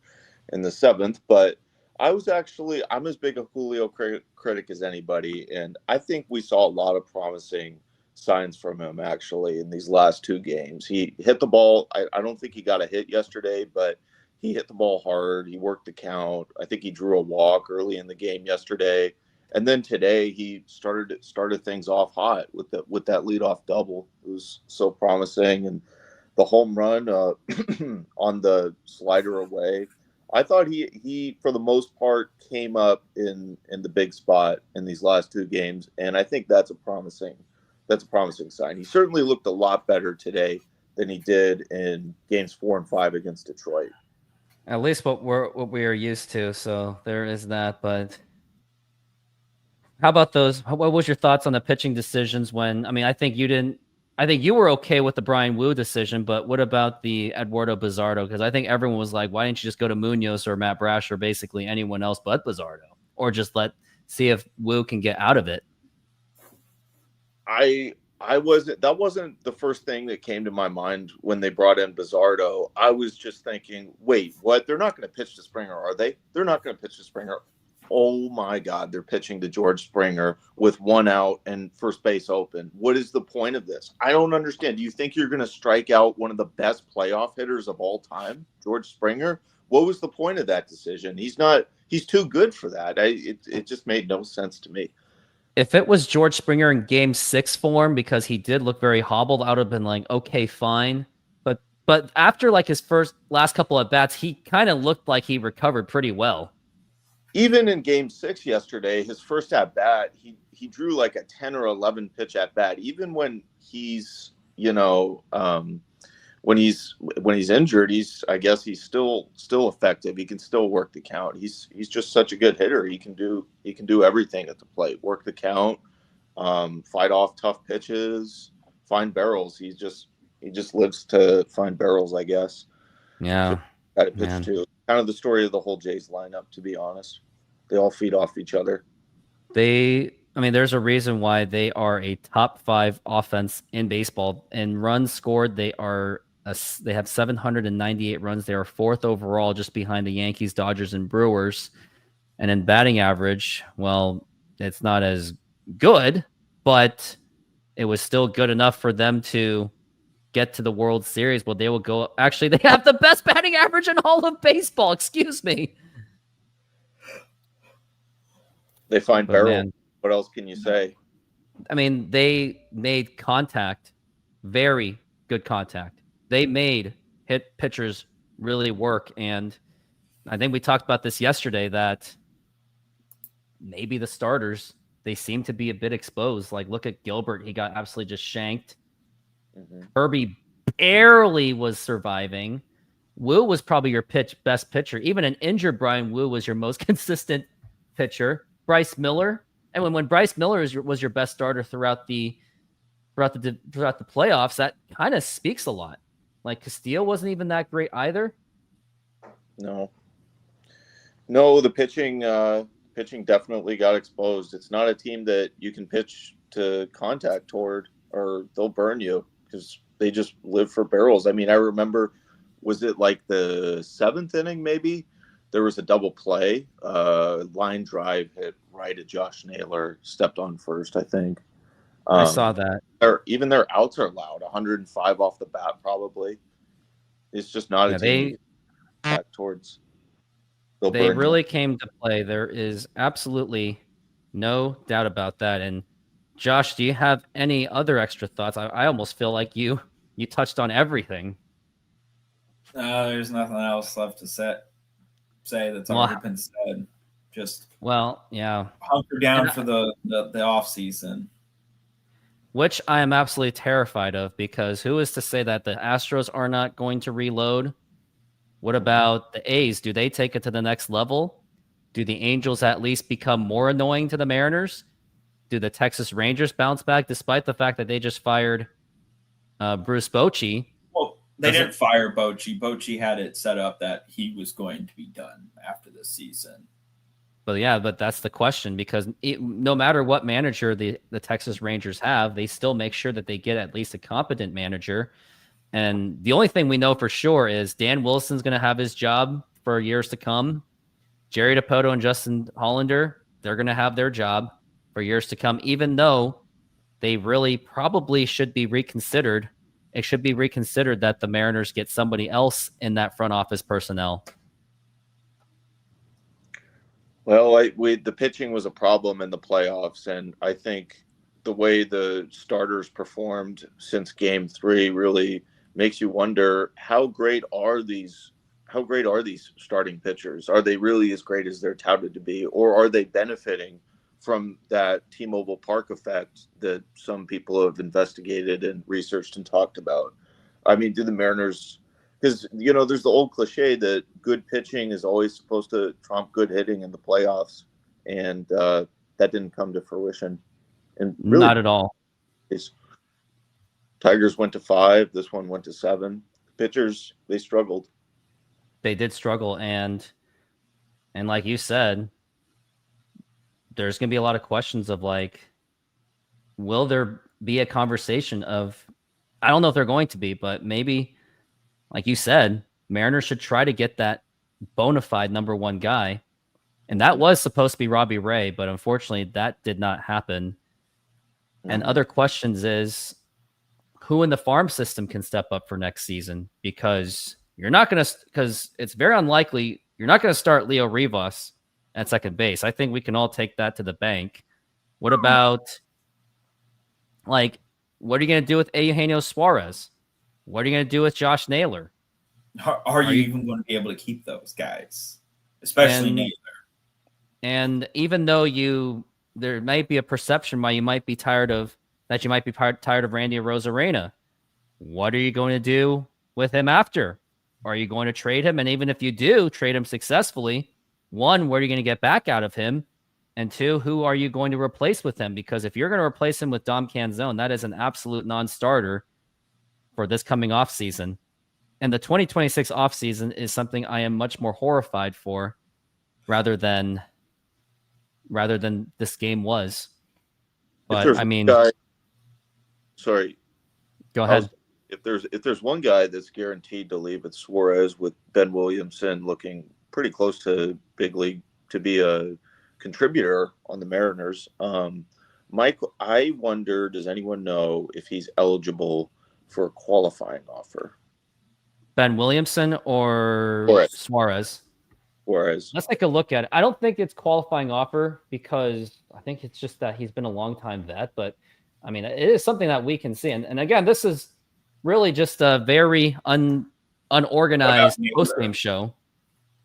in the seventh. But I'm as big a Julio critic as anybody, and I think we saw a lot of promising signs from him, actually, in these last two games. He hit the ball. I don't think he got a hit yesterday, but he hit the ball hard. He worked the count. I think he drew a walk early in the game yesterday. And then today he started things off hot with that leadoff double. It was so promising, and the home run on the slider away. I thought he for the most part came up in the big spot in these last two games, and I think that's a promising sign. He certainly looked a lot better today than he did in games 4 and 5 against Detroit. At least what we are used to. So there is that. But how about those? What was your thoughts on the pitching decisions? I think you were okay with the Brian Wu decision, but what about the Eduardo Bizardo? Because I think everyone was like, why didn't you just go to Munoz or Matt Brash or basically anyone else but Bizardo, or just see if Wu can get out of it? That wasn't the first thing that came to my mind when they brought in Bizardo. I was just thinking, wait, what? They're not going to pitch to Springer, are they? They're not going to pitch to Springer. Oh my God, they're pitching to George Springer with one out and first base open. What is the point of this? I don't understand. Do you think you're going to strike out one of the best playoff hitters of all time, George Springer? What was the point of that decision? He's too good for that. It just made no sense to me. If it was George Springer in Game 6 form, because he did look very hobbled, I would have been like, okay, fine. But after his last couple of bats, he kind of looked like he recovered pretty well. Even in Game 6 yesterday, his first at bat, he drew like a 10 or 11 pitch at bat. Even when he's when he's injured, I guess he's still effective. He can still work the count. He's just such a good hitter. He can do everything at the plate. Work the count, fight off tough pitches, find barrels. He just lives to find barrels, I guess. Yeah. Got to pitch too. Kind of the story of the whole Jays lineup, to be honest. They all feed off each other. There's a reason why they are a top 5 offense in baseball. In runs scored, they have 798 runs. They are 4th overall, just behind the Yankees, Dodgers, and Brewers. And in batting average, well, it's not as good, but it was still good enough for them to get to the World Series. Well, they will go. Actually, they have the best batting average in all of baseball. Excuse me. They find barrels. What else can you say? They made contact, very good contact. They made hit pitchers really work. And I think we talked about this yesterday, that maybe the starters, they seem to be a bit exposed. Like, look at Gilbert. He got absolutely just shanked. Mm-hmm. Kirby barely was surviving. Wu was probably your best pitcher. Even an injured Brian Wu was your most consistent pitcher. Bryce Miller, and when Bryce Miller was your best starter throughout the playoffs, that kind of speaks a lot. Like Castillo wasn't even that great either. No, the pitching definitely got exposed. It's not a team that you can pitch to contact toward, or they'll burn you because they just live for barrels. I mean, I remember, was it like the 7th inning maybe? There was a double play, line drive hit right at Josh Naylor, stepped on first, I think. I saw that. Even their outs are loud, 105 off the bat probably. It's just not a team back towards. They really came to play. There is absolutely no doubt about that. And Josh, do you have any other extra thoughts? I almost feel like you touched on everything. There's nothing else left to say that's already been said. Just yeah, hunker down for the off season, which I am absolutely terrified of, because who is to say that the Astros are not going to reload? What about the A's? Do they take it to the next level? Do the Angels at least become more annoying to the Mariners? Do the Texas Rangers bounce back, despite the fact that they just fired Bruce Bochy? Well, they didn't fire Bochy. Bochy had it set up that he was going to be done after this season. But that's the question, because no matter what manager the Texas Rangers have, they still make sure that they get at least a competent manager. And the only thing we know for sure is Dan Wilson's going to have his job for years to come. Jerry Dipoto and Justin Hollander, they're going to have their job for years to come, even though they really probably should be reconsidered. It should be reconsidered that the Mariners get somebody else in that front office personnel. Well, the pitching was a problem in the playoffs, and I think the way the starters performed since Game 3 really makes you wonder, how great are these starting pitchers? Are they really as great as they're touted to be, or are they benefiting from that T-Mobile Park effect that some people have investigated and researched and talked about? I mean, do the Mariners, because there's the old cliche that good pitching is always supposed to trump good hitting in the playoffs, and that didn't come to fruition. And really, not at all. Tigers went to 5. This one went to 7. Pitchers, they struggled. They did struggle, and like you said, there's going to be a lot of questions of like, will there be a conversation of, I don't know if they're going to be, but maybe, like you said, Mariners should try to get that bona fide number 1 guy. And that was supposed to be Robbie Ray, but unfortunately that did not happen. And other questions is, who in the farm system can step up for next season? Because it's very unlikely you're not going to start Leo Rivas at second base. I think we can all take that to the bank. What about, like, what are you going to do with Eugenio Suarez? What are you going to do with Josh Naylor? Are you even going to be able to keep those guys, especially Naylor? And even though there might be a perception why you might be tired of Randy Arozarena, what are you going to do with him after? Are you going to trade him? And even if you do trade him successfully, 1, what are you going to get back out of him? And 2, who are you going to replace with him? Because if you're going to replace him with Dom Canzone, that is an absolute non-starter for this coming offseason. And the 2026 offseason is something I am much more horrified for rather than this game was. But I mean, sorry, go ahead. If there's one guy that's guaranteed to leave, it's Suarez, with Ben Williamson looking pretty close to big league to be a contributor on the Mariners. Mike, I wonder, does anyone know if he's eligible for a qualifying offer? Ben Williamson or Suarez? Suarez. Let's take a look at it. I don't think it's qualifying offer, because I think it's just that he's been a long time vet. But I mean, it is something that we can see. And again, this is really just a very unorganized post-game show.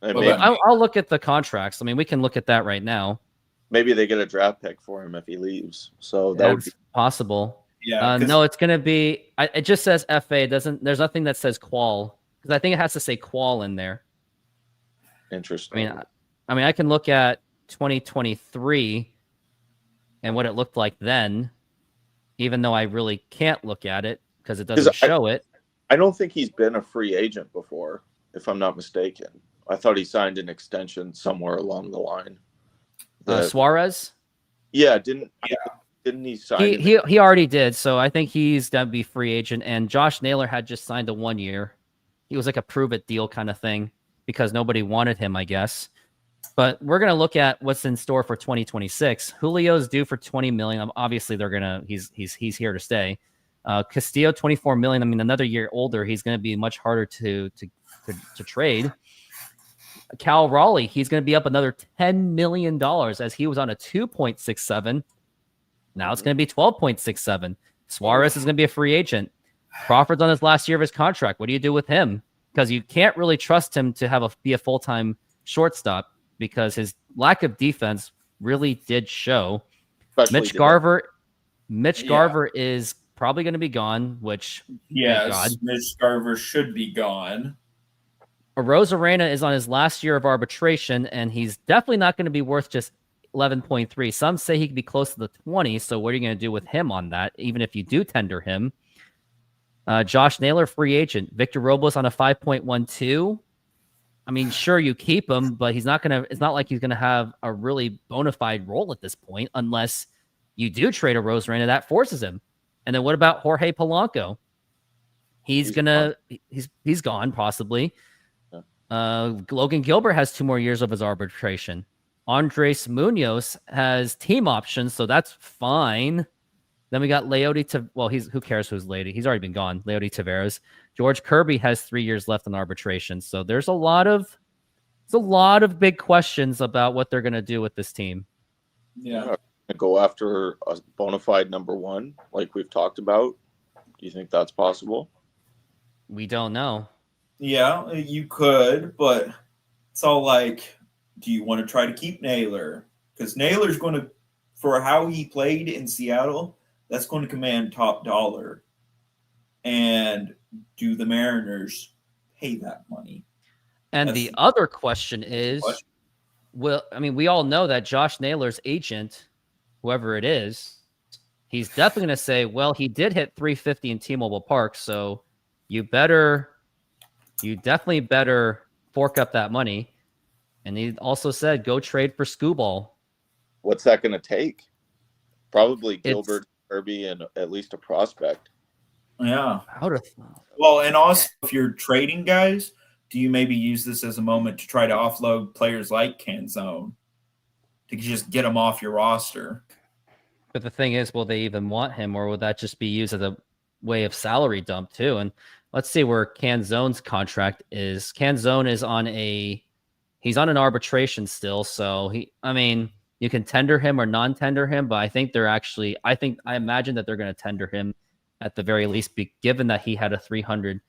I'll look at the contracts. I mean, we can look at that right now. Maybe they get a draft pick for him if he leaves. So that would be possible. Yeah. No, it's going to be. It just says FA. There's nothing that says qual because I think it has to say qual in there. Interesting. I can look at 2023 and what it looked like then, even though I really can't look at it because it doesn't show it. I don't think he's been a free agent before, if I'm not mistaken. I thought he signed an extension somewhere along the line. Suarez? Yeah, didn't he sign? He already did, so I think he's gonna be free agent. And Josh Naylor had just signed a 1 year. He was like a prove it deal kind of thing because nobody wanted him, I guess. But we're gonna look at what's in store for 2026. Julio's due for $20 million. Obviously, he's here to stay. Castillo, $24 million. I mean, another year older, he's gonna be much harder to trade. Cal Raleigh, he's going to be up another $10 million as he was on a 2.67. Now it's going to be 12.67. Suarez is going to be a free agent. Crawford's on his last year of his contract. What do you do with him? Because you can't really trust him to be a full-time shortstop because his lack of defense really did show. Mitch Garver is probably going to be gone, which yes, Mitch Garver should be gone. Rosarena is on his last year of arbitration, and he's definitely not going to be worth just 11.3. Some say he could be close to the 20. So what are you going to do with him on that? Even if you do tender him, Josh Naylor, free agent. Victor Robles on a 5.12. I mean, sure, you keep him, but he's not going to. It's not like he's going to have a really bona fide role at this point, unless you do trade a Rosarena that forces him. And then what about Jorge Polanco? He's gone possibly. Logan Gilbert has 2 more years of his arbitration. Andres Munoz has team options, so that's fine. Then we got Leody. Who cares who's Leody? He's already been gone. Leody Taveras. George Kirby has 3 years left in arbitration. So there's a lot of big questions about what they're going to do with this team. Yeah, go after a bona fide number 1, like we've talked about. Do you think that's possible? We don't know. Yeah, you could, but it's all like, do you want to try to keep Naylor? Because Naylor's going to, for how he played in Seattle, that's going to command top dollar. And do the Mariners pay that money? And the other question is, we all know that Josh Naylor's agent, whoever it is, he's definitely going to say, well, he did hit 350 in T-Mobile Park, so you definitely better fork up that money. And he also said, go trade for Scooball. What's that going to take? Probably Gilbert, Kirby, and at least a prospect. Yeah. And also, if you're trading guys, do you maybe use this as a moment to try to offload players like Canzone to just get them off your roster? But the thing is, will they even want him, or will that just be used as a way of salary dump too? And let's see where Canzone's contract is. Canzone is he's on an arbitration still. So you can tender him or non-tender him, but I imagine that they're going to tender him at the very least, given that he had a 300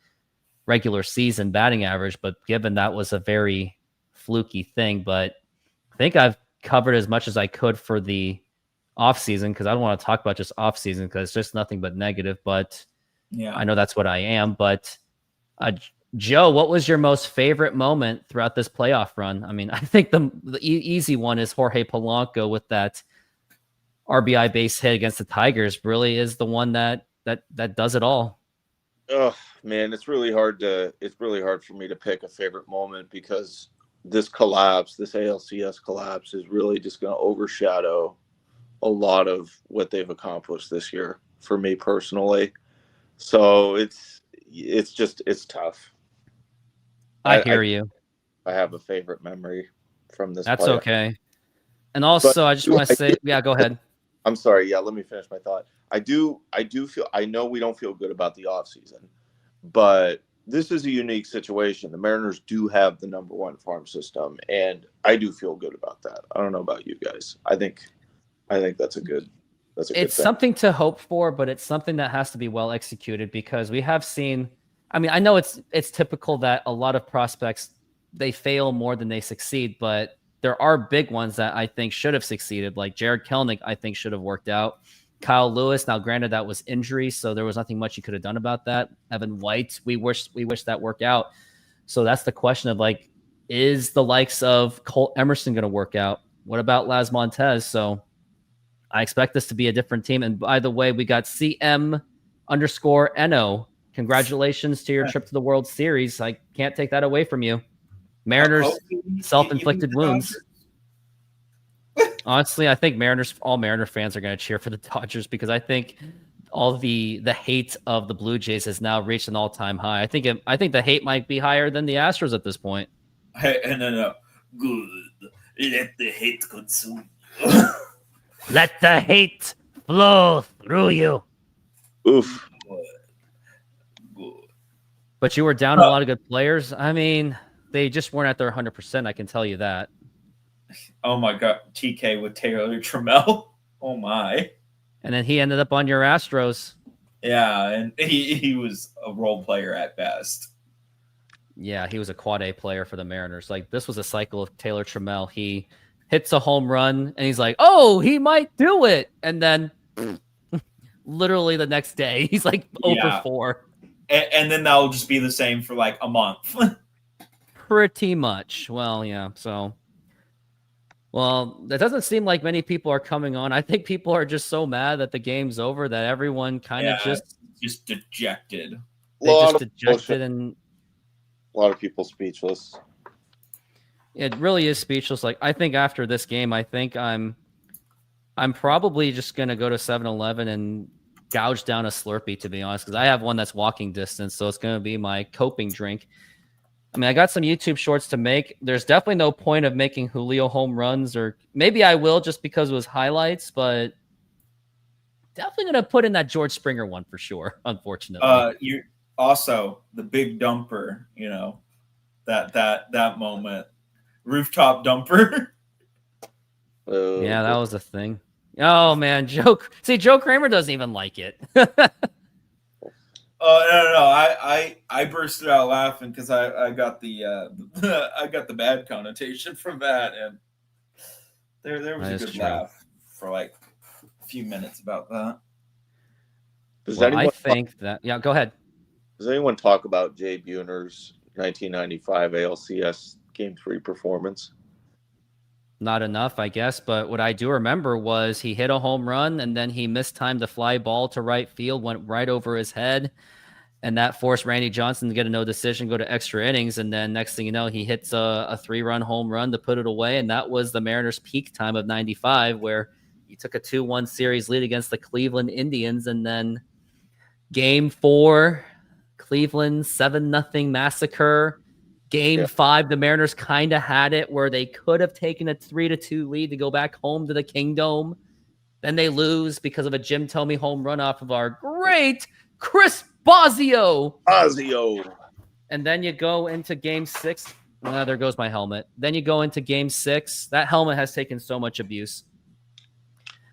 regular season batting average, but given that was a very fluky thing. But I think I've covered as much as I could for the offseason, because I don't want to talk about just offseason because it's just nothing but negative, but yeah, I know that's what I am. But Joe, what was your most favorite moment throughout this playoff run? I mean, I think the easy one is Jorge Polanco with that RBI base hit against the Tigers. Really is the one that does it all. Oh man, it's really hard for me to pick a favorite moment, because this ALCS collapse is really just going to overshadow a lot of what they've accomplished this year for me personally. So it's tough. I hear you. I have a favorite memory from this. That's playoff. Okay. And also, I just want to say, yeah, go ahead. I'm sorry. Yeah, let me finish my thought. I know we don't feel good about the offseason, but this is a unique situation. The Mariners do have the number 1 farm system, and I do feel good about that. I don't know about you guys. I think that's a good thing. Something to hope for, but it's something that has to be well executed, because we have seen, I know it's typical that a lot of prospects, they fail more than they succeed, but there are big ones that I think should have succeeded. Like Jared Kelenic, I think should have worked out. Kyle Lewis. Now, granted, that was injury, so there was nothing much you could have done about that. Evan White, we wish that worked out. So that's the question of like, is the likes of Colt Emerson going to work out? What about Laz Montez? So I expect this to be a different team. And by the way, we got CM_NO. Congratulations to your trip to the World Series. I can't take that away from you. Mariners, self-inflicted wounds. Honestly, I think all Mariner fans are going to cheer for the Dodgers because I think all the hate of the Blue Jays has now reached an all-time high. I think the hate might be higher than the Astros at this point. Hey, no. Good. Let the hate consume you. Let the hate flow through you. Oof. Good. But you were down a lot of good players. I mean, they just weren't at their 100%. I can tell you that. Oh my God, TK with Taylor Trammell. Oh my. And then he ended up on your Astros. Yeah, and he was a role player at best. Yeah, he was a quad A player for the Mariners. Like, this was a cycle of Taylor Trammell. He hits a home run, and he's like, oh, he might do it. And then literally the next day, he's like 0 for 4. And then that'll just be the same for like a month. Pretty much. Well, yeah, so... Well, that doesn't seem like many people are coming on. I think people are just so mad that the game's over that everyone kind of just dejected. Dejected and a lot of people speechless. It really is speechless. Like, I think after this game, I think I'm probably just gonna go to 7-Eleven and gouge down a Slurpee, to be honest, because I have one that's walking distance, so it's gonna be my coping drink. I mean, I got some YouTube shorts to make. There's definitely no point of making Julio home runs, or maybe I will just because it was highlights, but definitely going to put in that George Springer one for sure, unfortunately. You also the big dumper, that moment. Rooftop dumper. Yeah, that was a thing. Oh man, Joe Kramer doesn't even like it. No. I bursted out laughing because I got the I got the bad connotation from that, and there was a good laugh for like a few minutes about that. I think that go ahead. Does anyone talk about Jay Buhner's 1995 ALCS Game 3 performance? Not enough, I guess, but what I do remember was he hit a home run and then he mistimed the fly ball to right field, went right over his head, and that forced Randy Johnson to get a no decision, go to extra innings, and then next thing you know, he hits a 3-run home run to put it away, and that was the Mariners' peak time of 95, where he took a 2-1 series lead against the Cleveland Indians, and then Game 4, Cleveland 7-0 massacre. Game 5, the Mariners kind of had it where they could have taken a 3-2 lead to go back home to the Kingdome. Then they lose because of a Jim Thome home run off of our great Chris Bosio. And then you go into Game 6. There goes my helmet. Then you go into Game 6. That helmet has taken so much abuse.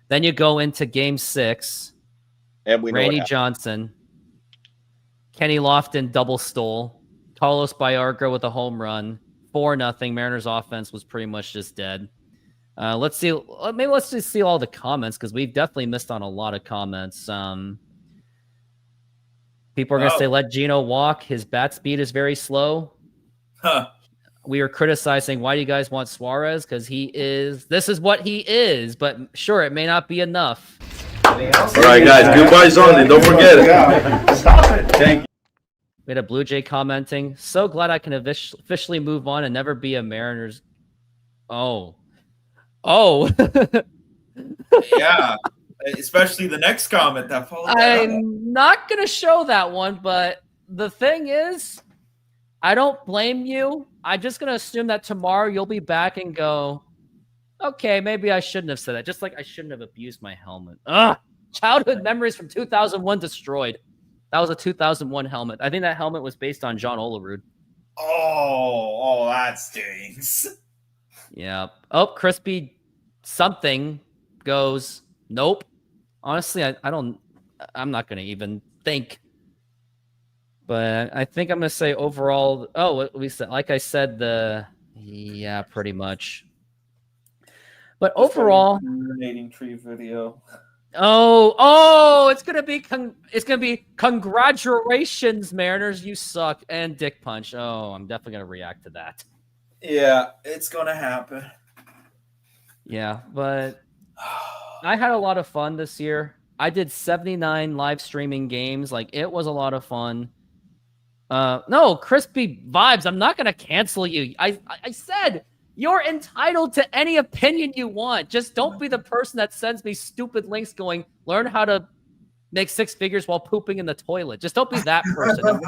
Then you go into Game 6. And Randy Johnson. Kenny Lofton double stole. Carlos Baerga with a home run. 4-0. Mariners offense was pretty much just dead. Let's see. Maybe let's just see all the comments because we've definitely missed on a lot of comments. People are going to say, let Gino walk. His bat speed is very slow. We are criticizing, why do you guys want Suarez? Because this is what he is. But sure, it may not be enough. All right, guys. Goodbye, Sunday. Don't forget it. Stop it. Thank you. We had a Blue Jay commenting, so glad I can officially move on and never be a Mariners. Oh. Yeah, especially the next comment that followed. I'm not going to show that one, but the thing is, I don't blame you. I'm just going to assume that tomorrow you'll be back and go, okay, maybe I shouldn't have said that. Just like I shouldn't have abused my helmet. Childhood memories from 2001 destroyed. That was a 2001 helmet. I think that helmet was based on John Olerud. Oh, that stings. Yeah. Oh, Crispy something goes, nope. Honestly, I'm not going to even think. But I think I'm going to say overall, what we said, like I said, pretty much. But overall, Urinating tree video. It's gonna be congratulations, Mariners. You suck, and dick punch. Oh, I'm definitely gonna react to that. Yeah, it's gonna happen. Yeah, but I had a lot of fun this year. I did 79 live streaming games. Like, it was a lot of fun. No, Crispy Vibes, I'm not gonna cancel you. I said you're entitled to any opinion you want. Just don't be the person that sends me stupid links going, learn how to make 6 figures while pooping in the toilet. Just don't be that person.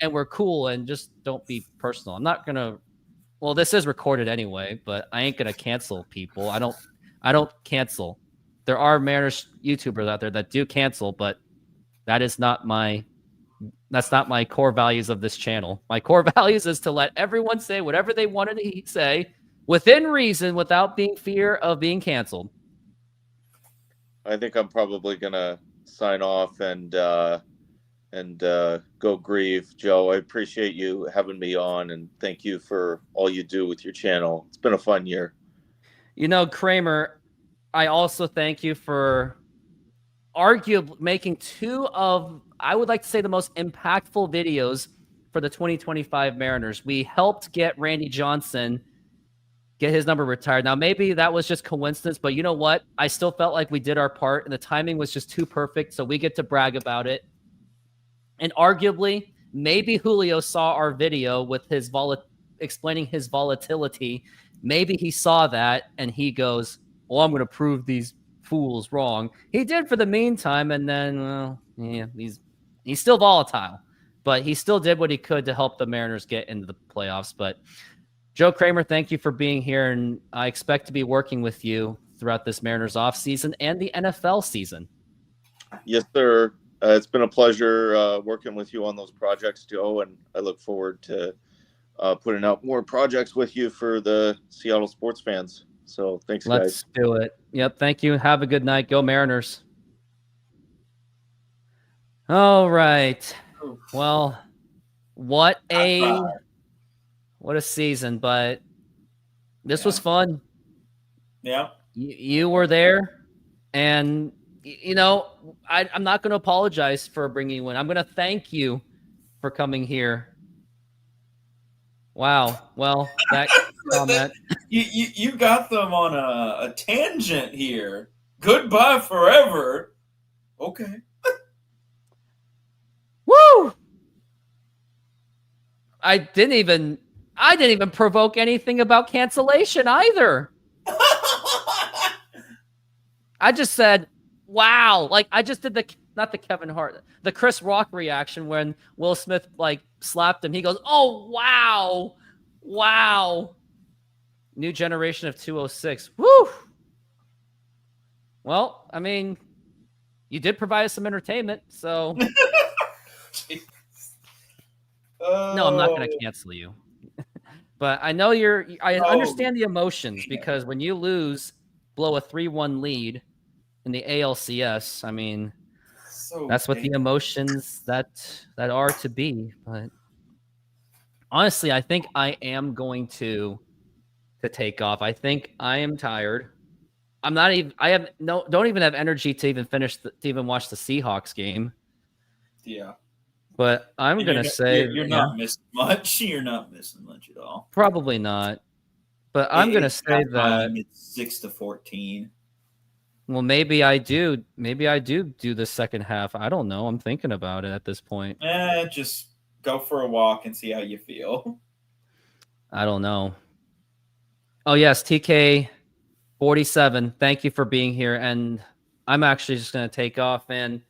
And we're cool, and just don't be personal. I'm not gonna. Well, this is recorded anyway, but I ain't gonna cancel people. I don't cancel. There are Mariners YouTubers out there that do cancel, but that's not my core values of this channel. My core values is to let everyone say whatever they wanted to say within reason, without being fear of being canceled. I think I'm probably gonna sign off and go grieve. Joe, I appreciate you having me on, and thank you for all you do with your channel. It's been a fun year. You know, Kramer, I also thank you for arguably making 2 of, I would like to say, the most impactful videos for the 2025 Mariners. We helped get Randy Johnson get his number retired. Now, maybe that was just coincidence, but you know what? I still felt like we did our part, and the timing was just too perfect, so we get to brag about it. And arguably, maybe Julio saw our video with his explaining his volatility. Maybe he saw that, and he goes, well, I'm going to prove these fools wrong. He did for the meantime, and then, well, yeah, he's still volatile. But he still did what he could to help the Mariners get into the playoffs. But Joe Kramer, thank you for being here, and I expect to be working with you throughout this Mariners offseason and the NFL season. Yes, sir. It's been a pleasure working with you on those projects, Joe, and I look forward to putting out more projects with you for the Seattle sports fans. So thanks, guys. Let's do it. Yep, thank you. Have a good night. Go Mariners. All right. Well, what a season, but this was fun. Yeah. You were there, and you know, I'm not going to apologize for bringing you in. I'm going to thank you for coming here. Wow. Well, that comment. You got them on a tangent here. Goodbye forever. Okay. Woo! I didn't even provoke anything about cancellation either. I just said, wow. Like, I just did not the Kevin Hart, the Chris Rock reaction when Will Smith, like, slapped him. He goes, oh, wow. Wow. New generation of 206. Woo! Well, I mean, you did provide us some entertainment, so. No, I'm not going to cancel you. But I know I understand the emotions, because when you blow a 3-1 lead in the ALCS, I mean, that's what the emotions that are to be. But honestly, I think I am going to take off. I think I am tired. I'm not even. Don't even have energy to even to even watch the Seahawks game. Yeah. But I'm going to say you're not missing much. You're not missing much at all. Probably not. But I'm going to say that it's 6-14. Well, maybe I do. Maybe I do the second half. I don't know. I'm thinking about it at this point. Just go for a walk and see how you feel. I don't know. Oh, yes, TK47. Thank you for being here. And I'm actually just going to take off. And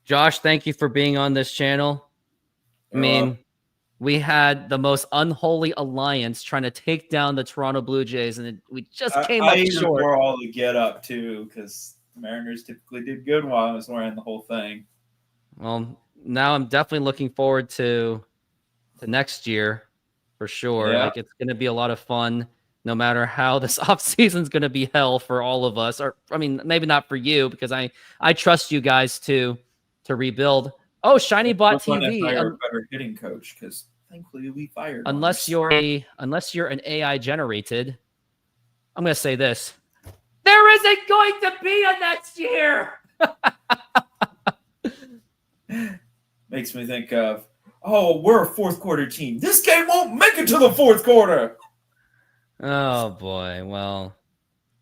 Josh, thank you for being on this channel. I mean, we had the most unholy alliance trying to take down the Toronto Blue Jays, and we just came up short. I wore all the get up too, because the Mariners typically did good while I was wearing the whole thing. Well, now I'm definitely looking forward to next year for sure. Yeah. Like, it's going to be a lot of fun, no matter how this offseason is going to be hell for all of us. Or, I mean, maybe not for you, because I trust you guys to rebuild. Oh, Shiny Bot TV. Better hitting coach, because thankfully we fired. Unless you're an AI generated, I'm going to say this: there isn't going to be a next year. Makes me think of, oh, we're a fourth quarter team. This game won't make it to the fourth quarter. Oh boy. Well,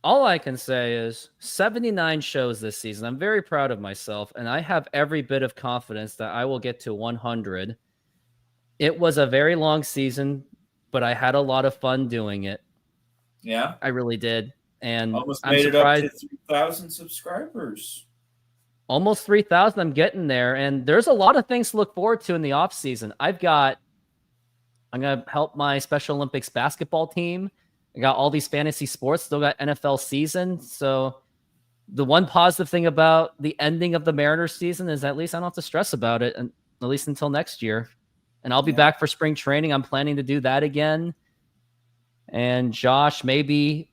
all I can say is 79 shows this season. I'm very proud of myself, and I have every bit of confidence that I will get to 100. It was a very long season, but I had a lot of fun doing it. Yeah. I really did. And almost I'm made surprised. it up to 3,000 subscribers. Almost 3,000. I'm getting there. And there's a lot of things to look forward to in the off season. I'm going to help my Special Olympics basketball team. I got all these fantasy sports, still got NFL season. So the one positive thing about the ending of the Mariners season is at least I don't have to stress about it, and at least until next year. And I'll be back for spring training. I'm planning to do that again. And Josh, maybe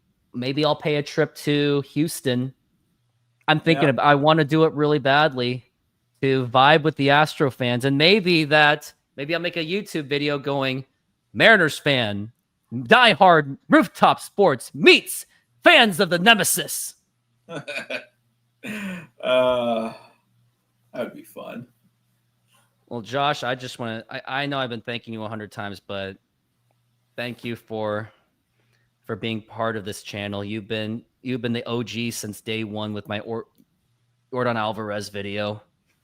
I'll pay a trip to Houston. I'm thinking I want to do it really badly to vibe with the Astro fans. And maybe I'll make a YouTube video going, Mariners fan, diehard Rooftop Sports meets fans of the Nemesis. That'd be fun. Well, Josh, I just want to, I know I've been thanking you 100 times, but thank you for being part of this channel. You've been the OG since day one with my Yordan Alvarez video.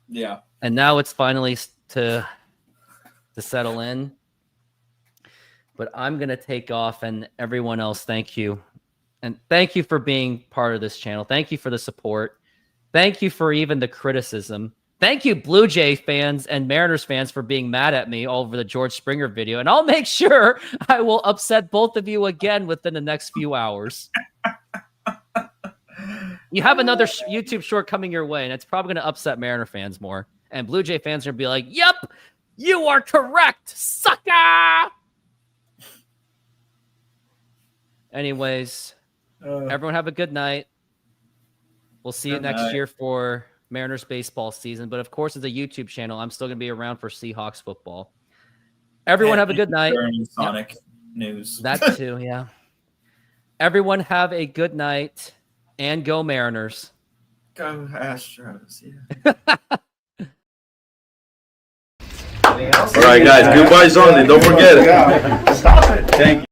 Yeah. And now it's finally to settle in. But I'm going to take off, and everyone else, thank you. And thank you for being part of this channel. Thank you for the support. Thank you for even the criticism. Thank you, Blue Jay fans and Mariners fans, for being mad at me all over the George Springer video. And I'll make sure I will upset both of you again within the next few hours. You have another YouTube short coming your way, and it's probably going to upset Mariner fans more. And Blue Jay fans are going to be like, yep, you are correct, sucker! Anyways, everyone have a good night. We'll see you next year for Mariners baseball season. But of course, it's a YouTube channel. I'm still going to be around for Seahawks football. Everyone have a good night. Sonic news. That too, yeah. Everyone have a good night, and go Mariners. Go Astros, yeah. All right, guys, goodbyes only. Don't forget it. Stop it. Thank you.